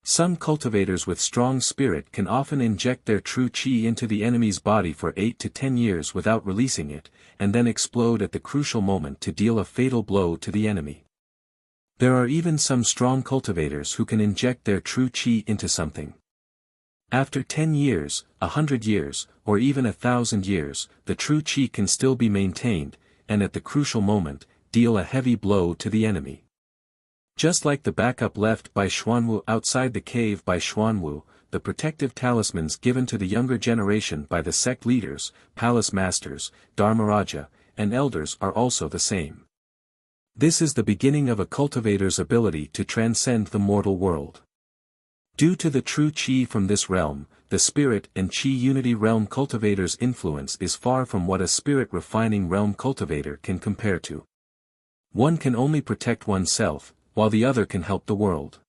Some cultivators with strong spirit can often inject their true chi into the enemy's body for 8 to 10 years without releasing it, and then explode at the crucial moment to deal a fatal blow to the enemy. There are even some strong cultivators who can inject their true chi into something. After 10 years, 100 years, or even 1,000 years, the true chi can still be maintained, and at the crucial moment, deal a heavy blow to the enemy. Just like the backup left by Xuanwu outside the cave by Xuanwu, the protective talismans given to the younger generation by the sect leaders, palace masters, Dharmaraja, and elders are also the same. This is the beginning of a cultivator's ability to transcend the mortal world. Due to the true chi from this realm, the spirit and chi unity realm cultivator's influence is far from what a spirit refining realm cultivator can compare to. One can only protect oneself, while the other can help the world.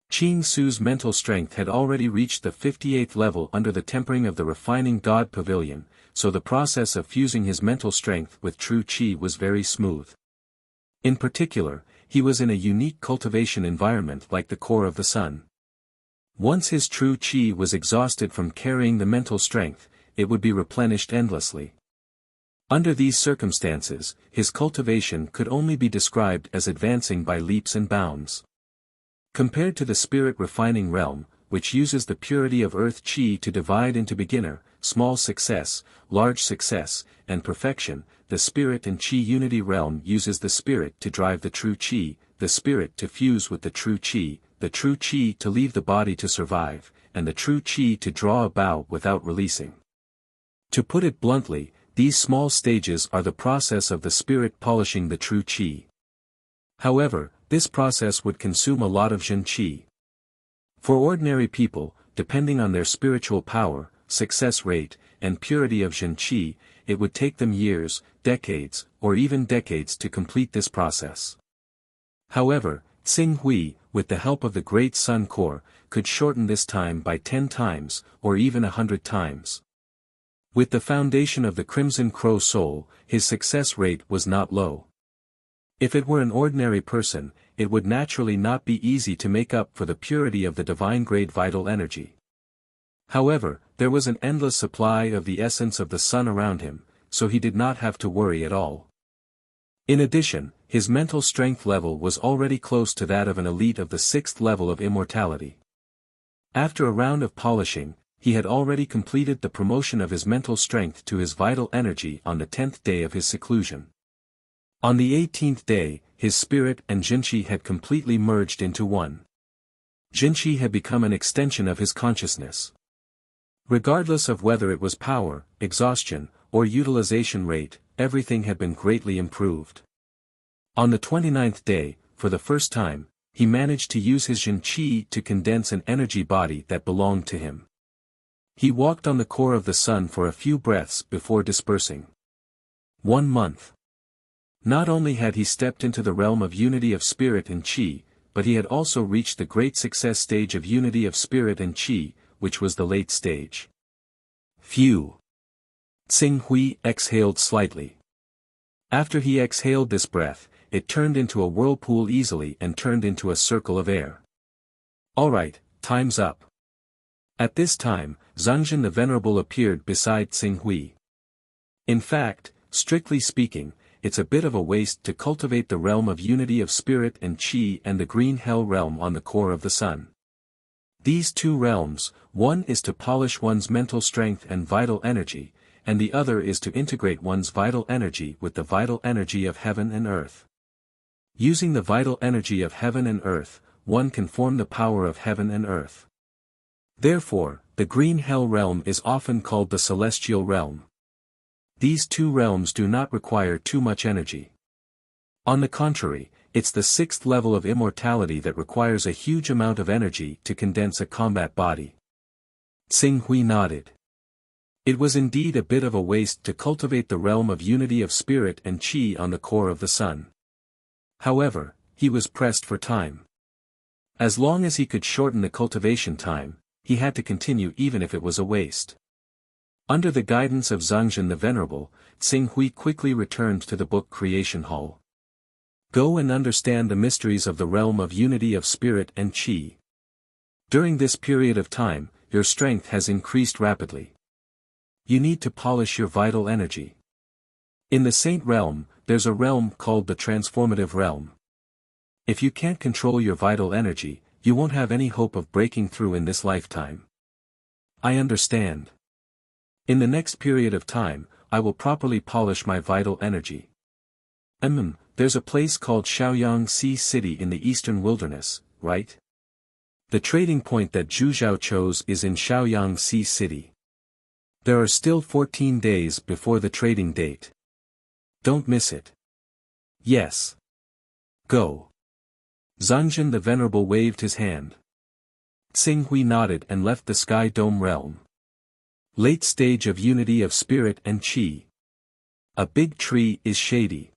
Qing Su's mental strength had already reached the 58th level under the tempering of the refining God Pavilion, so the process of fusing his mental strength with true qi was very smooth. In particular, he was in a unique cultivation environment like the core of the sun. Once his true qi was exhausted from carrying the mental strength, it would be replenished endlessly. Under these circumstances, his cultivation could only be described as advancing by leaps and bounds. Compared to the spirit refining realm, which uses the purity of earth chi to divide into beginner, small success, large success, and perfection, the spirit and chi unity realm uses the spirit to drive the true chi, the spirit to fuse with the true chi to leave the body to survive, and the true chi to draw a bow without releasing. To put it bluntly, these small stages are the process of the spirit polishing the true qi. However, this process would consume a lot of Zhen qi. For ordinary people, depending on their spiritual power, success rate, and purity of Zhen qi, it would take them years, decades, or even decades to complete this process. However, Xing Hui, with the help of the Great Sun Core, could shorten this time by 10 times, or even 100 times. With the foundation of the Crimson Crow Soul, his success rate was not low. If it were an ordinary person, it would naturally not be easy to make up for the purity of the divine-grade vital energy. However, there was an endless supply of the essence of the sun around him, so he did not have to worry at all. In addition, his mental strength level was already close to that of an elite of the 6th level of immortality. After a round of polishing, he had already completed the promotion of his mental strength to his vital energy on the 10th day of his seclusion. On the 18th day, his spirit and Jinqi had completely merged into one. Jinqi had become an extension of his consciousness. Regardless of whether it was power, exhaustion, or utilization rate, everything had been greatly improved. On the 29th day, for the first time, he managed to use his Jin Qi to condense an energy body that belonged to him. He walked on the core of the sun for a few breaths before dispersing. 1 month. Not only had he stepped into the realm of unity of spirit and Qi, but he had also reached the great success stage of unity of spirit and Qi, which was the late stage. Phew. Tsing Hui exhaled slightly. After he exhaled this breath, it turned into a whirlpool easily and turned into a circle of air. Alright, time's up. At this time, Zhangzhen the Venerable appeared beside Tsing Hui. In fact, strictly speaking, it's a bit of a waste to cultivate the realm of unity of spirit and Qi and the green hell realm on the core of the sun. These two realms, one is to polish one's mental strength and vital energy, and the other is to integrate one's vital energy with the vital energy of heaven and earth. Using the vital energy of heaven and earth, one can form the power of heaven and earth. Therefore, the green hell realm is often called the celestial realm. These two realms do not require too much energy. On the contrary, it's the 6th level of immortality that requires a huge amount of energy to condense a combat body. Tsing Hui nodded. It was indeed a bit of a waste to cultivate the realm of unity of spirit and Qi on the core of the sun. However, he was pressed for time. As long as he could shorten the cultivation time, he had to continue even if it was a waste. Under the guidance of Zhangzhen the Venerable, Tsing Hui quickly returned to the book creation hall. Go and understand the mysteries of the realm of unity of spirit and Qi. During this period of time, your strength has increased rapidly. You need to polish your vital energy. In the Saint realm, there's a realm called the transformative realm. If you can't control your vital energy, you won't have any hope of breaking through in this lifetime. I understand. In the next period of time, I will properly polish my vital energy. There's a place called Shaoyang Sea City in the eastern wilderness, right? The trading point that Zhu Zhao chose is in Shaoyang Sea City. There are still 14 days before the trading date. Don't miss it. Yes. Go. Zhangzhen the Venerable waved his hand. Tsing Hui nodded and left the Sky Dome realm. Late stage of unity of spirit and Qi. A big tree is shady.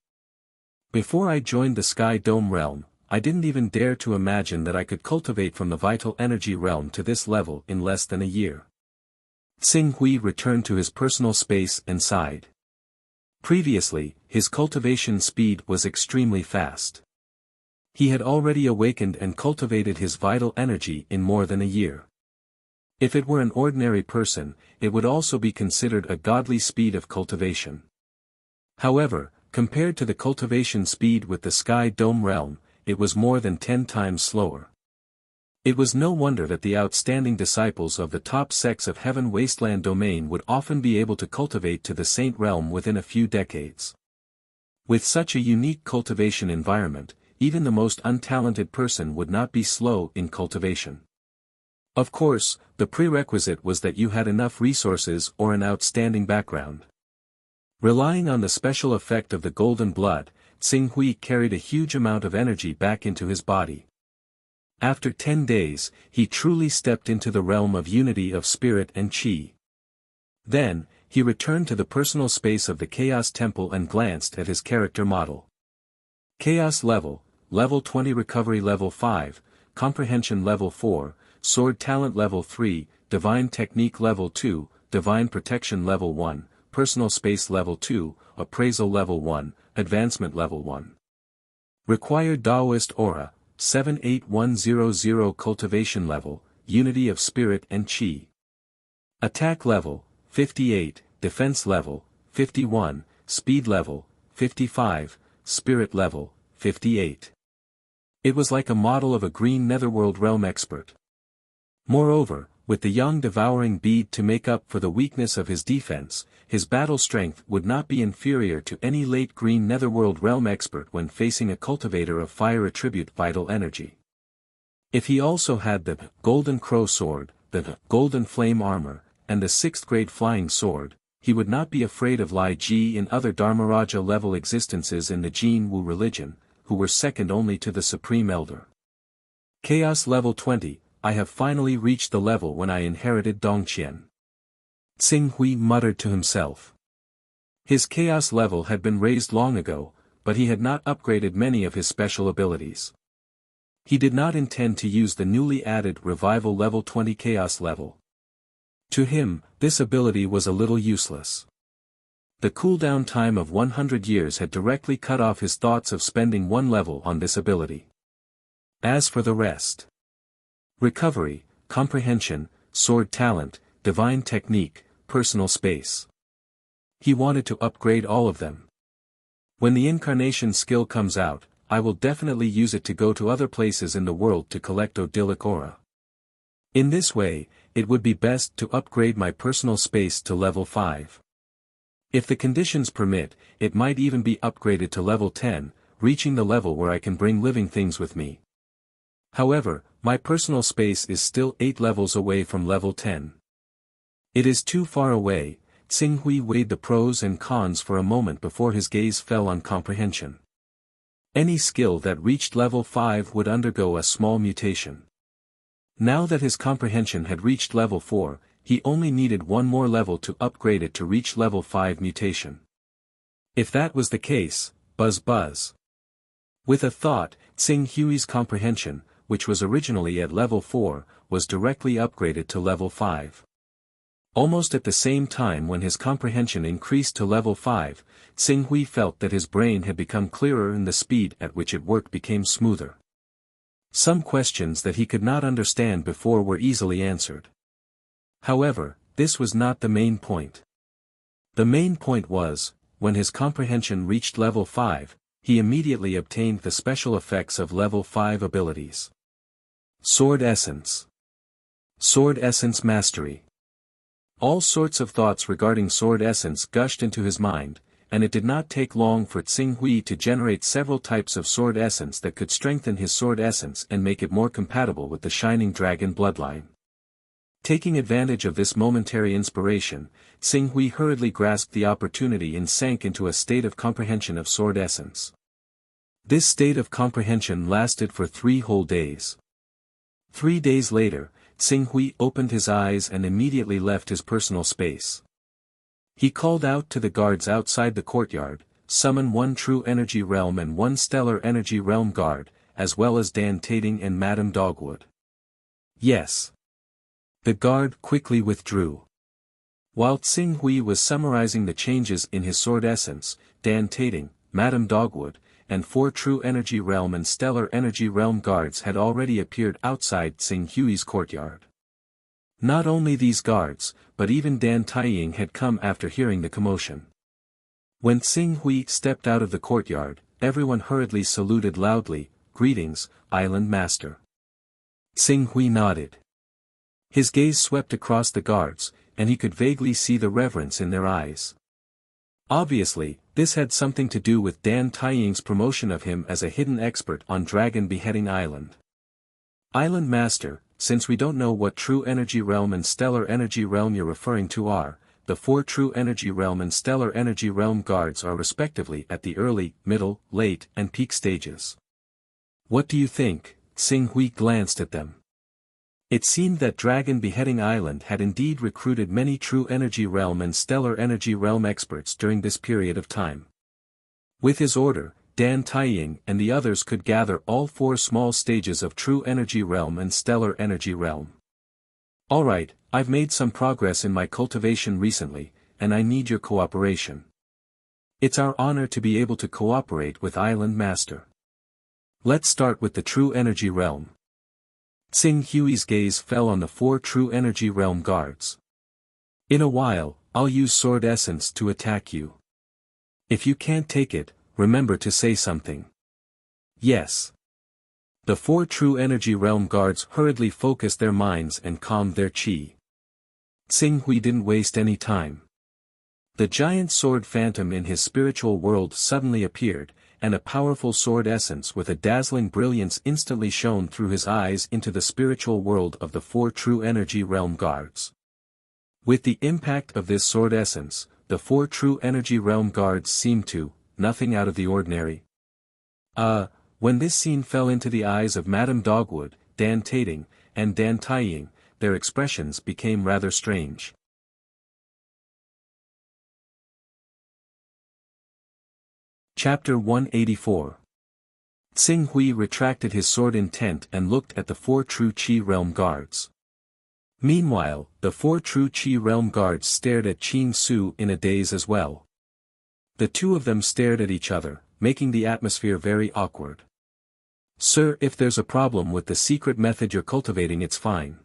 Before I joined the Sky Dome realm, I didn't even dare to imagine that I could cultivate from the vital energy realm to this level in less than a year. Tsing Hui returned to his personal space and sighed. Previously, his cultivation speed was extremely fast. He had already awakened and cultivated his vital energy in more than a year. If it were an ordinary person, it would also be considered a godly speed of cultivation. However, compared to the cultivation speed with the Sky Dome realm, it was more than 10 times slower. It was no wonder that the outstanding disciples of the top sects of Heaven Wasteland domain would often be able to cultivate to the Saint realm within a few decades. With such a unique cultivation environment, even the most untalented person would not be slow in cultivation. Of course, the prerequisite was that you had enough resources or an outstanding background. Relying on the special effect of the golden blood, Tsing Hui carried a huge amount of energy back into his body. After 10 days, he truly stepped into the realm of unity of spirit and Qi. Then, he returned to the personal space of the Chaos Temple and glanced at his character model. Chaos level, level 20 recovery level 5, comprehension level 4, sword talent level 3, divine technique level 2, divine protection level 1, personal space level 2, appraisal level 1, advancement level 1. Required Taoist aura, 78100 cultivation level, unity of spirit and Qi. Attack level, 58, defense level, 51, speed level, 55, spirit level, 58. It was like a model of a green netherworld realm expert. Moreover, with the young devouring bead to make up for the weakness of his defense, his battle strength would not be inferior to any late green netherworld realm expert when facing a cultivator of fire attribute vital energy. If he also had the golden crow sword, the golden flame armor, and the 6th grade flying sword, he would not be afraid of Lai Ji in other Dharmaraja level existences in the Jin Wu religion, who were second only to the Supreme Elder. Chaos level 20, I have finally reached the level when I inherited Dongqian. Xing Hui muttered to himself. His chaos level had been raised long ago, but he had not upgraded many of his special abilities. He did not intend to use the newly added revival level 20 chaos level. To him, this ability was a little useless. The cooldown time of 100 years had directly cut off his thoughts of spending one level on this ability. As for the rest, recovery, comprehension, sword talent, divine technique, personal space. He wanted to upgrade all of them. When the incarnation skill comes out, I will definitely use it to go to other places in the world to collect odilic aura. In this way, it would be best to upgrade my personal space to level 5. If the conditions permit, it might even be upgraded to level 10, reaching the level where I can bring living things with me. However, my personal space is still 8 levels away from level 10. It is too far away. Xing Hui weighed the pros and cons for a moment before his gaze fell on comprehension. Any skill that reached level 5 would undergo a small mutation. Now that his comprehension had reached level 4, he only needed one more level to upgrade it to reach level 5 mutation. If that was the case, buzz buzz. With a thought, Xing Hui's comprehension, which was originally at level 4, was directly upgraded to level 5. Almost at the same time when his comprehension increased to level 5, Xing Hui felt that his brain had become clearer and the speed at which it worked became smoother. Some questions that he could not understand before were easily answered. However, this was not the main point. The main point was, when his comprehension reached level 5, he immediately obtained the special effects of level 5 abilities. Sword Essence. Sword Essence Mastery. All sorts of thoughts regarding Sword Essence gushed into his mind, and it did not take long for Xing Hui to generate several types of Sword Essence that could strengthen his Sword Essence and make it more compatible with the Shining Dragon bloodline. Taking advantage of this momentary inspiration, Xing Hui hurriedly grasped the opportunity and sank into a state of comprehension of Sword Essence. This state of comprehension lasted for 3 whole days. 3 days later, Xing Hui opened his eyes and immediately left his personal space. He called out to the guards outside the courtyard, "Summon 1 true energy realm and 1 stellar energy realm guard, as well as Dan Tating and Madame Dogwood." Yes. The guard quickly withdrew. While Xing Hui was summarizing the changes in his Sword Essence, Dan Tating, Madame Dogwood, and 4 true energy realm and stellar energy realm guards had already appeared outside Xing Hui's courtyard. Not only these guards, but even Dan Taiying had come after hearing the commotion. When Xing Hui stepped out of the courtyard, everyone hurriedly saluted loudly, "Greetings, Island Master." Xing Hui nodded. His gaze swept across the guards, and he could vaguely see the reverence in their eyes. Obviously, this had something to do with Dan Taiying's promotion of him as a hidden expert on Dragon Beheading Island. "Island Master, since we don't know what true energy realm and stellar energy realm you're referring to are, the 4 true energy realm and stellar energy realm guards are respectively at the early, middle, late, and peak stages. What do you think?" Xing Hui glanced at them. It seemed that Dragon Beheading Island had indeed recruited many true energy realm and stellar energy realm experts during this period of time. With his order, Dan Taiying and the others could gather all 4 small stages of true energy realm and stellar energy realm. "Alright, I've made some progress in my cultivation recently, and I need your cooperation. It's our honor to be able to cooperate with Island Master. Let's start with the true energy realm." Xing Hui's gaze fell on the 4 true energy realm guards. "In a while, I'll use Sword Essence to attack you. If you can't take it, remember to say something." "Yes." The 4 true energy realm guards hurriedly focused their minds and calmed their chi. Xing Hui didn't waste any time. The giant sword phantom in his spiritual world suddenly appeared, and a powerful sword essence with a dazzling brilliance instantly shone through his eyes into the spiritual world of the 4 true energy realm guards. With the impact of this sword essence, the 4 true energy realm guards seemed to, nothing out of the ordinary. When this scene fell into the eyes of Madame Dogwood, Dan Tating, and Dan Taiying, their expressions became rather strange. Chapter 184. Tsing Hui retracted his sword intent and looked at the 4 true Qi realm guards. Meanwhile, the 4 true Qi realm guards stared at Qing Su in a daze as well. The two of them stared at each other, making the atmosphere very awkward. "Sir, if there's a problem with the secret method you're cultivating, it's fine.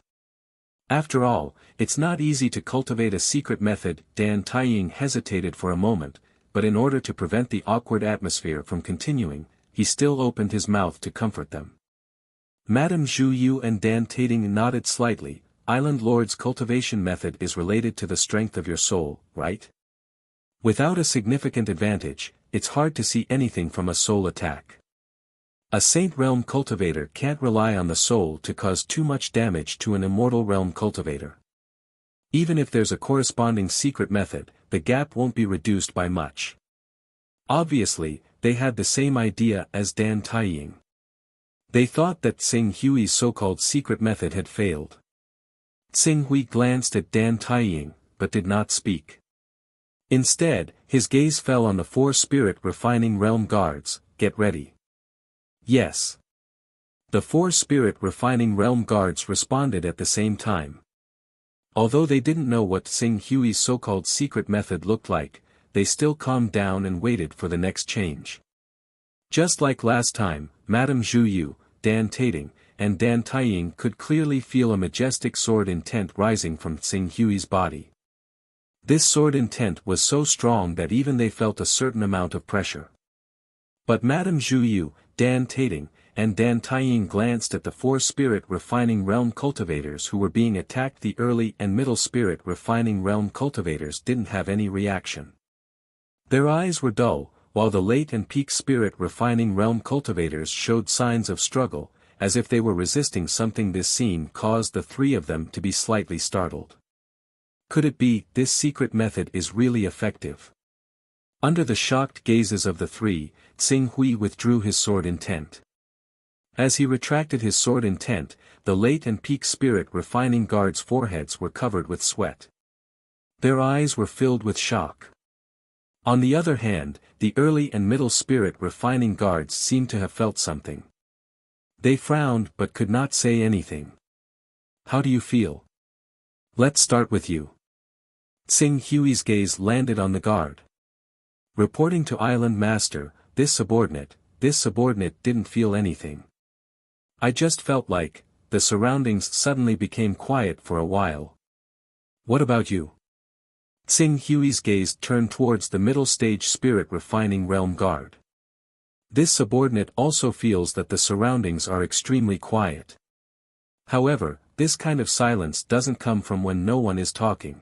After all, it's not easy to cultivate a secret method." Dan Taiying hesitated for a moment, but in order to prevent the awkward atmosphere from continuing, he still opened his mouth to comfort them. Madame Zhu Yu and Dan Tating nodded slightly. "Island Lord's cultivation method is related to the strength of your soul, right? Without a significant advantage, it's hard to see anything from a soul attack. A Saint Realm cultivator can't rely on the soul to cause too much damage to an Immortal Realm cultivator. Even if there's a corresponding secret method, the gap won't be reduced by much." Obviously, they had the same idea as Dan Taiying. They thought that Tsing Hui's so-called secret method had failed. Tsing Hui glanced at Dan Taiying, but did not speak. Instead, his gaze fell on the 4 spirit refining realm guards. "Get ready." "Yes." The 4 spirit refining realm guards responded at the same time. Although they didn't know what Tsing Hui's so-called secret method looked like, they still calmed down and waited for the next change. Just like last time, Madame Zhu Yu, Dan Tating, and Dan Taiying could clearly feel a majestic sword intent rising from Tsing Hui's body. This sword intent was so strong that even they felt a certain amount of pressure. But Madame Zhu Yu, Dan Tating, and Dan Taiying glanced at the 4 spirit refining realm cultivators who were being attacked. The early and middle spirit refining realm cultivators didn't have any reaction. Their eyes were dull, while the late and peak spirit refining realm cultivators showed signs of struggle, as if they were resisting something. This scene caused the 3 of them to be slightly startled. Could it be, this secret method is really effective? Under the shocked gazes of the 3, Tsing Hui withdrew his sword intent. As he retracted his sword intent, the late and peak spirit refining guards' foreheads were covered with sweat. Their eyes were filled with shock. On the other hand, the early and middle spirit refining guards seemed to have felt something. They frowned but could not say anything. "How do you feel? Let's start with you." Tsing Hui's gaze landed on the guard. Reporting to Island Master, this subordinate didn't feel anything. "I just felt like," the surroundings suddenly became quiet for a while. "What about you?" Tsing Hui's gaze turned towards the middle stage spirit refining realm guard. This subordinate also feels that the surroundings are extremely quiet. However, this kind of silence doesn't come from when no one is talking.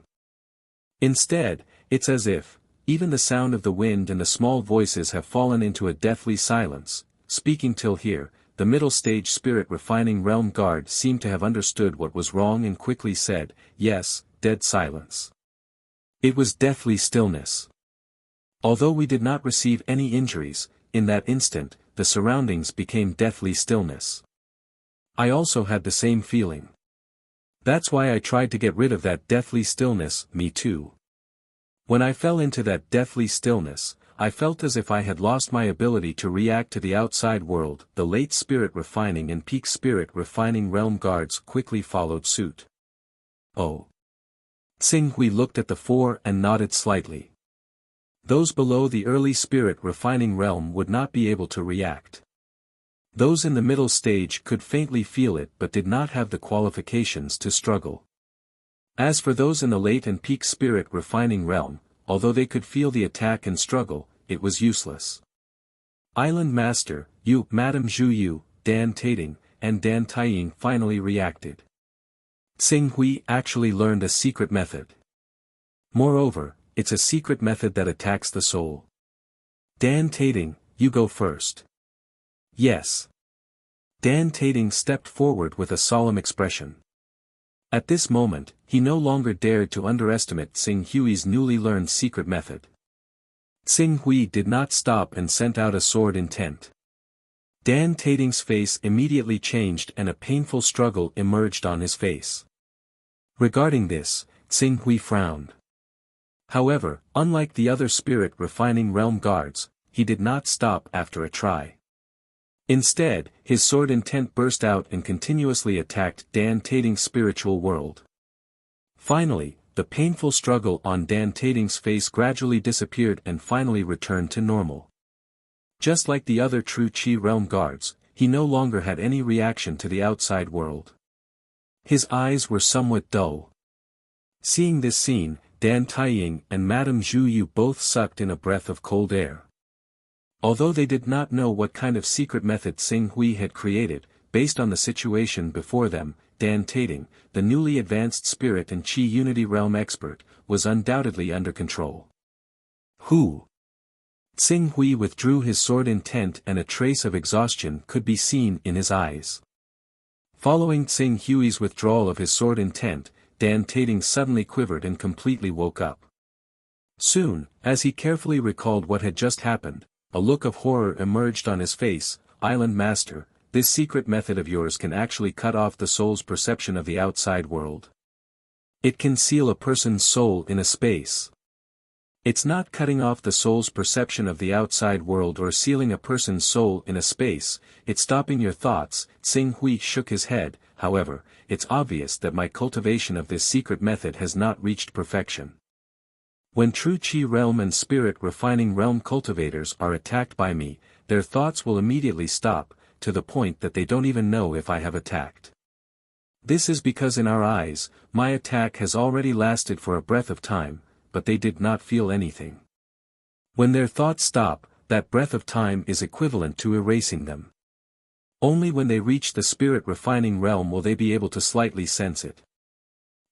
Instead, it's as if, even the sound of the wind and the small voices have fallen into a deathly silence. Speaking till here, the middle stage spirit refining realm guard seemed to have understood what was wrong and quickly said, "Yes." Dead silence. It was deathly stillness. Although we did not receive any injuries, in that instant, the surroundings became deathly stillness. I also had the same feeling. That's why I tried to get rid of that deathly stillness. Me too. When I fell into that deathly stillness, I felt as if I had lost my ability to react to the outside world. The late spirit refining and peak spirit refining realm guards quickly followed suit. "Oh." Tsing Hui looked at the 4 and nodded slightly. Those below the early spirit refining realm would not be able to react. Those in the middle stage could faintly feel it but did not have the qualifications to struggle. As for those in the late and peak spirit refining realm, although they could feel the attack and struggle, it was useless. Island Master, you, Madame Zhu Yu, Dan Tating, and Dan Taiying finally reacted. Tsing Hui actually learned a secret method. Moreover, it's a secret method that attacks the soul. Dan Tating, you go first. Yes. Dan Tating stepped forward with a solemn expression. At this moment, he no longer dared to underestimate Tsing Hui's newly learned secret method. Tsing Hui did not stop and sent out a sword intent. Dan Tating's face immediately changed and a painful struggle emerged on his face. Regarding this, Tsing Hui frowned. However, unlike the other spirit-refining realm guards, he did not stop after a try. Instead, his sword intent burst out and continuously attacked Dan Tating's spiritual world. Finally, the painful struggle on Dan Tating's face gradually disappeared and finally returned to normal. Just like the other true Qi realm guards, he no longer had any reaction to the outside world. His eyes were somewhat dull. Seeing this scene, Dan Taiying and Madame Zhu Yu both sucked in a breath of cold air. Although they did not know what kind of secret method Tsing Hui had created, based on the situation before them, Dan Tating, the newly advanced spirit and Qi Unity realm expert, was undoubtedly under control. Who? Tsing Hui withdrew his sword intent and a trace of exhaustion could be seen in his eyes. Following Tsing Hui's withdrawal of his sword intent, Dan Tating suddenly quivered and completely woke up. Soon, as he carefully recalled what had just happened, a look of horror emerged on his face. Island Master, this secret method of yours can actually cut off the soul's perception of the outside world. It can seal a person's soul in a space. It's not cutting off the soul's perception of the outside world or sealing a person's soul in a space, it's stopping your thoughts. Tsing Hui shook his head. However, it's obvious that my cultivation of this secret method has not reached perfection. When true Qi realm and spirit refining realm cultivators are attacked by me, their thoughts will immediately stop, to the point that they don't even know if I have attacked. This is because in our eyes, my attack has already lasted for a breath of time, but they did not feel anything. When their thoughts stop, that breath of time is equivalent to erasing them. Only when they reach the spirit refining realm will they be able to slightly sense it.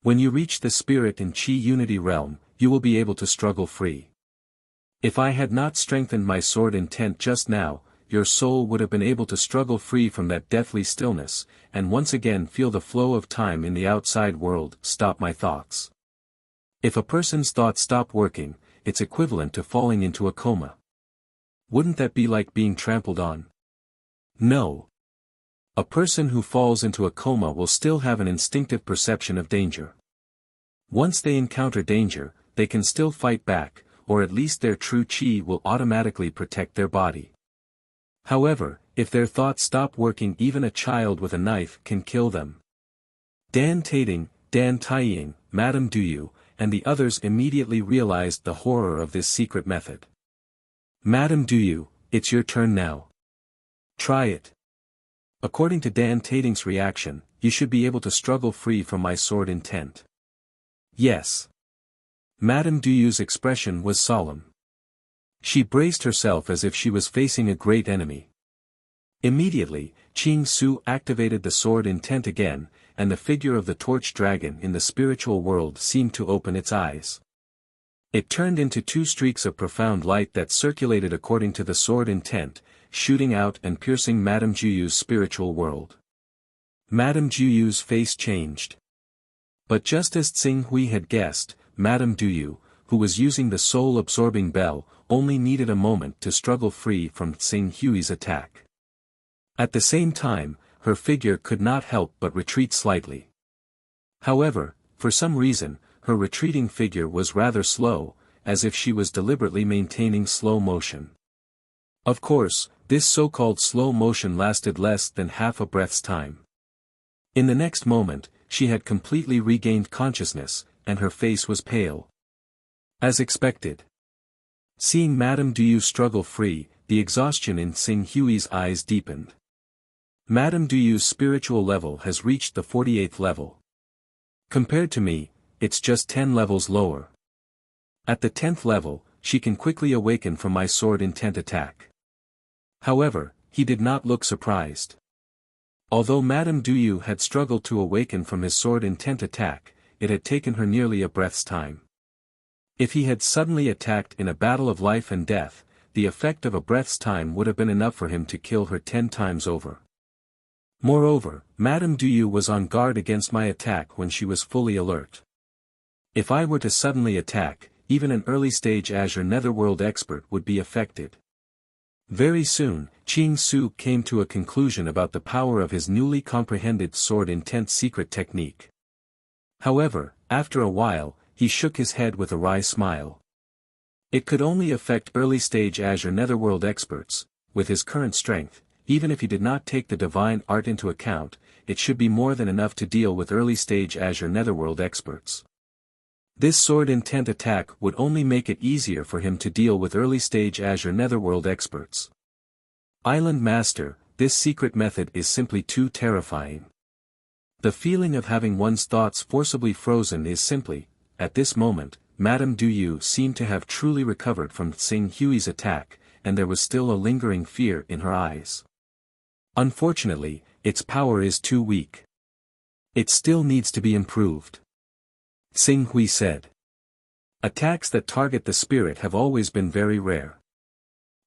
When you reach the spirit and Qi unity realm, you will be able to struggle free. If I had not strengthened my sword intent just now, your soul would have been able to struggle free from that deathly stillness, and once again feel the flow of time in the outside world. Stop my thoughts. If a person's thoughts stop working, it's equivalent to falling into a coma. Wouldn't that be like being trampled on? No. A person who falls into a coma will still have an instinctive perception of danger. Once they encounter danger, they can still fight back, or at least their true Qi will automatically protect their body. However, if their thoughts stop working, even a child with a knife can kill them. Dan Tating, Dan Taiying, Madame Duyu, and the others immediately realized the horror of this secret method. Madame Duyu, it's your turn now. Try it. According to Dan Tating's reaction, you should be able to struggle free from my sword intent. Yes. Madame Duyu's expression was solemn. She braced herself as if she was facing a great enemy. Immediately, Qing Su activated the sword intent again, and the figure of the torch dragon in the spiritual world seemed to open its eyes. It turned into two streaks of profound light that circulated according to the sword intent, shooting out and piercing Madame Juyu's spiritual world. Madame Juyu's face changed. But just as Tsing Hui had guessed, Madame Duyu, who was using the soul-absorbing bell, only needed a moment to struggle free from Tsing Hui's attack. At the same time, her figure could not help but retreat slightly. However, for some reason, her retreating figure was rather slow, as if she was deliberately maintaining slow motion. Of course, this so-called slow motion lasted less than half a breath's time. In the next moment, she had completely regained consciousness, and her face was pale. As expected. Seeing Madame Duyu struggle free, the exhaustion in Tsing Hui's eyes deepened. Madame Duyu's spiritual level has reached the 48th level. Compared to me, it's just 10 levels lower. At the 10th level, she can quickly awaken from my sword intent attack. However, he did not look surprised. Although Madame Duyu had struggled to awaken from his sword intent attack, it had taken her nearly a breath's time. If he had suddenly attacked in a battle of life and death, the effect of a breath's time would have been enough for him to kill her 10 times over. Moreover, Madame Duyu was on guard against my attack when she was fully alert. If I were to suddenly attack, even an early-stage Azure Netherworld expert would be affected. Very soon, Qing Su came to a conclusion about the power of his newly comprehended sword intent secret technique. However, after a while, he shook his head with a wry smile. It could only affect early-stage Azure Netherworld experts. With his current strength, even if he did not take the divine art into account, it should be more than enough to deal with early-stage Azure Netherworld experts. This sword intent attack would only make it easier for him to deal with early-stage Azure Netherworld experts. Island Master, this secret method is simply too terrifying. The feeling of having one's thoughts forcibly frozen is simply, at this moment, Madame Duyu seemed to have truly recovered from Xing Hui's attack, and there was still a lingering fear in her eyes. Unfortunately, its power is too weak. It still needs to be improved. Xing Hui said. Attacks that target the spirit have always been very rare.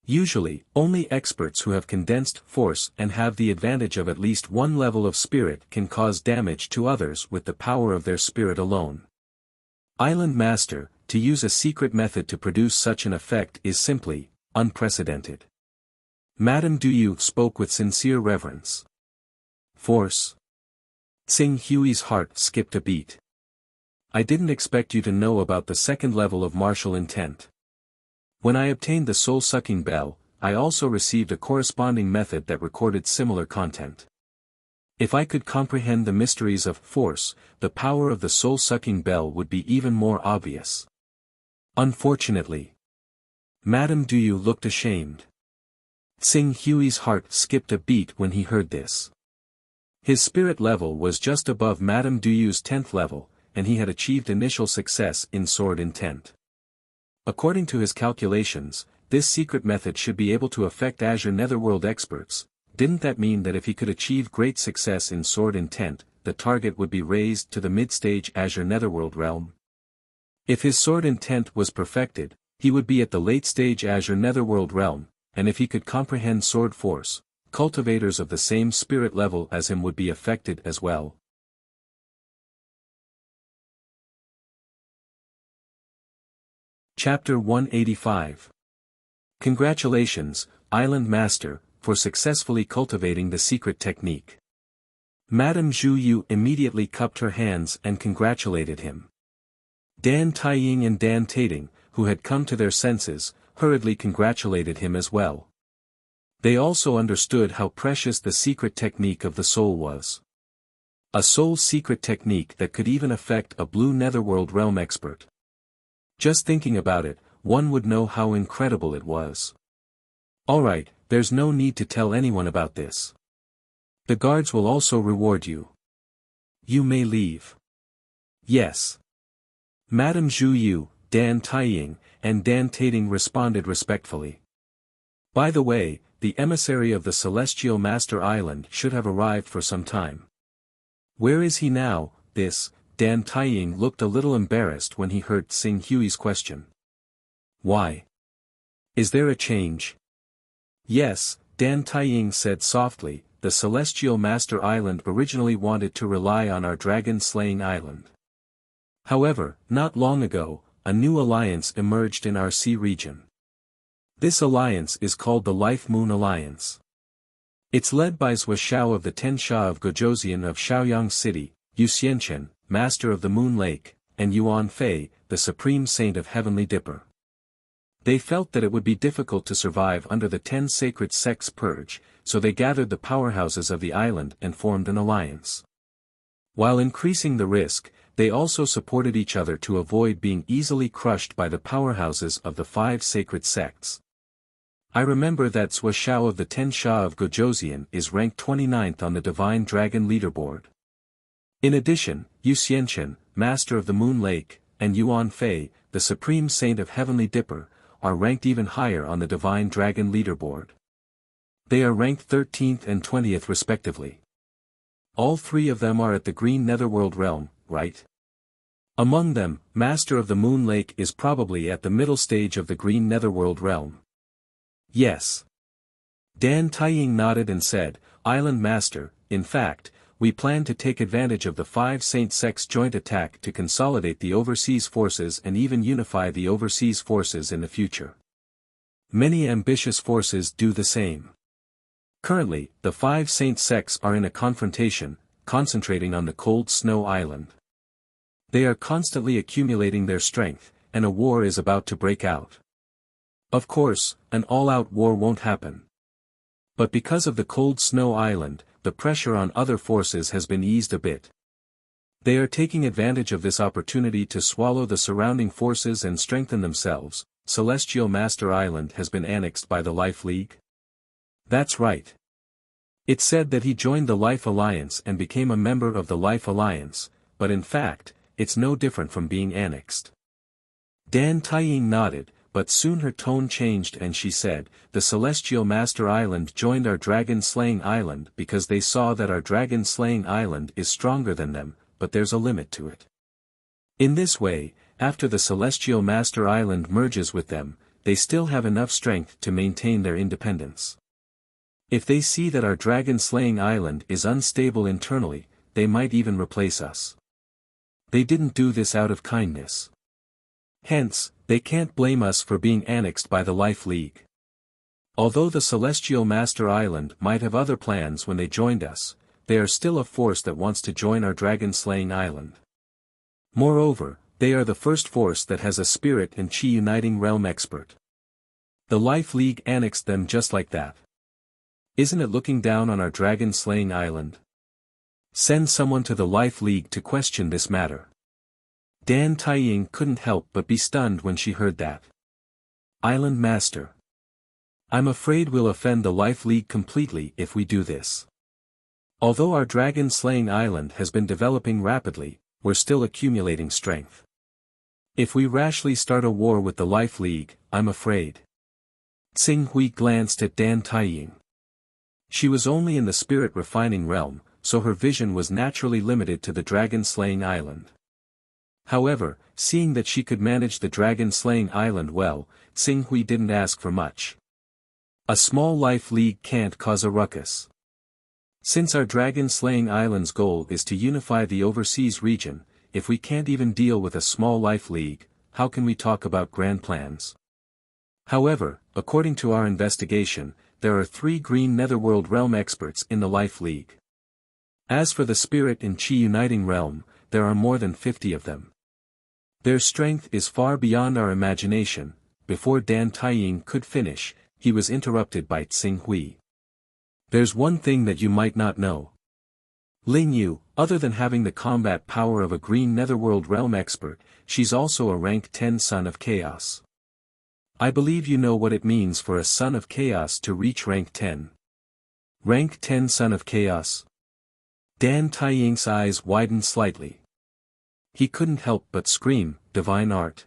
Usually, only experts who have condensed force and have the advantage of at least one level of spirit can cause damage to others with the power of their spirit alone. Island Master, to use a secret method to produce such an effect is simply unprecedented. Madame Duyu spoke with sincere reverence. Force. Xing Hui's heart skipped a beat. I didn't expect you to know about the second level of martial intent. When I obtained the soul-sucking bell, I also received a corresponding method that recorded similar content. If I could comprehend the mysteries of force, the power of the soul-sucking bell would be even more obvious. Unfortunately. Madame Duyu looked ashamed. Xing Hui's heart skipped a beat when he heard this. His spirit level was just above Madame Duyu's 10th level, and he had achieved initial success in sword intent. According to his calculations, this secret method should be able to affect Azure Netherworld experts. Didn't that mean that if he could achieve great success in sword intent, the target would be raised to the mid-stage Azure Netherworld realm? If his sword intent was perfected, he would be at the late-stage Azure Netherworld realm, and if he could comprehend sword force, cultivators of the same spirit level as him would be affected as well. Chapter 185. Congratulations, Island Master, for successfully cultivating the secret technique. Madame Zhu Yu immediately cupped her hands and congratulated him. Dan Taiying and Dan Tating, who had come to their senses, hurriedly congratulated him as well. They also understood how precious the secret technique of the soul was. A soul secret technique that could even affect a blue netherworld realm expert. Just thinking about it, one would know how incredible it was. Alright, there's no need to tell anyone about this. The guards will also reward you. You may leave. Yes. Madame Zhu Yu, Dan Taiying, and Dan Tating responded respectfully. By the way, the emissary of the Celestial Master Island should have arrived for some time. Where is he now? Dan Taiying looked a little embarrassed when he heard Xing Hui's question. Why? Is there a change? Yes, Dan Taiying said softly, the Celestial Master Island originally wanted to rely on our dragon-slaying island. However, not long ago, a new alliance emerged in our sea region. This alliance is called the Life Moon Alliance. It's led by Zhua Xiao of the Ten Sha of Gojozian of Shaoyang City, Yu Xianchen, Master of the Moon Lake, and Yuan Fei, the Supreme Saint of Heavenly Dipper. They felt that it would be difficult to survive under the 10 sacred sects purge, so they gathered the powerhouses of the island and formed an alliance. While increasing the risk, they also supported each other to avoid being easily crushed by the powerhouses of the 5 sacred sects. I remember that Zhua Xiao of the Ten Sha of Gojozian is ranked 29th on the Divine Dragon leaderboard. In addition, Yu Xianchen, Master of the Moon Lake, and Yuan Fei, the Supreme Saint of Heavenly Dipper, are ranked even higher on the Divine Dragon leaderboard. They are ranked 13th and 20th respectively. All 3 of them are at the Green Netherworld realm, right? Among them, Master of the Moon Lake is probably at the middle stage of the Green Netherworld realm. Yes. Dan Taiying nodded and said, Island Master, in fact, we plan to take advantage of the 5 Saint Sects joint attack to consolidate the overseas forces and even unify the overseas forces in the future. Many ambitious forces do the same. Currently, the 5 saint sects are in a confrontation, concentrating on the cold snow island. They are constantly accumulating their strength, and a war is about to break out. Of course, an all-out war won't happen. But because of the cold snow island, the pressure on other forces has been eased a bit. They are taking advantage of this opportunity to swallow the surrounding forces and strengthen themselves. Celestial Master Island has been annexed by the Life League? That's right. It's said that he joined the Life Alliance and became a member of the Life Alliance, but in fact, it's no different from being annexed. Dan Taiying nodded, but soon her tone changed and she said, "The Celestial Master Island joined our dragon-slaying island because they saw that our dragon-slaying island is stronger than them, but there's a limit to it. In this way, after the Celestial Master Island merges with them, they still have enough strength to maintain their independence. If they see that our dragon-slaying island is unstable internally, they might even replace us. They didn't do this out of kindness. Hence, they can't blame us for being annexed by the Life League. Although the Celestial Master Island might have other plans when they joined us, they are still a force that wants to join our dragon-slaying island. Moreover, they are the first force that has a spirit and chi uniting realm expert. The Life League annexed them just like that. Isn't it looking down on our dragon-slaying island? Send someone to the Life League to question this matter." Dan Taiying couldn't help but be stunned when she heard that. "Island Master. I'm afraid we'll offend the Life League completely if we do this. Although our dragon-slaying island has been developing rapidly, we're still accumulating strength. If we rashly start a war with the Life League, I'm afraid." Tsing Hui glanced at Dan Taiying. She was only in the spirit-refining realm, so her vision was naturally limited to the dragon-slaying island. However, seeing that she could manage the dragon-slaying island well, Tsing Hui didn't ask for much. A small Life League can't cause a ruckus. Since our dragon-slaying island's goal is to unify the overseas region, if we can't even deal with a small Life League, how can we talk about grand plans? However, according to our investigation, there are 3 green Netherworld realm experts in the Life League. As for the spirit and chi uniting realm, there are more than 50 of them. Their strength is far beyond our imagination. Before Dan Taiying could finish, he was interrupted by Tsing Hui. "There's one thing that you might not know. Ling Yu, other than having the combat power of a green Netherworld realm expert, she's also a rank 10 Son of Chaos. I believe you know what it means for a Son of Chaos to reach rank 10. Rank 10 Son of Chaos?" Dan Taiying's eyes widened slightly. He couldn't help but scream, "Divine art."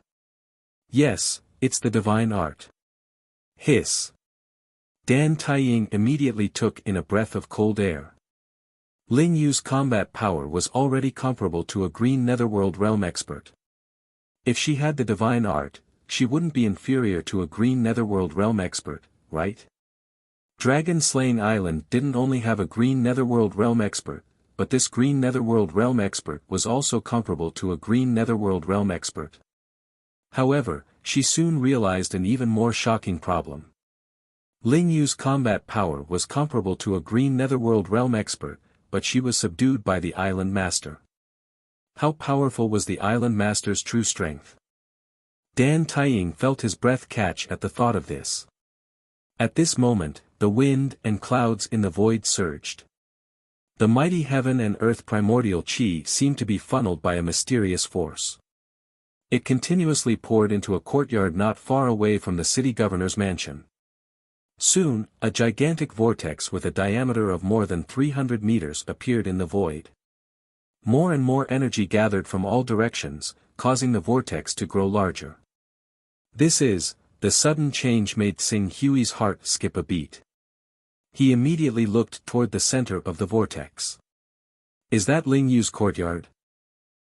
"Yes, it's the divine art." Hiss. Dan Taiying immediately took in a breath of cold air. Ling Yu's combat power was already comparable to a green Netherworld realm expert. If she had the divine art, she wouldn't be inferior to a green Netherworld realm expert, right? Dragon-slaying island didn't only have a green Netherworld realm expert, but this green Netherworld realm expert was also comparable to a green Netherworld realm expert. However, she soon realized an even more shocking problem. Ling Yu's combat power was comparable to a green Netherworld realm expert, but she was subdued by the Island Master. How powerful was the Island Master's true strength? Dan Taiying felt his breath catch at the thought of this. At this moment, the wind and clouds in the void surged. The mighty heaven and earth primordial chi seemed to be funneled by a mysterious force. It continuously poured into a courtyard not far away from the city governor's mansion. Soon, a gigantic vortex with a diameter of more than 300 meters appeared in the void. More and more energy gathered from all directions, causing the vortex to grow larger. The sudden change made Tsing Hui's heart skip a beat. He immediately looked toward the center of the vortex. "Is that Ling Yu's courtyard?"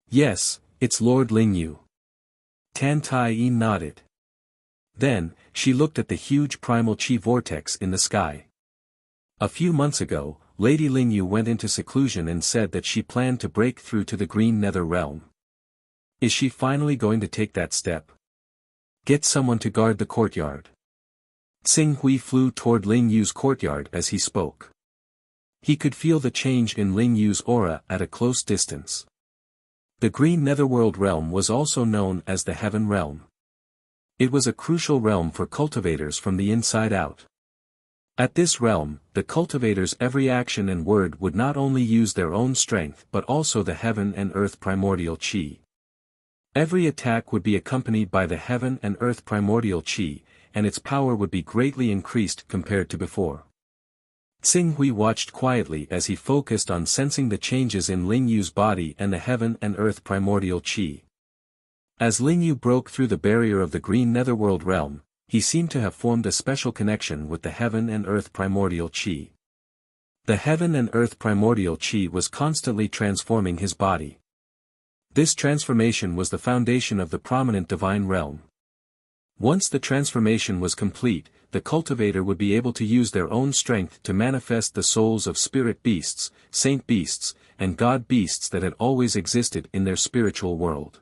"Yes, it's Lord Ling Yu." Tan Tai nodded. Then, she looked at the huge primal chi vortex in the sky. A few months ago, Lady Ling Yu went into seclusion and said that she planned to break through to the Green Nether realm. Is she finally going to take that step? Get someone to guard the courtyard. Xing Hui flew toward Ling Yu's courtyard as he spoke. He could feel the change in Ling Yu's aura at a close distance. The green netherworld realm was also known as the Heaven Realm. It was a crucial realm for cultivators from the inside out. At this realm, the cultivator's every action and word would not only use their own strength but also the heaven and earth primordial qi. Every attack would be accompanied by the heaven and earth primordial qi, and its power would be greatly increased compared to before. Xing Hui watched quietly as he focused on sensing the changes in Ling Yu's body and the heaven and earth primordial qi. As Ling Yu broke through the barrier of the green netherworld realm, he seemed to have formed a special connection with the heaven and earth primordial qi. The heaven and earth primordial qi was constantly transforming his body. This transformation was the foundation of the prominent divine realm. Once the transformation was complete, the cultivator would be able to use their own strength to manifest the souls of spirit beasts, saint beasts, and god beasts that had always existed in their spiritual world.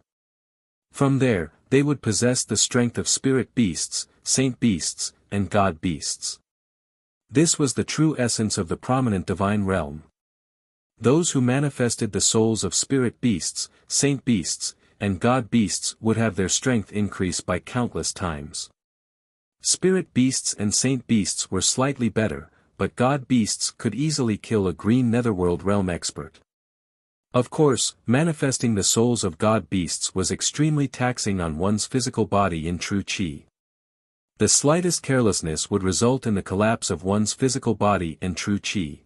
From there, they would possess the strength of spirit beasts, saint beasts, and god beasts. This was the true essence of the prominent divine realm. Those who manifested the souls of spirit beasts, saint beasts, and god beasts would have their strength increase by countless times. Spirit beasts and saint beasts were slightly better, but god beasts could easily kill a green netherworld realm expert. Of course, manifesting the souls of god beasts was extremely taxing on one's physical body in true qi. The slightest carelessness would result in the collapse of one's physical body and true qi.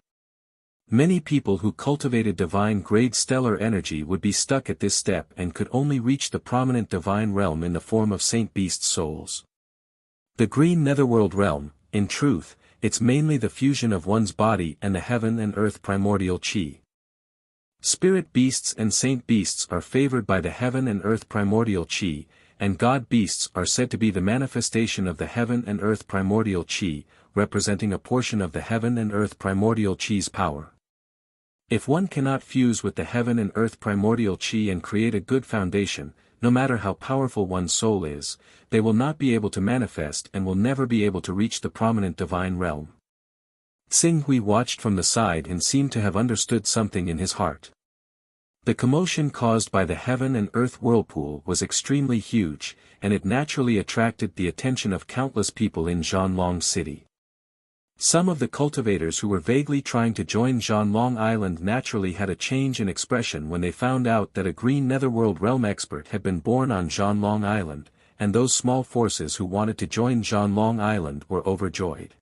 Many people who cultivated divine-grade stellar energy would be stuck at this step and could only reach the prominent divine realm in the form of saint beast souls. The green netherworld realm, in truth, it's mainly the fusion of one's body and the heaven and earth primordial qi. Spirit beasts and saint beasts are favored by the heaven and earth primordial qi, and god beasts are said to be the manifestation of the heaven and earth primordial qi, representing a portion of the heaven and earth primordial qi's power. If one cannot fuse with the heaven and earth primordial qi and create a good foundation, no matter how powerful one's soul is, they will not be able to manifest and will never be able to reach the prominent divine realm. Xing Hui watched from the side and seemed to have understood something in his heart. The commotion caused by the heaven and earth whirlpool was extremely huge, and it naturally attracted the attention of countless people in Zhanlong City. Some of the cultivators who were vaguely trying to join Zhanlong Island naturally had a change in expression when they found out that a green netherworld realm expert had been born on Zhanlong Island, and those small forces who wanted to join Zhanlong Island were overjoyed.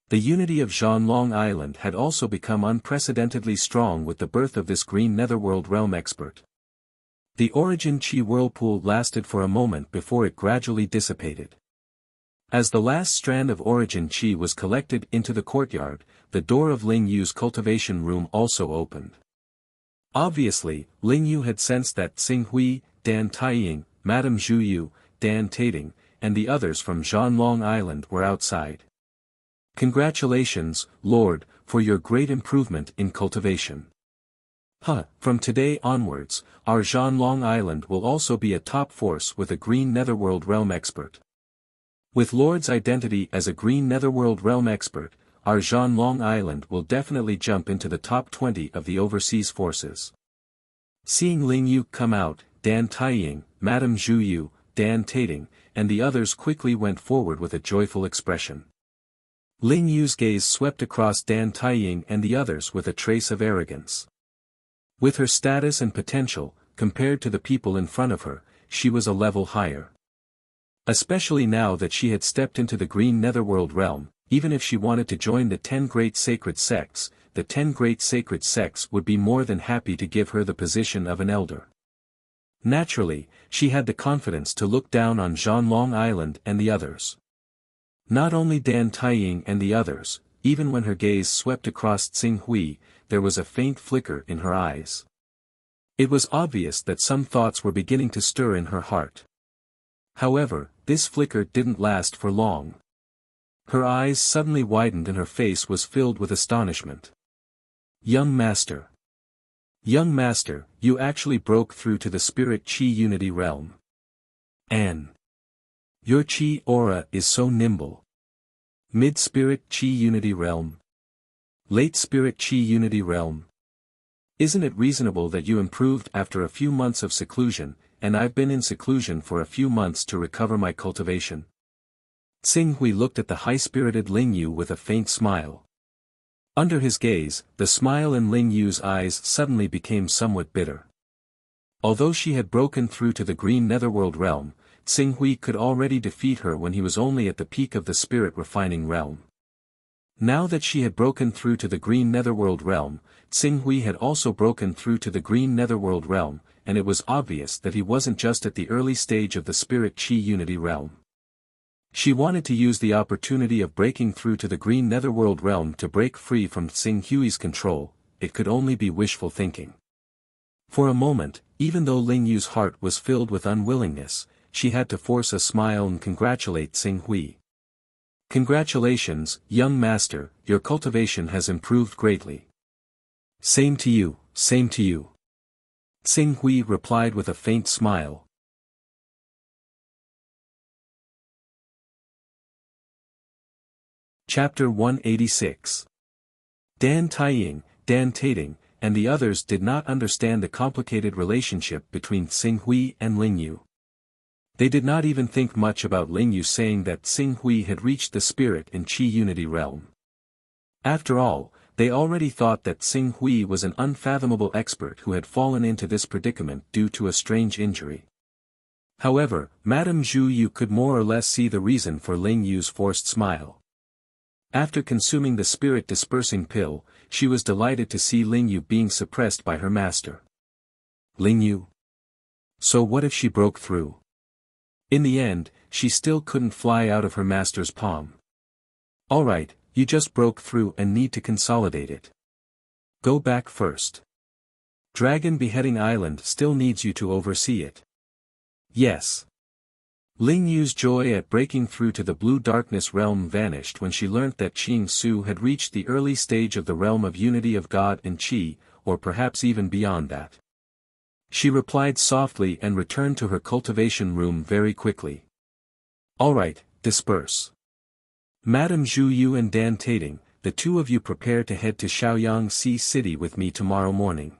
The unity of Zhanlong Island had also become unprecedentedly strong with the birth of this green netherworld realm expert. The origin qi whirlpool lasted for a moment before it gradually dissipated. As the last strand of origin qi was collected into the courtyard, the door of Ling Yu's cultivation room also opened. Obviously, Ling Yu had sensed that Xing Hui, Dan Taiying, Madame Zhu Yu, Dan Tating, and the others from Zhanlong Island were outside. Congratulations, Lord, for your great improvement in cultivation. From today onwards, our Zhanlong Island will also be a top force with a green netherworld realm expert. With Lord's identity as a green netherworld realm expert, our Zhanlong Island will definitely jump into the top 20 of the overseas forces. Seeing Ling Yu come out, Dan Taiying, Madame Zhu Yu, Dan Tating, and the others quickly went forward with a joyful expression. Ling Yu's gaze swept across Dan Taiying and the others with a trace of arrogance. With her status and potential, compared to the people in front of her, she was a level higher. Especially now that she had stepped into the green netherworld realm, even if she wanted to join the 10 great sacred sects, the 10 great sacred sects would be more than happy to give her the position of an elder. Naturally, she had the confidence to look down on Zhanlong Island and the others. Not only Dan Taiying and the others, even when her gaze swept across Xing Hui, there was a faint flicker in her eyes. It was obvious that some thoughts were beginning to stir in her heart. However, this flicker didn't last for long. Her eyes suddenly widened and her face was filled with astonishment. Young Master! Young Master, you actually broke through to the Spirit Qi Unity realm. Your Qi aura is so nimble. Mid-Spirit Chi Unity Realm. Late Spirit Chi Unity Realm. Isn't it reasonable that you improved after a few months of seclusion, and I've been in seclusion for a few months to recover my cultivation? Tsing Hui looked at the high-spirited Ling Yu with a faint smile. Under his gaze, the smile in Ling Yu's eyes suddenly became somewhat bitter. Although she had broken through to the green netherworld realm, Tsing Hui could already defeat her when he was only at the peak of the spirit refining realm. Now that she had broken through to the green netherworld realm, Tsing Hui had also broken through to the green netherworld realm, and it was obvious that he wasn't just at the early stage of the spirit Chi Unity realm. She wanted to use the opportunity of breaking through to the green netherworld realm to break free from Tsing Hui's control. It could only be wishful thinking. For a moment, even though Ling Yu's heart was filled with unwillingness, she had to force a smile and congratulate Tsing Hui. Congratulations, young master, your cultivation has improved greatly. Same to you, same to you. Tsing Hui replied with a faint smile. Chapter 186. Dan Taiying, Dan Tating, and the others did not understand the complicated relationship between Tsing Hui and Ling Yu. They did not even think much about Ling Yu saying that Tsing Hui had reached the spirit in Chi Unity realm. After all, they already thought that Tsing Hui was an unfathomable expert who had fallen into this predicament due to a strange injury. However, Madame Zhu Yu could more or less see the reason for Ling Yu's forced smile. After consuming the spirit-dispersing pill, she was delighted to see Ling Yu being suppressed by her master. Ling Yu? So what if she broke through? In the end, she still couldn't fly out of her master's palm. Alright, you just broke through and need to consolidate it. Go back first. Dragon Beheading Island still needs you to oversee it. Yes. Ling Yu's joy at breaking through to the blue darkness realm vanished when she learnt that Qing Su had reached the early stage of the realm of unity of God and Qi, or perhaps even beyond that. She replied softly and returned to her cultivation room very quickly. Alright, disperse. Madame Zhu Yu and Dan Tating, the two of you prepare to head to Shaoyang Sea City with me tomorrow morning.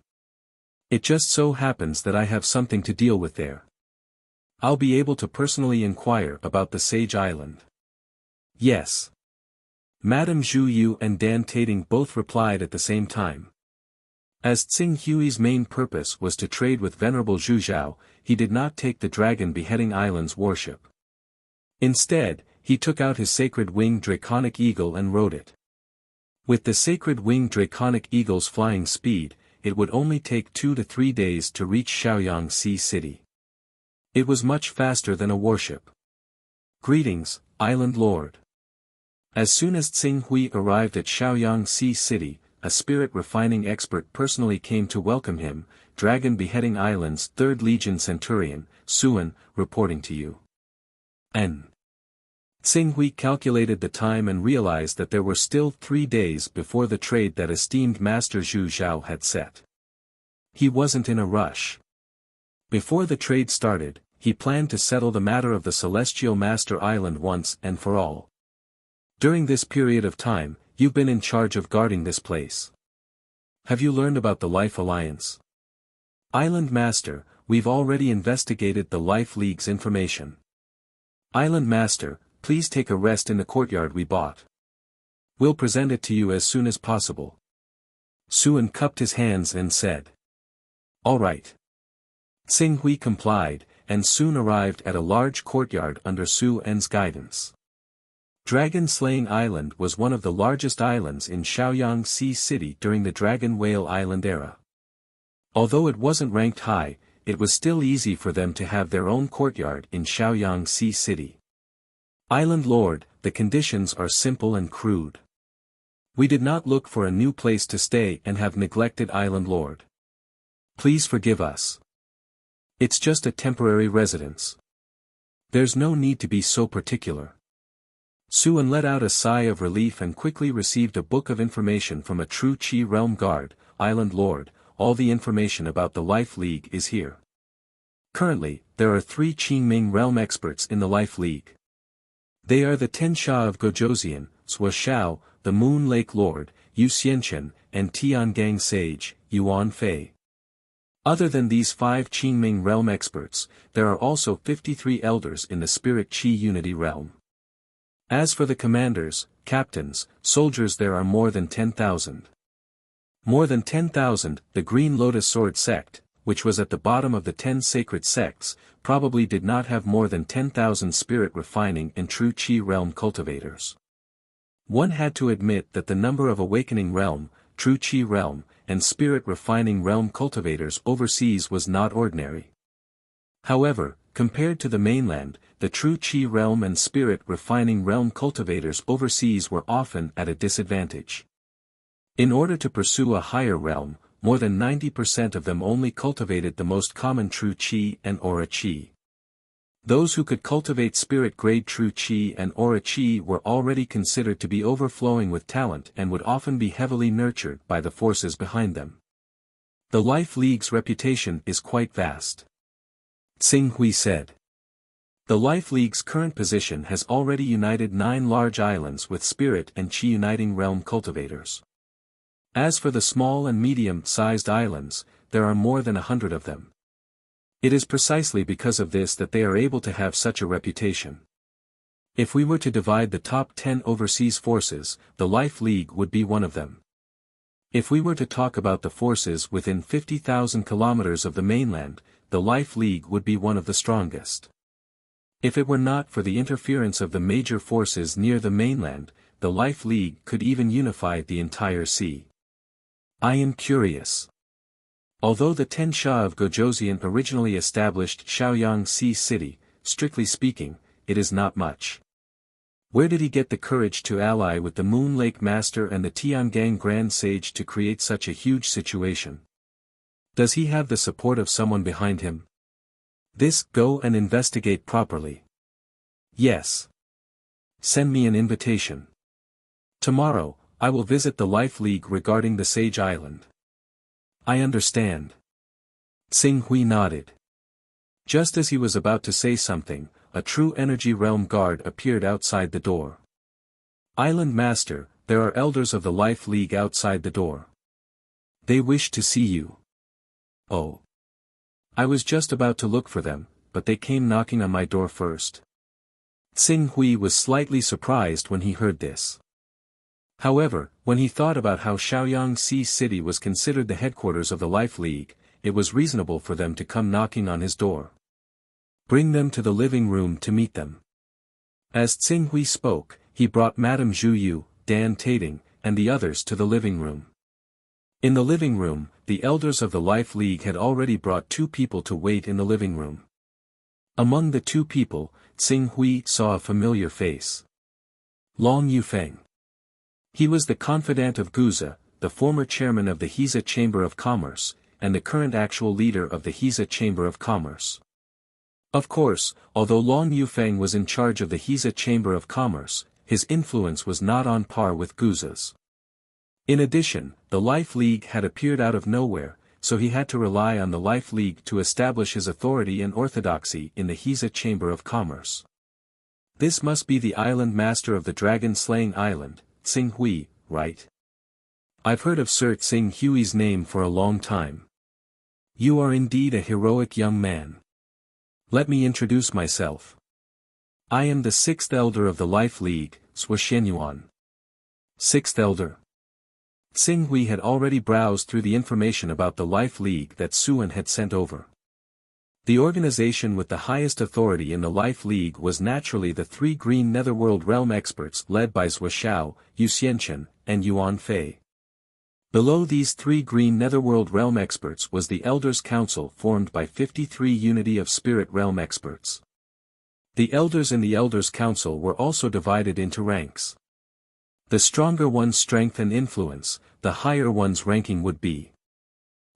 It just so happens that I have something to deal with there. I'll be able to personally inquire about the Sage Island. Yes. Madame Zhu Yu and Dan Tating both replied at the same time. As Tsing Hui's main purpose was to trade with Venerable Zhu Zhao, he did not take the Dragon Beheading Island's warship. Instead, he took out his Sacred Winged Draconic Eagle and rode it. With the Sacred Winged Draconic Eagle's flying speed, it would only take 2 to 3 days to reach Shaoyang Sea City. It was much faster than a warship. Greetings, Island Lord. As soon as Tsing Hui arrived at Shaoyang Sea City, a spirit refining expert personally came to welcome him, Dragon Beheading Island's 3rd Legion Centurion, Suan, reporting to you. N. Tsing Hui calculated the time and realized that there were still 3 days before the trade that esteemed Master Zhu Zhao had set. He wasn't in a rush. Before the trade started, he planned to settle the matter of the Celestial Master Island once and for all. During this period of time, you've been in charge of guarding this place. Have you learned about the Life Alliance? Island Master, we've already investigated the Life League's information. Island Master, please take a rest in the courtyard we bought. We'll present it to you as soon as possible. Suan cupped his hands and said. All right. Tsing Hui complied, and soon arrived at a large courtyard under Suan's guidance. Dragon Slaying Island was one of the largest islands in Shaoyang Sea City during the Dragon Whale Island era. Although it wasn't ranked high, it was still easy for them to have their own courtyard in Shaoyang Sea City. Island Lord, the conditions are simple and crude. We did not look for a new place to stay and have neglected Island Lord. Please forgive us. It's just a temporary residence. There's no need to be so particular. Suan let out a sigh of relief and quickly received a book of information from a true Qi Realm Guard, Island Lord. All the information about the Life League is here. Currently, there are 3 Qingming realm experts in the Life League. They are the Ten Sha of Gojoseon, Zhua Xiao, the Moon Lake Lord, Yu Xianchen, and Tiangang Sage, Yuan Fei. Other than these 5 Qingming realm experts, there are also 53 elders in the Spirit Qi Unity realm. As for the commanders, captains, soldiers, there are more than 10,000. More than 10,000, the Green Lotus Sword sect, which was at the bottom of the 10 sacred sects, probably did not have more than 10,000 spirit refining and true Qi realm cultivators. One had to admit that the number of awakening realm, true Qi realm, and spirit refining realm cultivators overseas was not ordinary. However, compared to the mainland, the true Qi realm and spirit refining realm cultivators overseas were often at a disadvantage. In order to pursue a higher realm, more than 90% of them only cultivated the most common true Qi and aura Qi. Those who could cultivate spirit-grade true Qi and aura Qi were already considered to be overflowing with talent and would often be heavily nurtured by the forces behind them. The Life League's reputation is quite vast. Tsing Hui said. The Life League's current position has already united 9 large islands with spirit and Qi uniting realm cultivators. As for the small and medium-sized islands, there are more than 100 of them. It is precisely because of this that they are able to have such a reputation. If we were to divide the top 10 overseas forces, the Life League would be one of them. If we were to talk about the forces within 50,000 kilometers of the mainland, the Life League would be one of the strongest. If it were not for the interference of the major forces near the mainland, the Life League could even unify the entire sea. I am curious. Although the Ten Sha of Gojoseon originally established Shaoyang Sea City, strictly speaking, it is not much. Where did he get the courage to ally with the Moon Lake Master and the Tiangang Grand Sage to create such a huge situation? Does he have the support of someone behind him? Go and investigate properly. Yes. Send me an invitation. Tomorrow, I will visit the Life League regarding the Sage Island. I understand. Tsing Hui nodded. Just as he was about to say something, a true energy realm guard appeared outside the door. Island Master, there are elders of the Life League outside the door. They wish to see you. Oh. I was just about to look for them, but they came knocking on my door first. Tsing Hui was slightly surprised when he heard this. However, when he thought about how Shaoyang Sea City was considered the headquarters of the Life League, it was reasonable for them to come knocking on his door. Bring them to the living room to meet them. As Tsing Hui spoke, he brought Madame Zhu Yu, Dan Tating, and the others to the living room. In the living room, the elders of the Life League had already brought 2 people to wait in the living room. Among the 2 people, Tsing Hui saw a familiar face. Long Yufeng. He was the confidant of Guza, the former chairman of the Hiza Chamber of Commerce, and the current actual leader of the Hiza Chamber of Commerce. Of course, although Long Yufeng was in charge of the Hiza Chamber of Commerce, his influence was not on par with Guza's. In addition, the Life League had appeared out of nowhere, so he had to rely on the Life League to establish his authority and orthodoxy in the Hiza Chamber of Commerce. This must be the island master of the dragon-slaying island, Tsing Hui, right? I've heard of Sir Tsing Hui's name for a long time. You are indeed a heroic young man. Let me introduce myself. I am the 6th elder of the Life League, Hunyuan. 6th elder. Tsing Hui had already browsed through the information about the Life League that Suan had sent over. The organization with the highest authority in the Life League was naturally the 3 Green Netherworld Realm experts led by Zhua Xiao, Yu Xianchen, and Yuan Fei. Below these 3 Green Netherworld Realm experts was the Elders' Council formed by 53 Unity of Spirit Realm experts. The elders in the Elders' Council were also divided into ranks. The stronger one's strength and influence, the higher one's ranking would be.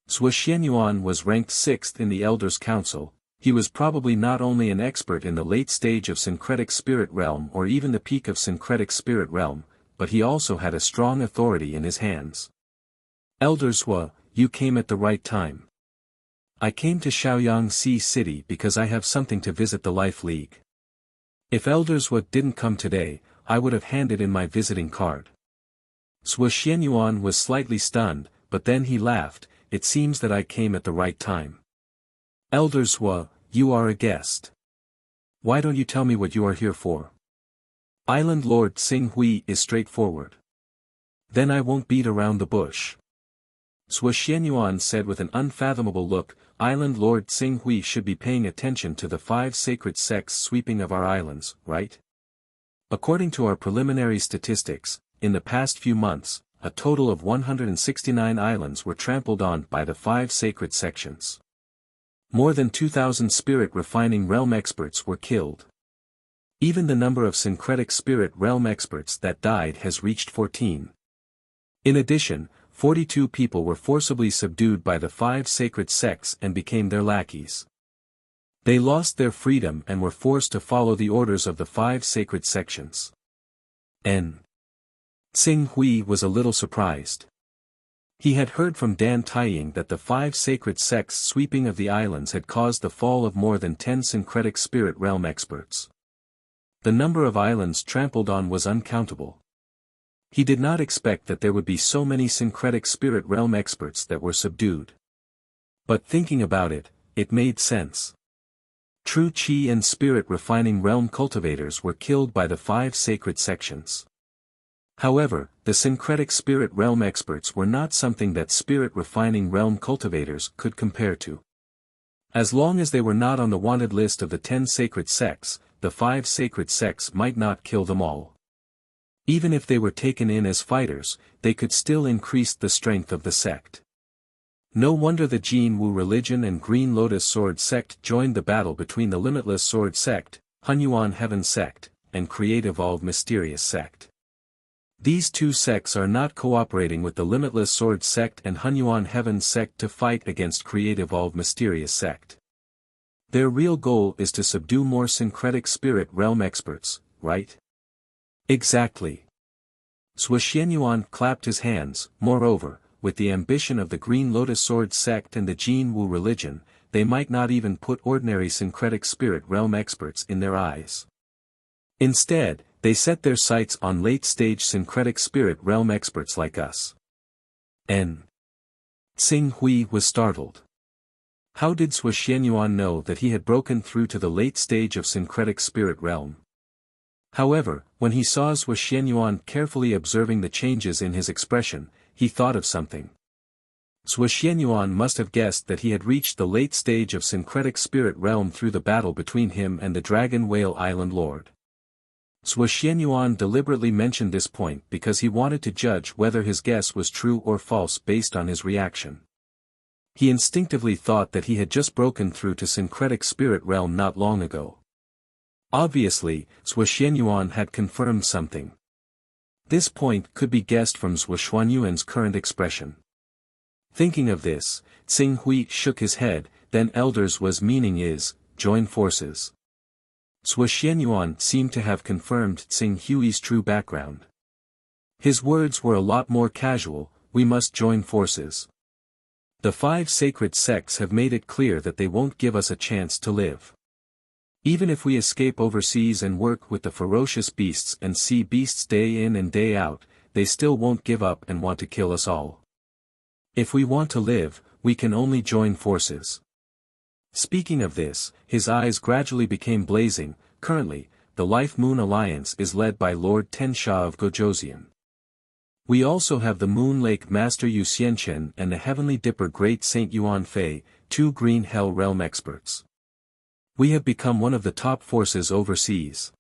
Hunyuan was ranked 6th in the Elders' Council. He was probably not only an expert in the late stage of Syncretic Spirit Realm or even the peak of Syncretic Spirit Realm, but he also had a strong authority in his hands. Elder Zhua, you came at the right time. I came to Shaoyang Sea City because I have something to visit the Life League. If Elder Zhua didn't come today, I would have handed in my visiting card. Hunyuan was slightly stunned, but then he laughed. It seems that I came at the right time. Elder Zhua, you are a guest. Why don't you tell me what you are here for? Island Lord Xing Hui is straightforward. Then I won't beat around the bush. Hunyuan said with an unfathomable look, Island Lord Xing Hui should be paying attention to the 5 sacred sects sweeping of our islands, right? According to our preliminary statistics, in the past few months, a total of 169 islands were trampled on by the 5 sacred sections. More than 2,000 spirit refining realm experts were killed. Even the number of syncretic spirit realm experts that died has reached 14. In addition, 42 people were forcibly subdued by the 5 sacred sects and became their lackeys. They lost their freedom and were forced to follow the orders of the 5 sacred sections. Xing Hui was a little surprised. He had heard from Dan Taiying that the 5 sacred sects sweeping of the islands had caused the fall of more than 10 syncretic spirit realm experts. The number of islands trampled on was uncountable. He did not expect that there would be so many syncretic spirit realm experts that were subdued. But thinking about it, it made sense. True Qi and spirit refining realm cultivators were killed by the 5 sacred sections. However, the syncretic spirit realm experts were not something that spirit refining realm cultivators could compare to. As long as they were not on the wanted list of the 10 sacred sects, the 5 sacred sects might not kill them all. Even if they were taken in as fighters, they could still increase the strength of the sect. No wonder the Jin Wu religion and Green Lotus Sword sect joined the battle between the Limitless Sword sect, Hunyuan Heaven sect, and Create Evolve Mysterious sect. These 2 sects are not cooperating with the Limitless Sword sect and Hunyuan Heaven sect to fight against Create Evolve Mysterious sect. Their real goal is to subdue more syncretic spirit realm experts, right? Exactly. Hunyuan clapped his hands. Moreover, with the ambition of the Green Lotus Sword sect and the Jin Wu religion, they might not even put ordinary syncretic spirit realm experts in their eyes. Instead, they set their sights on late-stage syncretic spirit realm experts like us. Xing Hui was startled. How did Hunyuan know that he had broken through to the late stage of syncretic spirit realm? However, when he saw Hunyuan carefully observing the changes in his expression, he thought of something. Hunyuan must have guessed that he had reached the late stage of syncretic spirit realm through the battle between him and the Dragon Whale Island Lord. Hunyuan deliberately mentioned this point because he wanted to judge whether his guess was true or false based on his reaction. He instinctively thought that he had just broken through to syncretic spirit realm not long ago. Obviously, Hunyuan had confirmed something. This point could be guessed from Hunyuan's current expression. Thinking of this, Xing Hui shook his head. Then Elder's was meaning is, join forces. Hunyuan seemed to have confirmed Xing Hui's true background. His words were a lot more casual, we must join forces. The 5 sacred sects have made it clear that they won't give us a chance to live. Even if we escape overseas and work with the ferocious beasts and see beasts day in and day out, they still won't give up and want to kill us all. If we want to live, we can only join forces. Speaking of this, his eyes gradually became blazing. Currently, the Life Moon Alliance is led by Lord Tensha of Gojoseon. We also have the Moon Lake Master Yu Xianchen and the Heavenly Dipper Great Saint Yuan Fei, 2 Green Hell Realm experts. We have become one of the top forces overseas.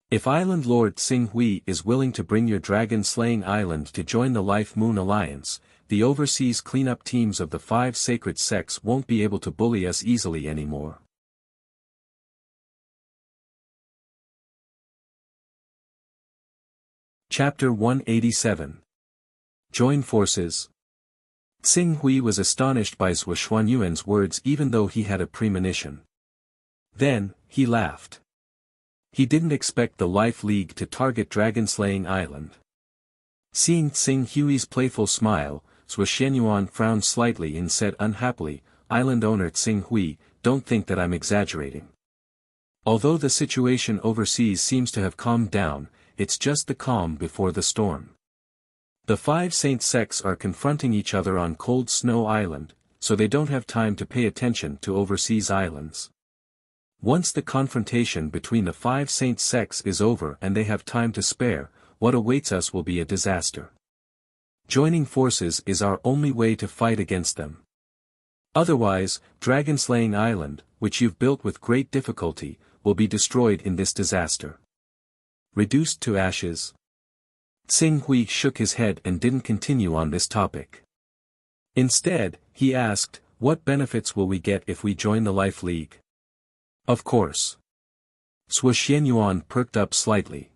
If Island Lord Xing Hui is willing to bring your dragon-slaying island to join the Life Moon Alliance, the overseas cleanup teams of the 5 sacred sects won't be able to bully us easily anymore. Chapter 187. Join Forces. Xing Hui was astonished by Hunyuan's words even though he had a premonition. Then, he laughed. He didn't expect the Life League to target Dragon-slaying Island. Seeing Xing Hui's playful smile, Hunyuan frowned slightly and said unhappily, Island owner Xing Hui, don't think that I'm exaggerating. Although the situation overseas seems to have calmed down, it's just the calm before the storm. The 5 Saint sects are confronting each other on Cold Snow Island, so they don't have time to pay attention to overseas islands. Once the confrontation between the 5 Saint sects is over and they have time to spare, what awaits us will be a disaster. Joining forces is our only way to fight against them. Otherwise, Dragon-Slaying Island, which you've built with great difficulty, will be destroyed in this disaster. Reduced to ashes. Tsing Hui shook his head and didn't continue on this topic. Instead, he asked, what benefits will we get if we join the Life League? Of course. Hunyuan perked up slightly.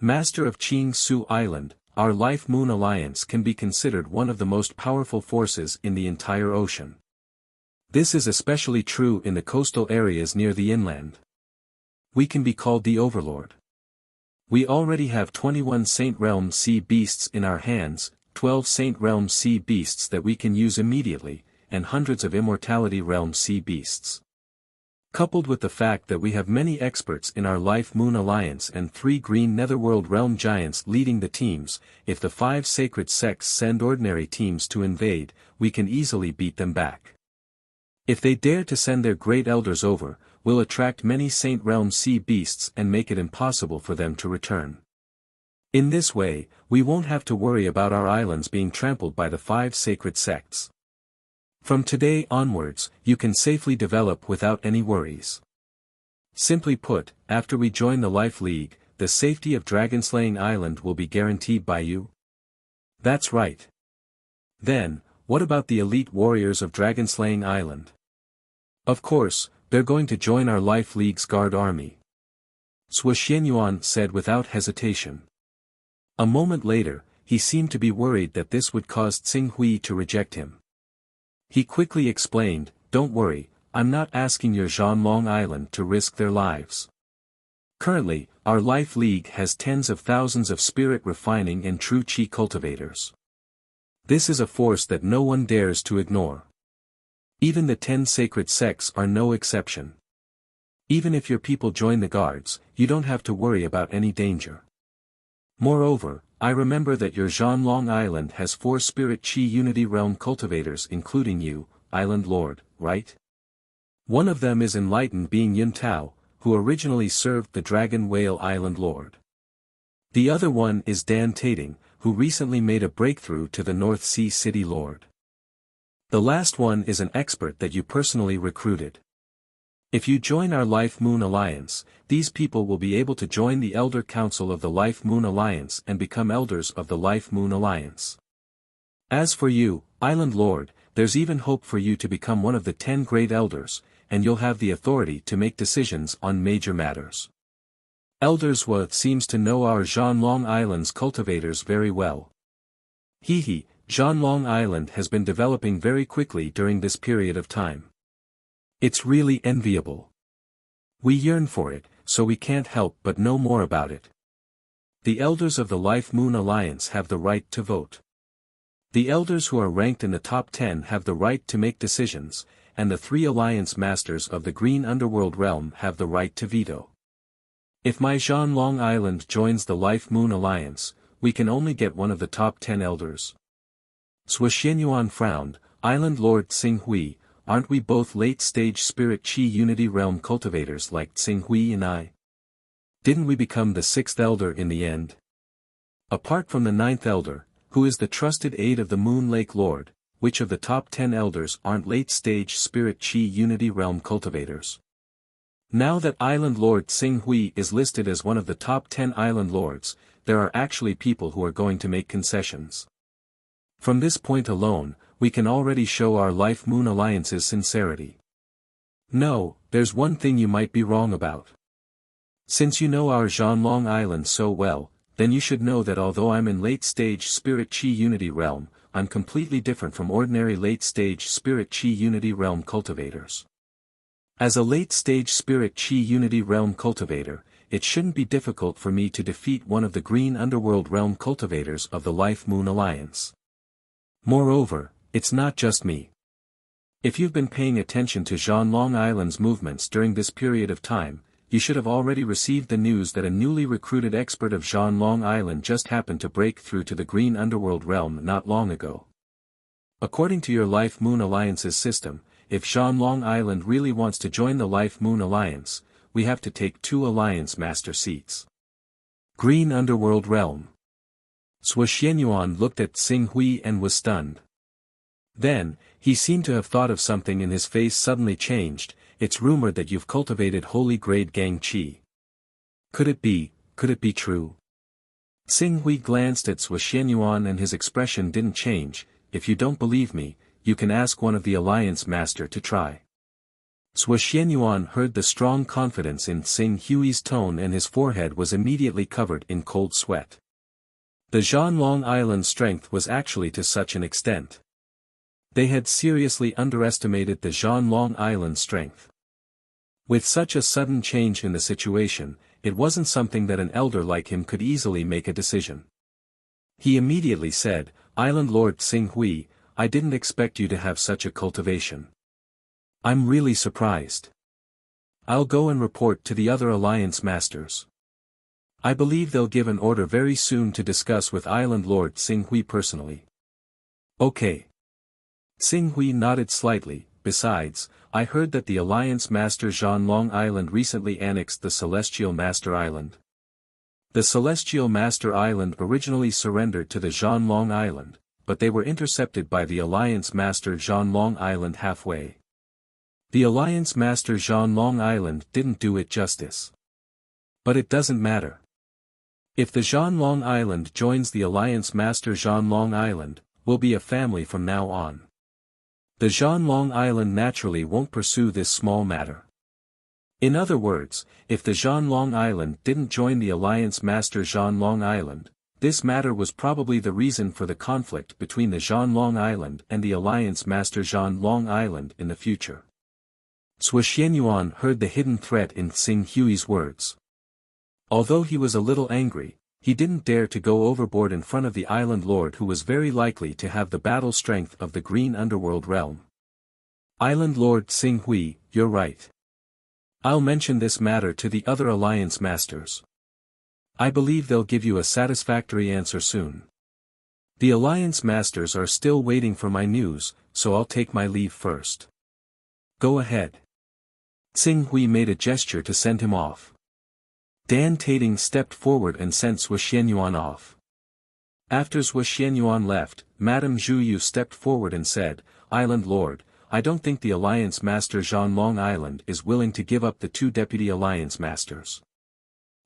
Master of Qing Su Island, our Life Moon Alliance can be considered one of the most powerful forces in the entire ocean. This is especially true in the coastal areas near the inland. We can be called the Overlord. We already have 21 Saint Realm Sea Beasts in our hands, 12 Saint Realm Sea Beasts that we can use immediately, and hundreds of Immortality Realm Sea Beasts. Coupled with the fact that we have many experts in our Life Moon Alliance and 3 green Netherworld Realm Giants leading the teams, if the 5 sacred sects send ordinary teams to invade, we can easily beat them back. If they dare to send their great elders over, we'll attract many Saint Realm Sea Beasts and make it impossible for them to return. In this way, we won't have to worry about our islands being trampled by the 5 sacred sects. From today onwards, you can safely develop without any worries. Simply put, after we join the Life League, the safety of Dragon-Slaying Island will be guaranteed by you? That's right. Then, what about the elite warriors of Dragon-Slaying Island? Of course, they're going to join our Life League's guard army. Hunyuan said without hesitation. A moment later, he seemed to be worried that this would cause Tsing Hui to reject him. He quickly explained, don't worry, I'm not asking your Zhanlong Island to risk their lives. Currently, our Life League has tens of thousands of spirit refining and true qi cultivators. This is a force that no one dares to ignore. Even the 10 sacred sects are no exception. Even if your people join the guards, you don't have to worry about any danger. Moreover, I remember that your Zhanlong Island has 4 Spirit Qi Unity Realm cultivators including you, Island Lord, right? One of them is enlightened being Yun Tao, who originally served the Dragon Whale Island Lord. The other one is Dan Tating, who recently made a breakthrough to the North Sea City Lord. The last one is an expert that you personally recruited. If you join our Life Moon Alliance, these people will be able to join the Elder Council of the Life Moon Alliance and become elders of the Life Moon Alliance. As for you, Island Lord, there's even hope for you to become one of the 10 great elders, and you'll have the authority to make decisions on major matters. Elders Hua seems to know our Zhanlong Island's cultivators very well. Zhanlong Island has been developing very quickly during this period of time. It's really enviable. We yearn for it, so we can't help but know more about it. The elders of the Life Moon Alliance have the right to vote. The elders who are ranked in the top 10 have the right to make decisions, and the 3 alliance masters of the Green Underworld realm have the right to veto. If my Zhanlong Island joins the Life Moon Alliance, we can only get one of the top 10 elders. Hunyuan frowned, Island Lord Tsing Hui, aren't we both late-stage Spirit Qi Unity Realm cultivators like Tsing Hui and I? Didn't we become the 6th elder in the end? Apart from the 9th elder, who is the trusted aide of the Moon Lake Lord, which of the top 10 elders aren't late-stage Spirit Qi Unity Realm cultivators? Now that Island Lord Tsing Hui is listed as one of the top 10 Island Lords, there are actually people who are going to make concessions. From this point alone, we can already show our Life Moon Alliance's sincerity. No, there's one thing you might be wrong about. Since you know our Zhanlong Island so well, then you should know that although I'm in late-stage Spirit Qi Unity Realm, I'm completely different from ordinary late-stage Spirit Qi Unity Realm cultivators. As a late-stage Spirit Qi Unity Realm cultivator, it shouldn't be difficult for me to defeat one of the Green Underworld Realm cultivators of the Life Moon Alliance. Moreover, it's not just me. If you've been paying attention to Zhanlong Island's movements during this period of time, you should have already received the news that a newly recruited expert of Zhanlong Island just happened to break through to the Green Underworld realm not long ago. According to your Life Moon Alliance's system, if Zhanlong Island really wants to join the Life Moon Alliance, we have to take 2 Alliance Master seats. Green Underworld Realm. Hunyuan looked at Xing Hui and was stunned. Then, he seemed to have thought of something and his face suddenly changed. It's rumored that you've cultivated holy grade Gang Qi. Could it be true? Xing Hui glanced at Hunyuan and his expression didn't change. If you don't believe me, you can ask one of the Alliance Master to try. Hunyuan heard the strong confidence in Xing Hui's tone and his forehead was immediately covered in cold sweat. The Zhanlong Island's strength was actually to such an extent. They had seriously underestimated the Zhanlong Island's strength. With such a sudden change in the situation, it wasn't something that an elder like him could easily make a decision. He immediately said, Island Lord Xing Hui, I didn't expect you to have such a cultivation. I'm really surprised. I'll go and report to the other Alliance Masters. I believe they'll give an order very soon to discuss with Island Lord Xing Hui personally. Okay. Xing Hui nodded slightly. Besides, I heard that the Alliance Master Zhanlong Island recently annexed the Celestial Master Island. The Celestial Master Island originally surrendered to the Zhanlong Island, but they were intercepted by the Alliance Master Zhanlong Island halfway. The Alliance Master Zhanlong Island didn't do it justice. But it doesn't matter. If the Zhanlong Island joins the Alliance Master Zhanlong Island, we'll be a family from now on. The Zhanlong Island naturally won't pursue this small matter. In other words, if the Zhanlong Island didn't join the Alliance Master Zhanlong Island, this matter was probably the reason for the conflict between the Zhanlong Island and the Alliance Master Zhanlong Island in the future. Hunyuan heard the hidden threat in Xing Hui's words. Although he was a little angry, he didn't dare to go overboard in front of the Island Lord who was very likely to have the battle strength of the Green Underworld realm. Island Lord Xing Hui, you're right. I'll mention this matter to the other Alliance Masters. I believe they'll give you a satisfactory answer soon. The Alliance Masters are still waiting for my news, so I'll take my leave first. Go ahead. Xing Hui made a gesture to send him off. Dan Tating stepped forward and sent Hunyuan off. After Hunyuan left, Madame Zhu Yu stepped forward and said, Island Lord, I don't think the Alliance Master Zhanlong Island is willing to give up the 2 Deputy Alliance Masters.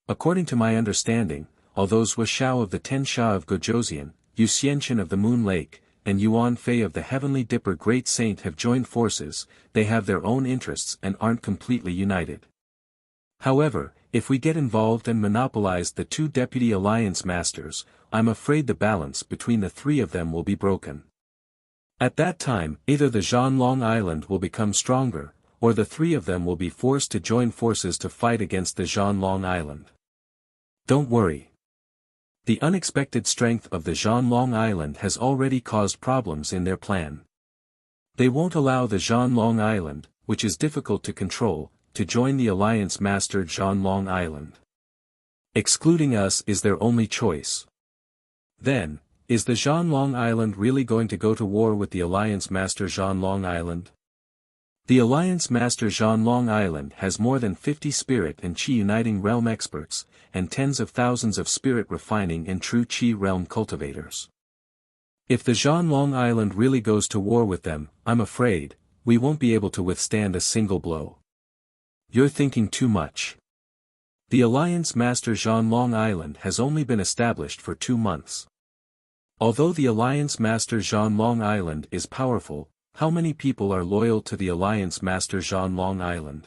According to my understanding, although Zhu Xiao of the Ten Sha of Gojoseon, Yu Xianchen of the Moon Lake, and Yuan Fei of the Heavenly Dipper Great Saint have joined forces, they have their own interests and aren't completely united. However, if we get involved and monopolize the 2 Deputy Alliance Masters, I'm afraid the balance between the 3 of them will be broken. At that time, either the Zhanlong Island will become stronger, or the 3 of them will be forced to join forces to fight against the Zhanlong Island. Don't worry. The unexpected strength of the Zhanlong Island has already caused problems in their plan. They won't allow the Zhanlong Island, which is difficult to control, to join the Alliance Master Zhanlong Island. Excluding us is their only choice. Then, is the Zhanlong Island really going to go to war with the Alliance Master Zhanlong Island? The Alliance Master Zhanlong Island has more than 50 spirit and Qi uniting realm experts, and tens of thousands of spirit refining and true Qi realm cultivators. If the Zhanlong Island really goes to war with them, I'm afraid, we won't be able to withstand a single blow. You're thinking too much. The Alliance Master Zhanlong Island has only been established for 2 months. Although the Alliance Master Zhanlong Island is powerful, how many people are loyal to the Alliance Master Zhanlong Island?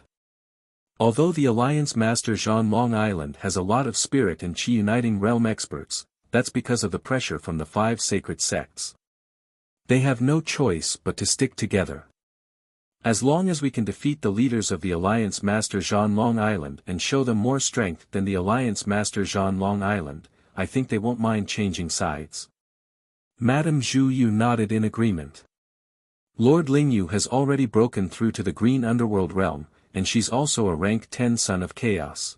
Although the Alliance Master Zhanlong Island has a lot of spirit and Qi uniting realm experts, that's because of the pressure from the 5 sacred sects. They have no choice but to stick together. As long as we can defeat the leaders of the Alliance Master Zhanlong Island and show them more strength than the Alliance Master Zhanlong Island, I think they won't mind changing sides. Madame Zhu Yu nodded in agreement. Lord Lingyu has already broken through to the Green Underworld realm, and she's also a rank 10 son of chaos.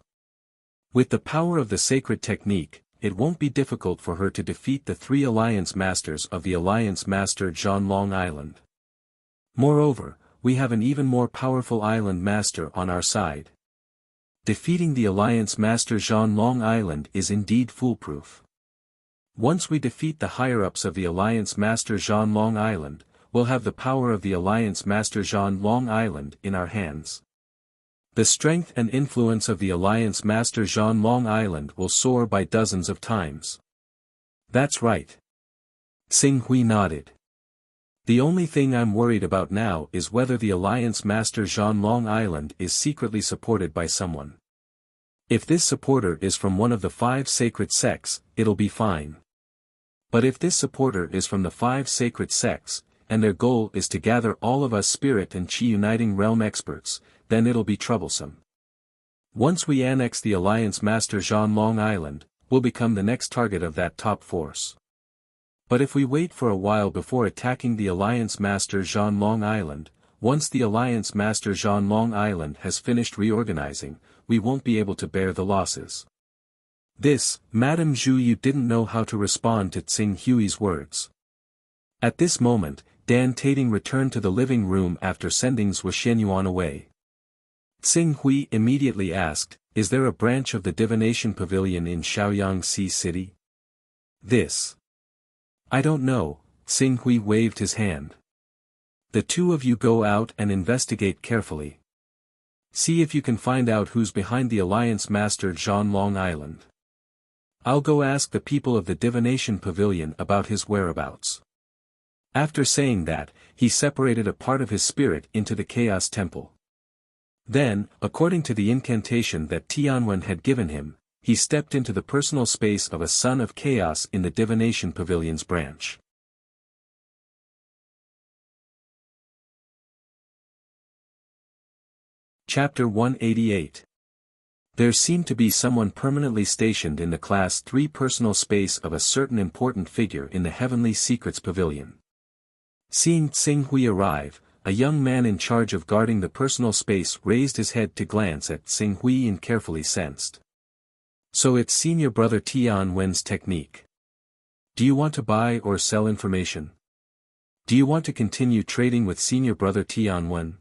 With the power of the sacred technique, it won't be difficult for her to defeat the 3 Alliance Masters of the Alliance Master Zhanlong Island. Moreover, we have an even more powerful Island Master on our side. Defeating the Alliance Master Zhanlong Island is indeed foolproof. Once we defeat the higher-ups of the Alliance Master Zhanlong Island, we'll have the power of the Alliance Master Zhanlong Island in our hands. The strength and influence of the Alliance Master Zhanlong Island will soar by dozens of times. That's right. Xing Hui nodded. The only thing I'm worried about now is whether the Alliance Master Zhanlong Island is secretly supported by someone. If this supporter is from one of the 5 sacred sects, it'll be fine. But if this supporter is from the 5 sacred sects, and their goal is to gather all of us spirit and chi uniting realm experts, then it'll be troublesome. Once we annex the Alliance Master Zhanlong Island, we'll become the next target of that top force. But if we wait for a while before attacking the Alliance Master Zhanlong Island, once the Alliance Master Zhanlong Island has finished reorganizing, we won't be able to bear the losses. This, Madame Zhu, you didn't know how to respond to Xing Hui's words. At this moment, Dan Tating returned to the living room after sending Hunyuan away. Xing Hui immediately asked, "Is there a branch of the Divination Pavilion in Shaoyangxi City?" "This. I don't know," Xing Hui waved his hand. "The 2 of you go out and investigate carefully. See if you can find out who's behind the Alliance Master Zhanlong Island. I'll go ask the people of the Divination Pavilion about his whereabouts." After saying that, he separated a part of his spirit into the Chaos Temple. Then, according to the incantation that Tianwen had given him, he stepped into the personal space of a Son of Chaos in the Divination Pavilion's branch. Chapter 188. There seemed to be someone permanently stationed in the Class 3 personal space of a certain important figure in the Heavenly Secrets Pavilion. Seeing Xing Hui arrive, a young man in charge of guarding the personal space raised his head to glance at Xing Hui and carefully sensed. "So it's senior brother Tianwen's technique. Do you want to buy or sell information? Do you want to continue trading with senior brother Tianwen?"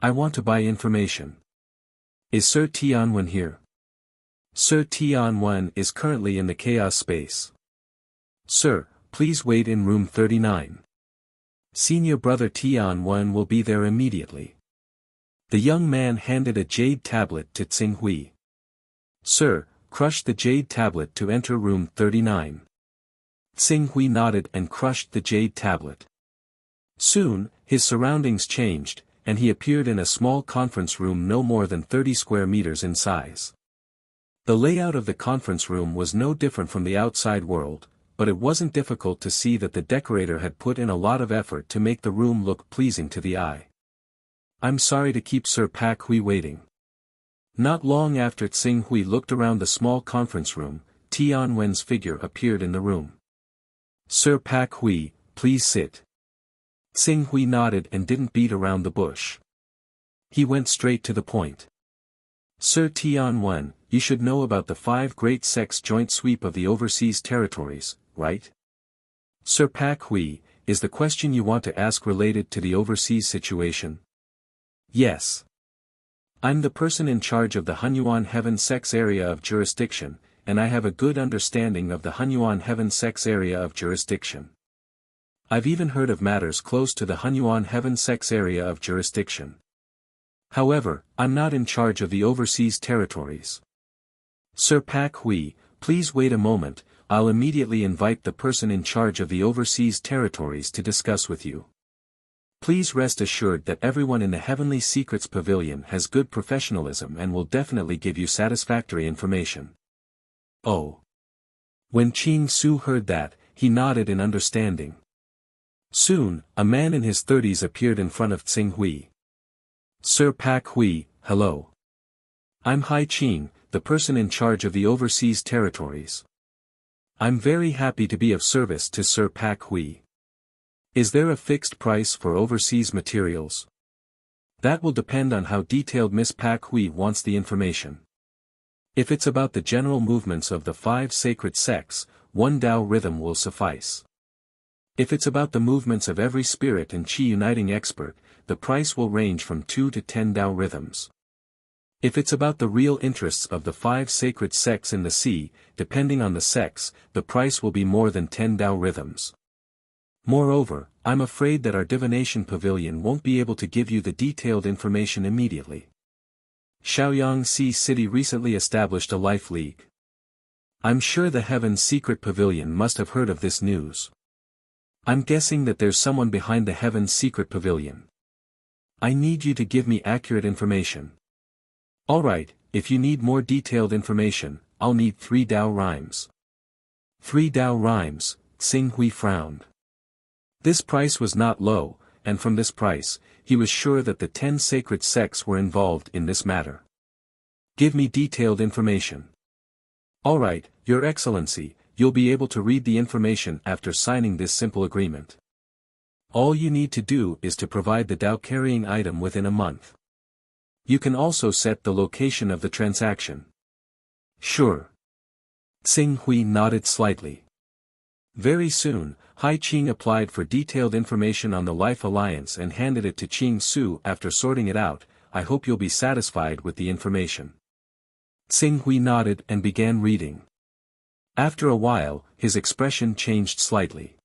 "I want to buy information." "Is Sir Tianwen here?" "Sir Tianwen is currently in the chaos space." "Sir, please wait in room 39. Senior brother Tianwen will be there immediately." The young man handed a jade tablet to Xing Hui. "Sir, crush the jade tablet to enter room 39. Xing Hui nodded and crushed the jade tablet. Soon, his surroundings changed, and he appeared in a small conference room no more than 30 square meters in size. The layout of the conference room was no different from the outside world, but it wasn't difficult to see that the decorator had put in a lot of effort to make the room look pleasing to the eye. "I'm sorry to keep Sir Pak Hui waiting." Not long after Xing Hui looked around the small conference room, Tianwen's figure appeared in the room. "Sir Pak Hui, please sit." Xing Hui nodded and didn't beat around the bush. He went straight to the point. "Sir Tianwen, you should know about the 5 great sects joint sweep of the overseas territories, right?" "Sir Pak Hui, is the question you want to ask related to the overseas situation?" "Yes. I'm the person in charge of the Hunyuan Heaven Sects area of jurisdiction, and I have a good understanding of the Hunyuan Heaven Sects area of jurisdiction. I've even heard of matters close to the Hunyuan Heaven Sects area of jurisdiction. However, I'm not in charge of the overseas territories." "Sir Pak Hui, please wait a moment, I'll immediately invite the person in charge of the overseas territories to discuss with you. Please rest assured that everyone in the Heavenly Secrets Pavilion has good professionalism and will definitely give you satisfactory information." "Oh." When Qing Su heard that, he nodded in understanding. Soon, a man in his 30s appeared in front of Xing Hui. "Sir Pak Hui, hello. I'm Hai Qing, the person in charge of the overseas territories. I'm very happy to be of service to Sir Pak Hui. Is there a fixed price for overseas materials?" That will depend on how detailed Miss Pak Hui wants the information. If it's about the general movements of the 5 sacred sects, 1 Tao rhythm will suffice. If it's about the movements of every spirit and Qi uniting expert, the price will range from 2 to 10 Tao rhythms. If it's about the real interests of the 5 sacred sects in the sea, depending on the sects, the price will be more than 10 Tao rhythms. Moreover, I'm afraid that our divination pavilion won't be able to give you the detailed information immediately. Shaoyang Sea City recently established a life league. I'm sure the Heaven's Secret Pavilion must have heard of this news. I'm guessing that there's someone behind the Heaven's Secret Pavilion. I need you to give me accurate information. Alright, if you need more detailed information, I'll need 3 Tao rhymes. 3 Tao rhymes, Xing Hui frowned. This price was not low, and from this price, he was sure that the 10 sacred sects were involved in this matter. Give me detailed information. Alright, Your Excellency, you'll be able to read the information after signing this simple agreement. All you need to do is to provide the Tao carrying item within a month. You can also set the location of the transaction. Sure. Xing Hui nodded slightly. Very soon, Hai Qing applied for detailed information on the Life Alliance and handed it to Qing Su after sorting it out. I hope you'll be satisfied with the information. Xing Hui nodded and began reading. After a while, his expression changed slightly.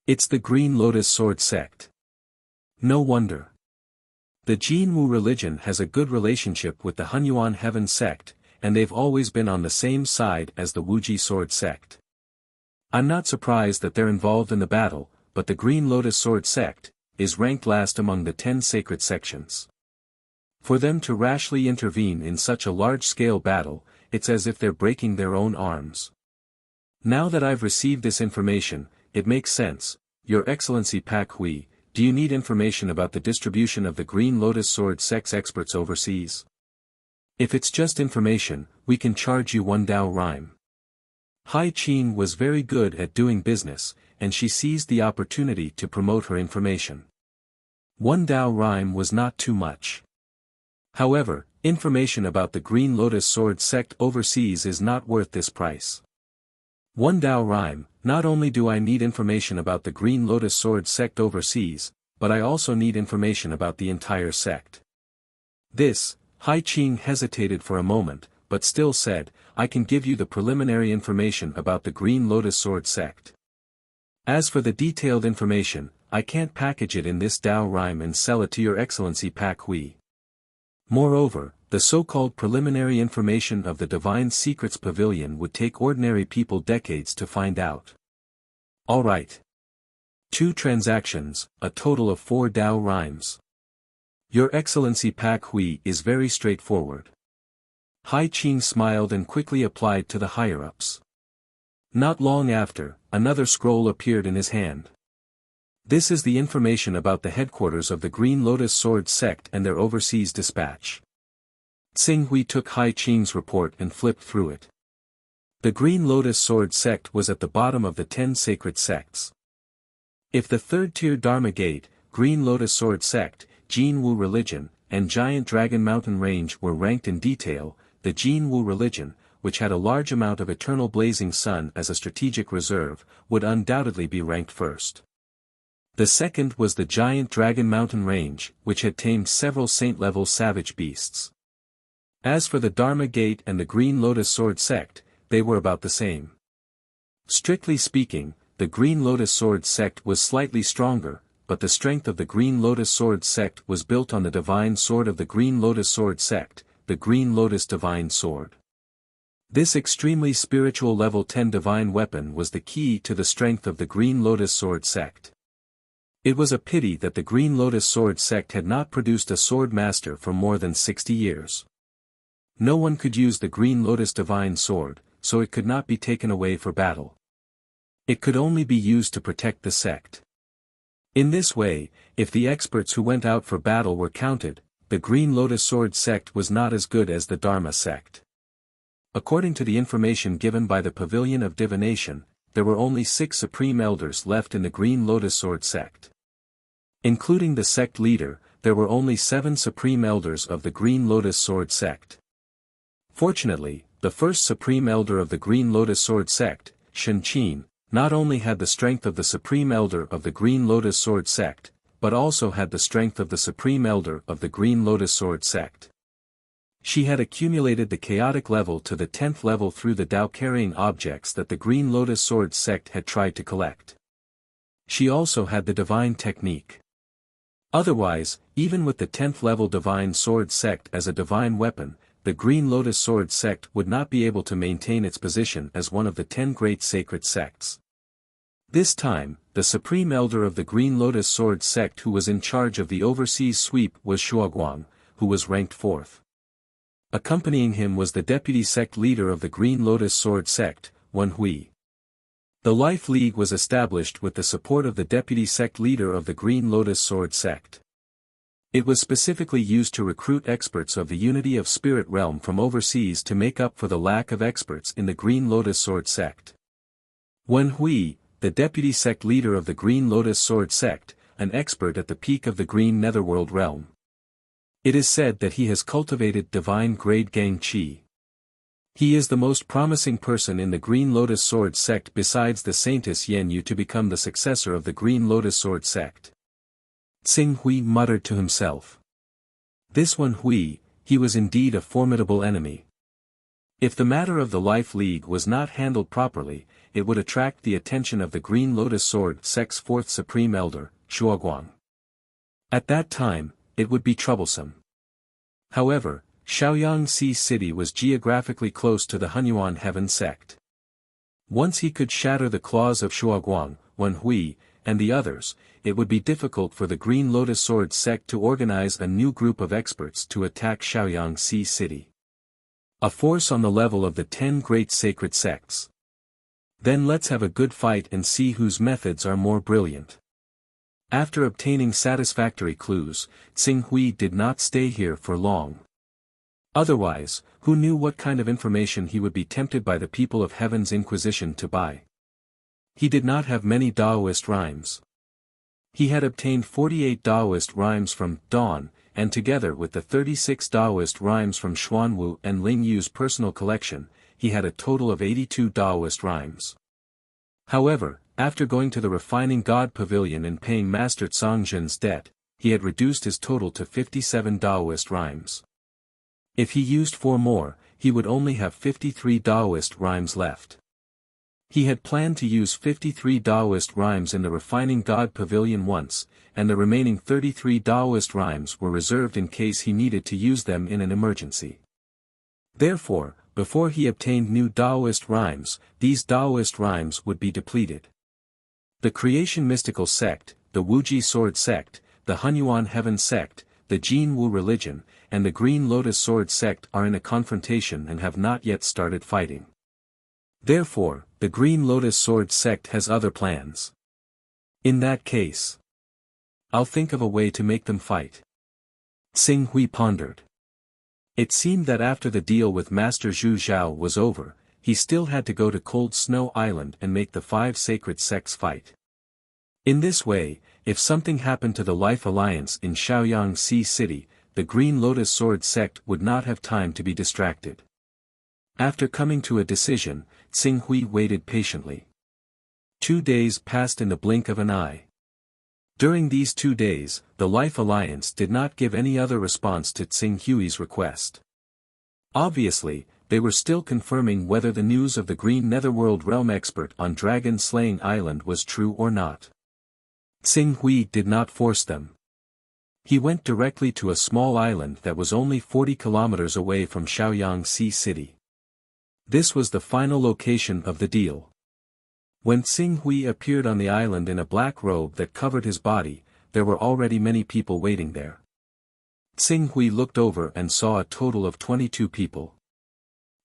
It's the Green Lotus Sword sect. No wonder. The Jinwu religion has a good relationship with the Hunyuan Heaven sect, and they've always been on the same side as the Wuxia Sword sect. I'm not surprised that they're involved in the battle, but the Green Lotus Sword sect is ranked last among the 10 sacred sections. For them to rashly intervene in such a large-scale battle, it's as if they're breaking their own arms. Now that I've received this information, it makes sense. Your Excellency Pak Hui, do you need information about the distribution of the Green Lotus Sword sect's experts overseas? If it's just information, we can charge you 1 Tao rhyme. Hai Qing was very good at doing business, and she seized the opportunity to promote her information. 1 Tao rhyme was not too much. However, information about the Green Lotus Sword sect overseas is not worth this price. 1 Tao rhyme, not only do I need information about the Green Lotus Sword sect overseas, but I also need information about the entire sect. This, Hai Qing hesitated for a moment, but still said, I can give you the preliminary information about the Green Lotus Sword sect. As for the detailed information, I can't package it in this Tao rhyme and sell it to Your Excellency Pak Hui. Moreover, the so-called preliminary information of the Divine Secrets Pavilion would take ordinary people decades to find out. Alright. 2 transactions, a total of 4 Tao rhymes. Your Excellency Pak Hui is very straightforward. Hai Qing smiled and quickly applied to the higher-ups. Not long after, another scroll appeared in his hand. This is the information about the headquarters of the Green Lotus Sword sect and their overseas dispatch. Xing Hui took Hai Qing's report and flipped through it. The Green Lotus Sword sect was at the bottom of the 10 sacred sects. If the third-tier Dharma Gate, Green Lotus Sword sect, Jinwu religion, and Giant Dragon Mountain Range were ranked in detail, the Jinwu religion, which had a large amount of eternal blazing sun as a strategic reserve, would undoubtedly be ranked first. The second was the Giant Dragon Mountain Range, which had tamed several saint-level savage beasts. As for the Dharma Gate and the Green Lotus Sword sect, they were about the same. Strictly speaking, the Green Lotus Sword sect was slightly stronger, but the strength of the Green Lotus Sword sect was built on the divine sword of the Green Lotus Sword sect, the Green Lotus Divine Sword. This extremely spiritual level 10 divine weapon was the key to the strength of the Green Lotus Sword sect. It was a pity that the Green Lotus Sword sect had not produced a sword master for more than 60 years. No one could use the Green Lotus Divine Sword, so it could not be taken away for battle. It could only be used to protect the sect. In this way, if the experts who went out for battle were counted, the Green Lotus Sword sect was not as good as the Dharma sect. According to the information given by the Pavilion of Divination, there were only 6 Supreme Elders left in the Green Lotus Sword sect. Including the sect leader, there were only 7 supreme elders of the Green Lotus Sword sect. Fortunately, the first supreme elder of the Green Lotus Sword sect, Shen Qin, not only had the strength of the supreme elder of the Green Lotus Sword sect, but also had the strength of the supreme elder of the Green Lotus Sword sect. She had accumulated the chaotic level to the 10th level through the Tao-carrying objects that the Green Lotus Sword sect had tried to collect. She also had the divine technique. Otherwise, even with the 10th level divine sword sect as a divine weapon, the Green Lotus Sword sect would not be able to maintain its position as one of the 10 great sacred sects. This time, the supreme elder of the Green Lotus Sword sect who was in charge of the overseas sweep was Shuaguang, who was ranked 4th. Accompanying him was the deputy sect leader of the Green Lotus Sword sect, Wenhui. The Life League was established with the support of the deputy sect leader of the Green Lotus Sword sect. It was specifically used to recruit experts of the Unity of Spirit realm from overseas to make up for the lack of experts in the Green Lotus Sword sect. Wenhui, the deputy sect leader of the Green Lotus Sword sect, an expert at the peak of the Green Netherworld realm. It is said that he has cultivated divine grade Gang Qi. He is the most promising person in the Green Lotus Sword sect besides the Saintess Yanyu to become the successor of the Green Lotus Sword sect. Xing Hui muttered to himself. This Wenhui, he was indeed a formidable enemy. If the matter of the Life League was not handled properly, it would attract the attention of the Green Lotus Sword sect's 4th Supreme Elder, Shuaguang. At that time, it would be troublesome. However, Shaoyangxi City was geographically close to the Hunyuan Heaven sect. Once he could shatter the claws of Shuaguang, Wenhui, and the others, it would be difficult for the Green Lotus Sword sect to organize a new group of experts to attack Shaoyangxi City. A force on the level of the 10 great sacred sects. Then let's have a good fight and see whose methods are more brilliant. After obtaining satisfactory clues, Xing Hui did not stay here for long. Otherwise, who knew what kind of information he would be tempted by the people of Heaven's Inquisition to buy? He did not have many Taoist rhymes. He had obtained 48 Taoist rhymes from Dawn, and together with the 36 Taoist rhymes from Xuanwu and Ling Yu's personal collection, he had a total of 82 Taoist rhymes. However, after going to the Refining God Pavilion and paying Master Zhangzhen's debt, he had reduced his total to 57 Taoist rhymes. If he used 4 more, he would only have 53 Taoist rhymes left. He had planned to use 53 Taoist rhymes in the Refining God Pavilion once, and the remaining 33 Taoist rhymes were reserved in case he needed to use them in an emergency. Therefore, before he obtained new Taoist rhymes, these Taoist rhymes would be depleted. The Creation Mystical Sect, the Wuji Sword Sect, the Hunyuan Heaven Sect, the Jin Wu Religion, and the Green Lotus Sword Sect are in a confrontation and have not yet started fighting. Therefore, the Green Lotus Sword Sect has other plans. In that case, I'll think of a way to make them fight. Xing Hui pondered. It seemed that after the deal with Master Zhu Zhao was over, he still had to go to Cold Snow Island and make the 5 sacred sects fight. In this way, if something happened to the Life Alliance in Shaoyangxi City, the Green Lotus Sword sect would not have time to be distracted. After coming to a decision, Xing Hui waited patiently. 2 days passed in the blink of an eye. During these 2 days, the Life Alliance did not give any other response to Xing Hui's request. Obviously, they were still confirming whether the news of the Green Netherworld Realm expert on Dragon Slaying Island was true or not. Xing Hui did not force them. He went directly to a small island that was only 40 kilometers away from Shaoyangxi City. This was the final location of the deal. When Xing Hui appeared on the island in a black robe that covered his body, there were already many people waiting there. Xing Hui looked over and saw a total of 22 people.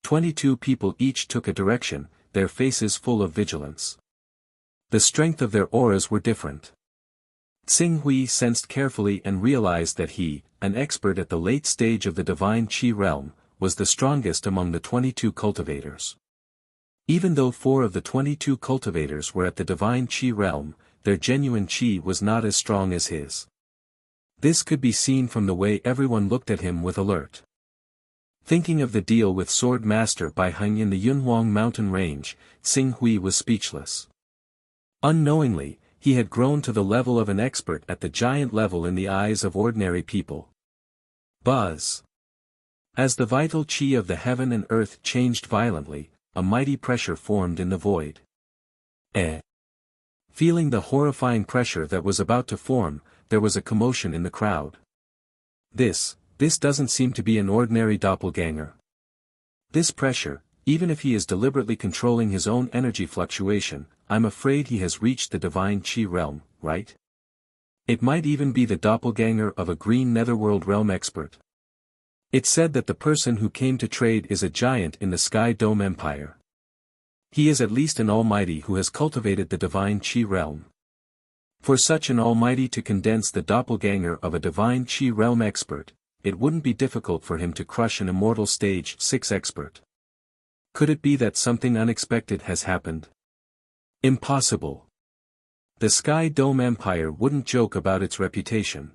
22 people each took a direction, their faces full of vigilance. The strength of their auras were different. Xing Hui sensed carefully and realized that he, an expert at the late stage of the divine Qi realm, was the strongest among the 22 cultivators. Even though 4 of the 22 cultivators were at the divine Qi realm, their genuine Qi was not as strong as his. This could be seen from the way everyone looked at him with alert. Thinking of the deal with Sword Master Bai Heng in the Yunhuang mountain range, Xing Hui was speechless. Unknowingly, he had grown to the level of an expert at the giant level in the eyes of ordinary people. Buzz. As the vital chi of the heaven and earth changed violently, a mighty pressure formed in the void. Feeling the horrifying pressure that was about to form, there was a commotion in the crowd. This doesn't seem to be an ordinary doppelganger. This pressure, even if he is deliberately controlling his own energy fluctuation, I'm afraid he has reached the divine chi realm, right? It might even be the doppelganger of a green netherworld realm expert. It's said that the person who came to trade is a giant in the Sky Dome Empire. He is at least an almighty who has cultivated the divine chi realm. For such an almighty to condense the doppelganger of a divine chi realm expert, it wouldn't be difficult for him to crush an immortal stage 6 expert. Could it be that something unexpected has happened? Impossible. The Sky Dome Empire wouldn't joke about its reputation.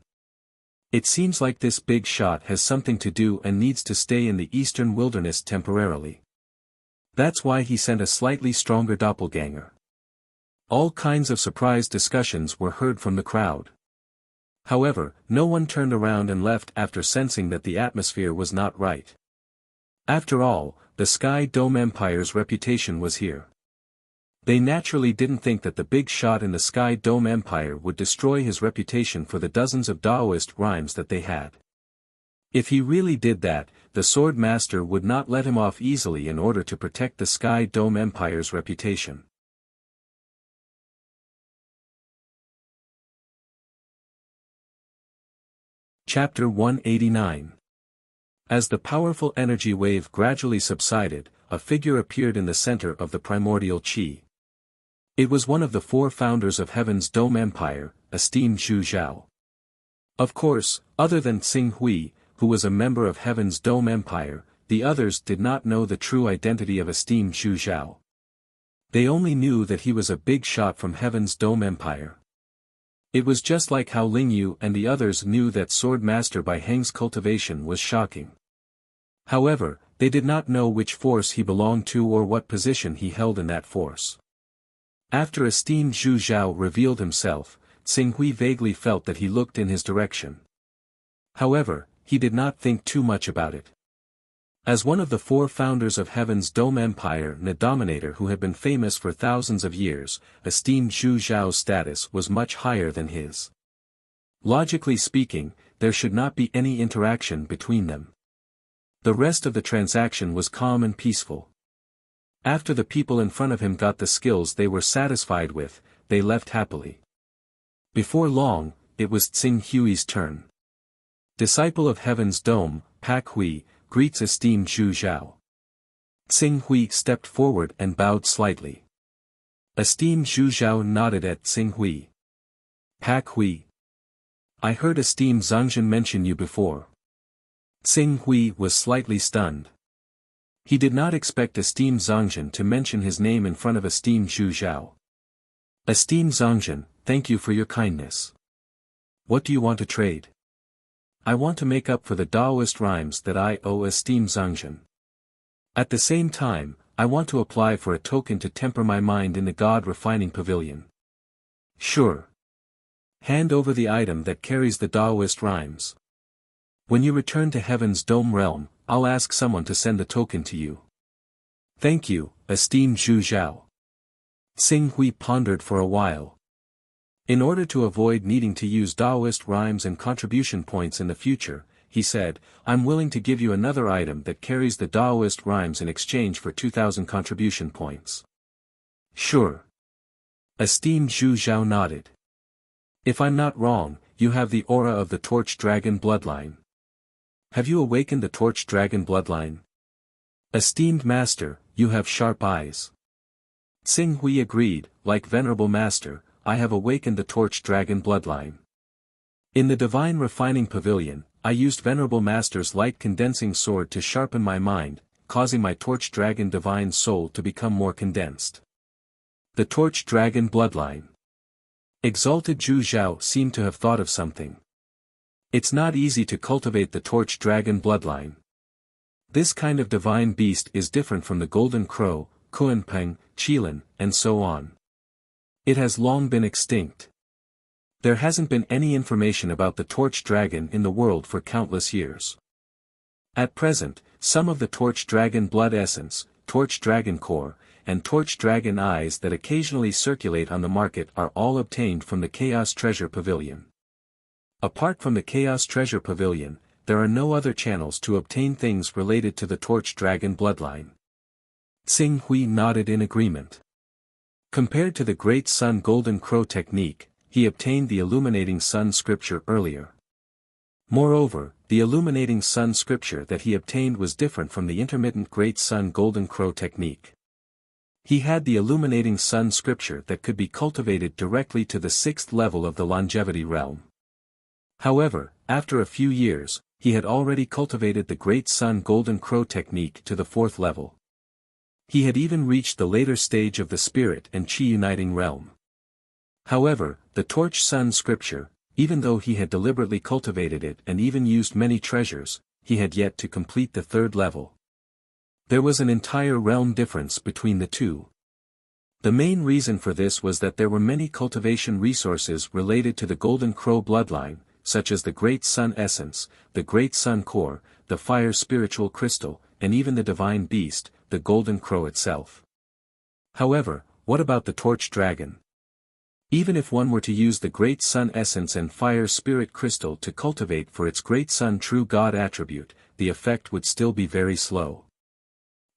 It seems like this big shot has something to do and needs to stay in the eastern wilderness temporarily. That's why he sent a slightly stronger doppelganger. All kinds of surprised discussions were heard from the crowd. However, no one turned around and left after sensing that the atmosphere was not right. After all, the Sky Dome Empire's reputation was here. They naturally didn't think that the big shot in the Sky Dome Empire would destroy his reputation for the dozens of Taoist rhymes that they had. If he really did that, the Sword Master would not let him off easily in order to protect the Sky Dome Empire's reputation. Chapter 189. As the powerful energy wave gradually subsided, a figure appeared in the center of the primordial chi. It was one of the 4 founders of Heaven's Dome Empire, esteemed Zhu Zhao. Of course, other than Xing Hui, who was a member of Heaven's Dome Empire, the others did not know the true identity of esteemed Zhu Zhao. They only knew that he was a big shot from Heaven's Dome Empire. It was just like how Ling Yu and the others knew that Sword Master Bai Heng's cultivation was shocking. However, they did not know which force he belonged to or what position he held in that force. After esteemed Zhu Zhao revealed himself, Xing Hui vaguely felt that he looked in his direction. However, he did not think too much about it. As one of the 4 founders of Heaven's Dome Empire and a dominator who had been famous for thousands of years, esteemed Zhu Zhao's status was much higher than his. Logically speaking, there should not be any interaction between them. The rest of the transaction was calm and peaceful. After the people in front of him got the skills they were satisfied with, they left happily. Before long, it was Xing Hui's turn. Disciple of Heaven's Dome, Pak Hui, greets esteemed Zhu Zhao. Xing Hui stepped forward and bowed slightly. Esteemed Zhu Zhao nodded at Xing Hui. Pak Hui. I heard esteemed Zhangzhen mention you before. Xing Hui was slightly stunned. He did not expect esteemed Zhangzhen to mention his name in front of esteemed Zhu Zhao. Esteemed Zhangzhen, thank you for your kindness. What do you want to trade? I want to make up for the Taoist rhymes that I owe esteemed Zhangzhen. At the same time, I want to apply for a token to temper my mind in the God Refining Pavilion. Sure. Hand over the item that carries the Taoist rhymes. When you return to Heaven's Dome realm, I'll ask someone to send the token to you. Thank you, esteemed Zhu Zhao. Xing Hui pondered for a while. In order to avoid needing to use Taoist rhymes and contribution points in the future, he said, I'm willing to give you another item that carries the Taoist rhymes in exchange for 2,000 contribution points. Sure. Esteemed Zhu Zhao nodded. If I'm not wrong, you have the aura of the Torch Dragon bloodline. Have you awakened the Torch Dragon bloodline? Esteemed Master, you have sharp eyes. Xing Hui agreed, like Venerable Master, I have awakened the Torch Dragon bloodline. In the Divine Refining Pavilion, I used Venerable Master's light condensing sword to sharpen my mind, causing my Torch Dragon divine soul to become more condensed. The Torch Dragon bloodline. Exalted Zhu Zhao seemed to have thought of something. It's not easy to cultivate the torch dragon bloodline. This kind of divine beast is different from the golden crow, Kuanpeng, Qilin, and so on. It has long been extinct. There hasn't been any information about the torch dragon in the world for countless years. At present, some of the torch dragon blood essence, torch dragon core, and torch dragon eyes that occasionally circulate on the market are all obtained from the Chaos Treasure Pavilion. Apart from the Chaos Treasure Pavilion, there are no other channels to obtain things related to the torch dragon bloodline. Xing Hui nodded in agreement. Compared to the Great Sun Golden Crow technique, he obtained the Illuminating Sun scripture earlier. Moreover, the Illuminating Sun scripture that he obtained was different from the intermittent Great Sun Golden Crow technique. He had the Illuminating Sun scripture that could be cultivated directly to the 6th level of the longevity realm. However, after a few years, he had already cultivated the Great Sun Golden Crow technique to the 4th level. He had even reached the later stage of the spirit and chi uniting realm. However, the Torch Sun scripture, even though he had deliberately cultivated it and even used many treasures, he had yet to complete the 3rd level. There was an entire realm difference between the two. The main reason for this was that there were many cultivation resources related to the Golden Crow bloodline, such as the Great Sun Essence, the Great Sun Core, the Fire Spiritual Crystal, and even the Divine Beast, the Golden Crow itself. However, what about the Torch Dragon? Even if one were to use the Great Sun Essence and Fire Spirit Crystal to cultivate for its Great Sun True God attribute, the effect would still be very slow.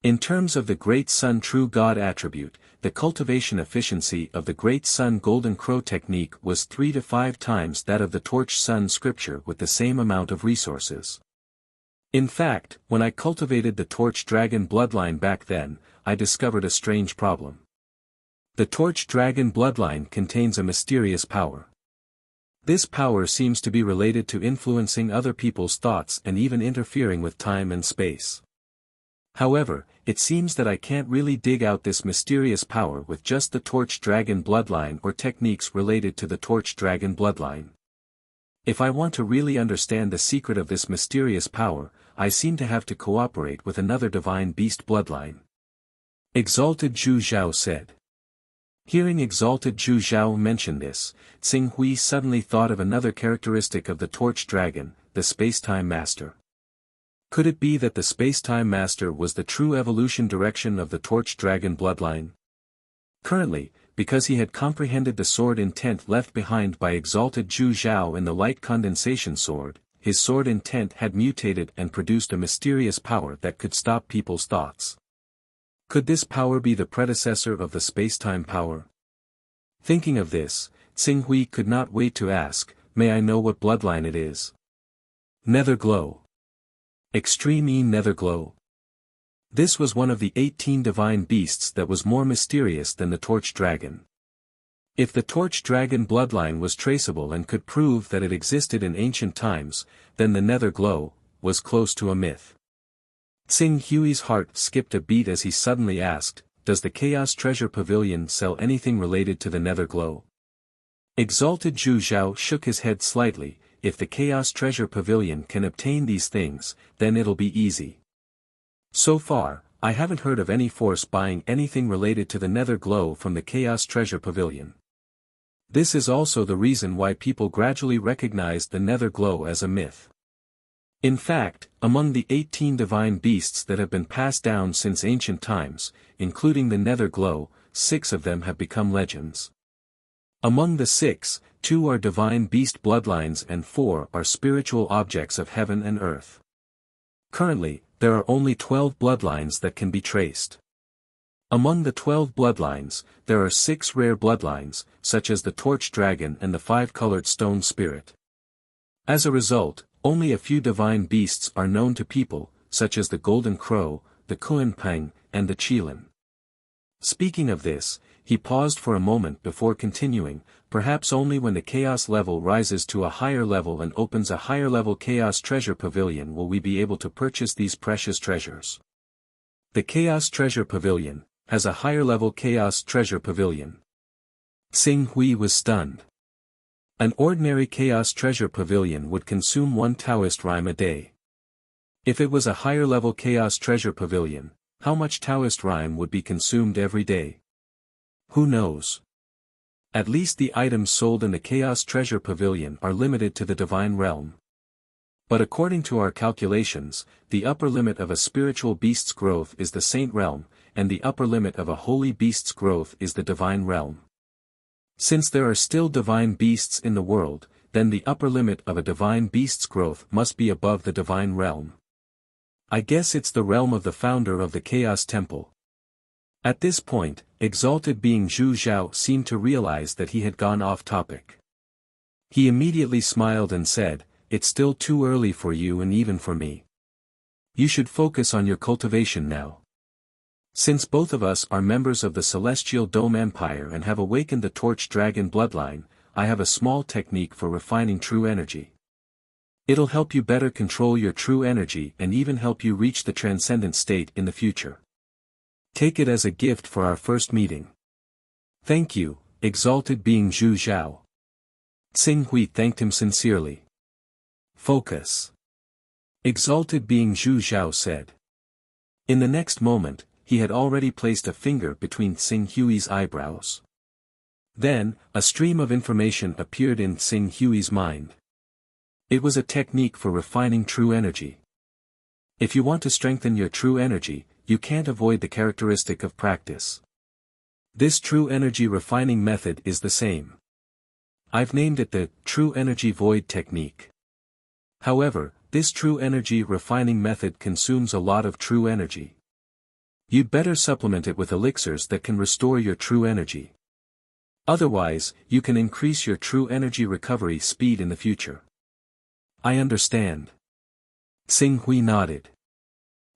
In terms of the Great Sun True God attribute, the cultivation efficiency of the Great Sun Golden Crow technique was 3 to 5 times that of the Torch Sun scripture with the same amount of resources. In fact, when I cultivated the Torch Dragon bloodline back then, I discovered a strange problem. The Torch Dragon bloodline contains a mysterious power. This power seems to be related to influencing other people's thoughts and even interfering with time and space. However, it seems that I can't really dig out this mysterious power with just the Torch Dragon bloodline or techniques related to the Torch Dragon bloodline. If I want to really understand the secret of this mysterious power, I seem to have to cooperate with another divine beast bloodline. Exalted Zhu Zhao said. Hearing Exalted Zhu Zhao mention this, Xing Hui suddenly thought of another characteristic of the Torch Dragon, the Space-Time Master. Could it be that the Space-Time Master was the true evolution direction of the Torch Dragon bloodline? Currently, because he had comprehended the sword intent left behind by Exalted Zhu Zhao in the Light Condensation Sword, his sword intent had mutated and produced a mysterious power that could stop people's thoughts. Could this power be the predecessor of the space-time power? Thinking of this, Xing Hui could not wait to ask, "May I know what bloodline it is?" Nether Glow. Extreme E Nether Glow. This was one of the 18 divine beasts that was more mysterious than the Torch Dragon. If the Torch Dragon bloodline was traceable and could prove that it existed in ancient times, then the Nether Glow was close to a myth. Xing Hui's heart skipped a beat as he suddenly asked, "Does the Chaos Treasure Pavilion sell anything related to the Nether Glow?" Exalted Zhu Zhao shook his head slightly. If the Chaos Treasure Pavilion can obtain these things, then it'll be easy. So far, I haven't heard of any force buying anything related to the Nether Glow from the Chaos Treasure Pavilion. This is also the reason why people gradually recognized the Nether Glow as a myth. In fact, among the 18 divine beasts that have been passed down since ancient times, including the Nether Glow, 6 of them have become legends. Among the 6, 2 are divine beast bloodlines and 4 are spiritual objects of heaven and earth. Currently, there are only 12 bloodlines that can be traced. Among the 12 bloodlines, there are 6 rare bloodlines, such as the Torch Dragon and the 5-colored Stone Spirit. As a result, only a few divine beasts are known to people, such as the Golden Crow, the Kuanpeng, and the Qilin. Speaking of this, he paused for a moment before continuing, perhaps only when the chaos level rises to a higher level and opens a higher level Chaos Treasure Pavilion will we be able to purchase these precious treasures. The Chaos Treasure Pavilion has a higher level Chaos Treasure Pavilion. Xing Hui was stunned. An ordinary Chaos Treasure Pavilion would consume 1 Taoist rhyme a day. If it was a higher-level Chaos Treasure Pavilion, how much Taoist rhyme would be consumed every day? Who knows? At least the items sold in the Chaos Treasure Pavilion are limited to the divine realm. But according to our calculations, the upper limit of a spiritual beast's growth is the saint realm, and the upper limit of a holy beast's growth is the divine realm. Since there are still divine beasts in the world, then the upper limit of a divine beast's growth must be above the divine realm. I guess it's the realm of the founder of the Chaos Temple. At this point, exalted being Zhu Zhao seemed to realize that he had gone off topic. He immediately smiled and said, "It's still too early for you and even for me. You should focus on your cultivation now. Since both of us are members of the Celestial Dome Empire and have awakened the Torch Dragon bloodline, I have a small technique for refining true energy. It'll help you better control your true energy and even help you reach the transcendent state in the future. Take it as a gift for our first meeting." "Thank you, exalted being Zhu Zhao." Tsing Hui thanked him sincerely. "Focus." Exalted being Zhu Zhao said. In the next moment, he had already placed a finger between Tsing Hui's eyebrows. Then, a stream of information appeared in Tsing Hui's mind. It was a technique for refining true energy. If you want to strengthen your true energy, you can't avoid the characteristic of practice. This true energy refining method is the same. I've named it the True Energy Void Technique. However, this true energy refining method consumes a lot of true energy. You'd better supplement it with elixirs that can restore your true energy. Otherwise, you can increase your true energy recovery speed in the future. I understand. Tsing Hui nodded.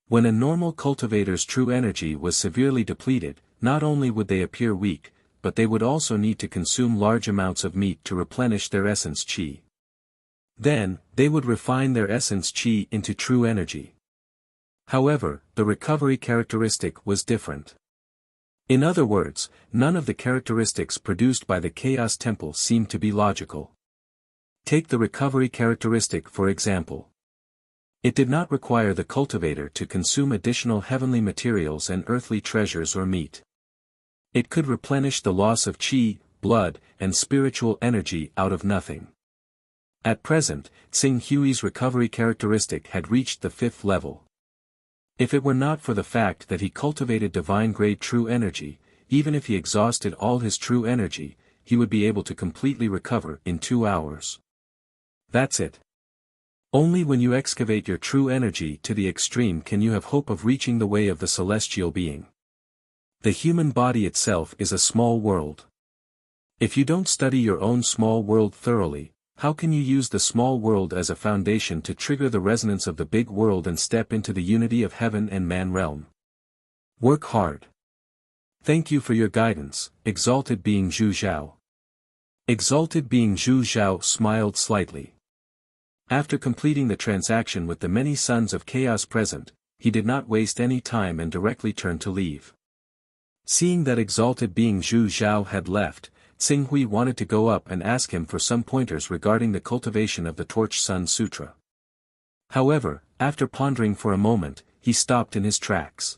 When a normal cultivator's true energy was severely depleted, not only would they appear weak, but they would also need to consume large amounts of meat to replenish their essence qi. Then, they would refine their essence qi into true energy. However, the recovery characteristic was different. In other words, none of the characteristics produced by the Chaos Temple seemed to be logical. Take the recovery characteristic for example. It did not require the cultivator to consume additional heavenly materials and earthly treasures or meat. It could replenish the loss of qi, blood, and spiritual energy out of nothing. At present, Tsing Hui's recovery characteristic had reached the 5th level. If it were not for the fact that he cultivated divine-grade true energy, even if he exhausted all his true energy, he would be able to completely recover in 2 hours. That's it. Only when you excavate your true energy to the extreme can you have hope of reaching the way of the celestial being. The human body itself is a small world. If you don't study your own small world thoroughly, how can you use the small world as a foundation to trigger the resonance of the big world and step into the unity of heaven and man realm? Work hard. Thank you for your guidance, exalted being Zhu Zhao. Exalted being Zhu Zhao smiled slightly. After completing the transaction with the many sons of chaos present, he did not waste any time and directly turned to leave. Seeing that exalted being Zhu Zhao had left, Tsing Hui wanted to go up and ask him for some pointers regarding the cultivation of the Torch Sun Sutra. However, after pondering for a moment, he stopped in his tracks.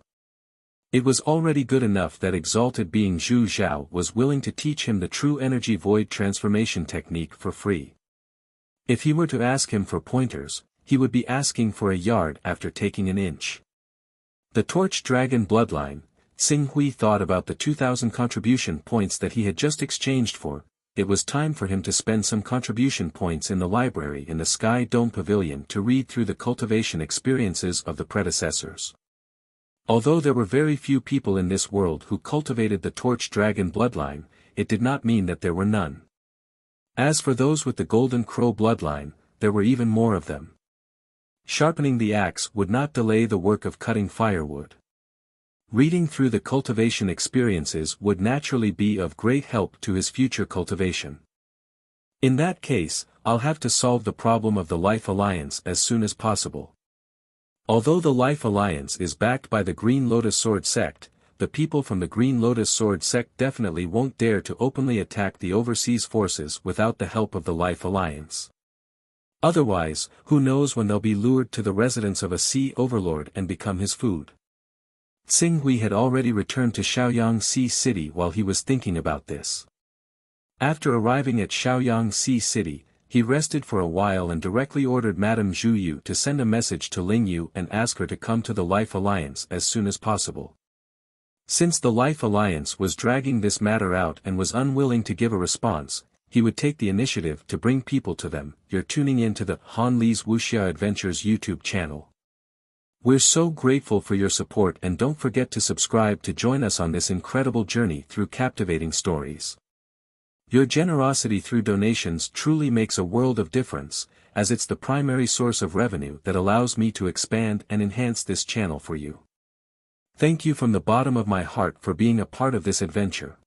It was already good enough that exalted being Zhu Zhao was willing to teach him the true energy void transformation technique for free. If he were to ask him for pointers, he would be asking for a yard after taking an inch. The Torch Dragon bloodline. Tsing Hui thought about the 2,000 contribution points that he had just exchanged for. It was time for him to spend some contribution points in the library in the Sky Dome Pavilion to read through the cultivation experiences of the predecessors. Although there were very few people in this world who cultivated the Torch Dragon bloodline, it did not mean that there were none. As for those with the Golden Crow bloodline, there were even more of them. Sharpening the axe would not delay the work of cutting firewood. Reading through the cultivation experiences would naturally be of great help to his future cultivation. In that case, I'll have to solve the problem of the Life Alliance as soon as possible. Although the Life Alliance is backed by the Green Lotus Sword sect, the people from the Green Lotus Sword sect definitely won't dare to openly attack the overseas forces without the help of the Life Alliance. Otherwise, who knows when they'll be lured to the residence of a sea overlord and become his food. Xing Hui had already returned to Shaoyang Sea City while he was thinking about this. After arriving at Shaoyang Sea City, he rested for a while and directly ordered Madame Zhu Yu to send a message to Ling Yu and ask her to come to the Life Alliance as soon as possible. Since the Life Alliance was dragging this matter out and was unwilling to give a response, he would take the initiative to bring people to them. You're tuning in to the Han Li's Wuxia Adventures YouTube channel. We're so grateful for your support, and don't forget to subscribe to join us on this incredible journey through captivating stories. Your generosity through donations truly makes a world of difference, as it's the primary source of revenue that allows me to expand and enhance this channel for you. Thank you from the bottom of my heart for being a part of this adventure.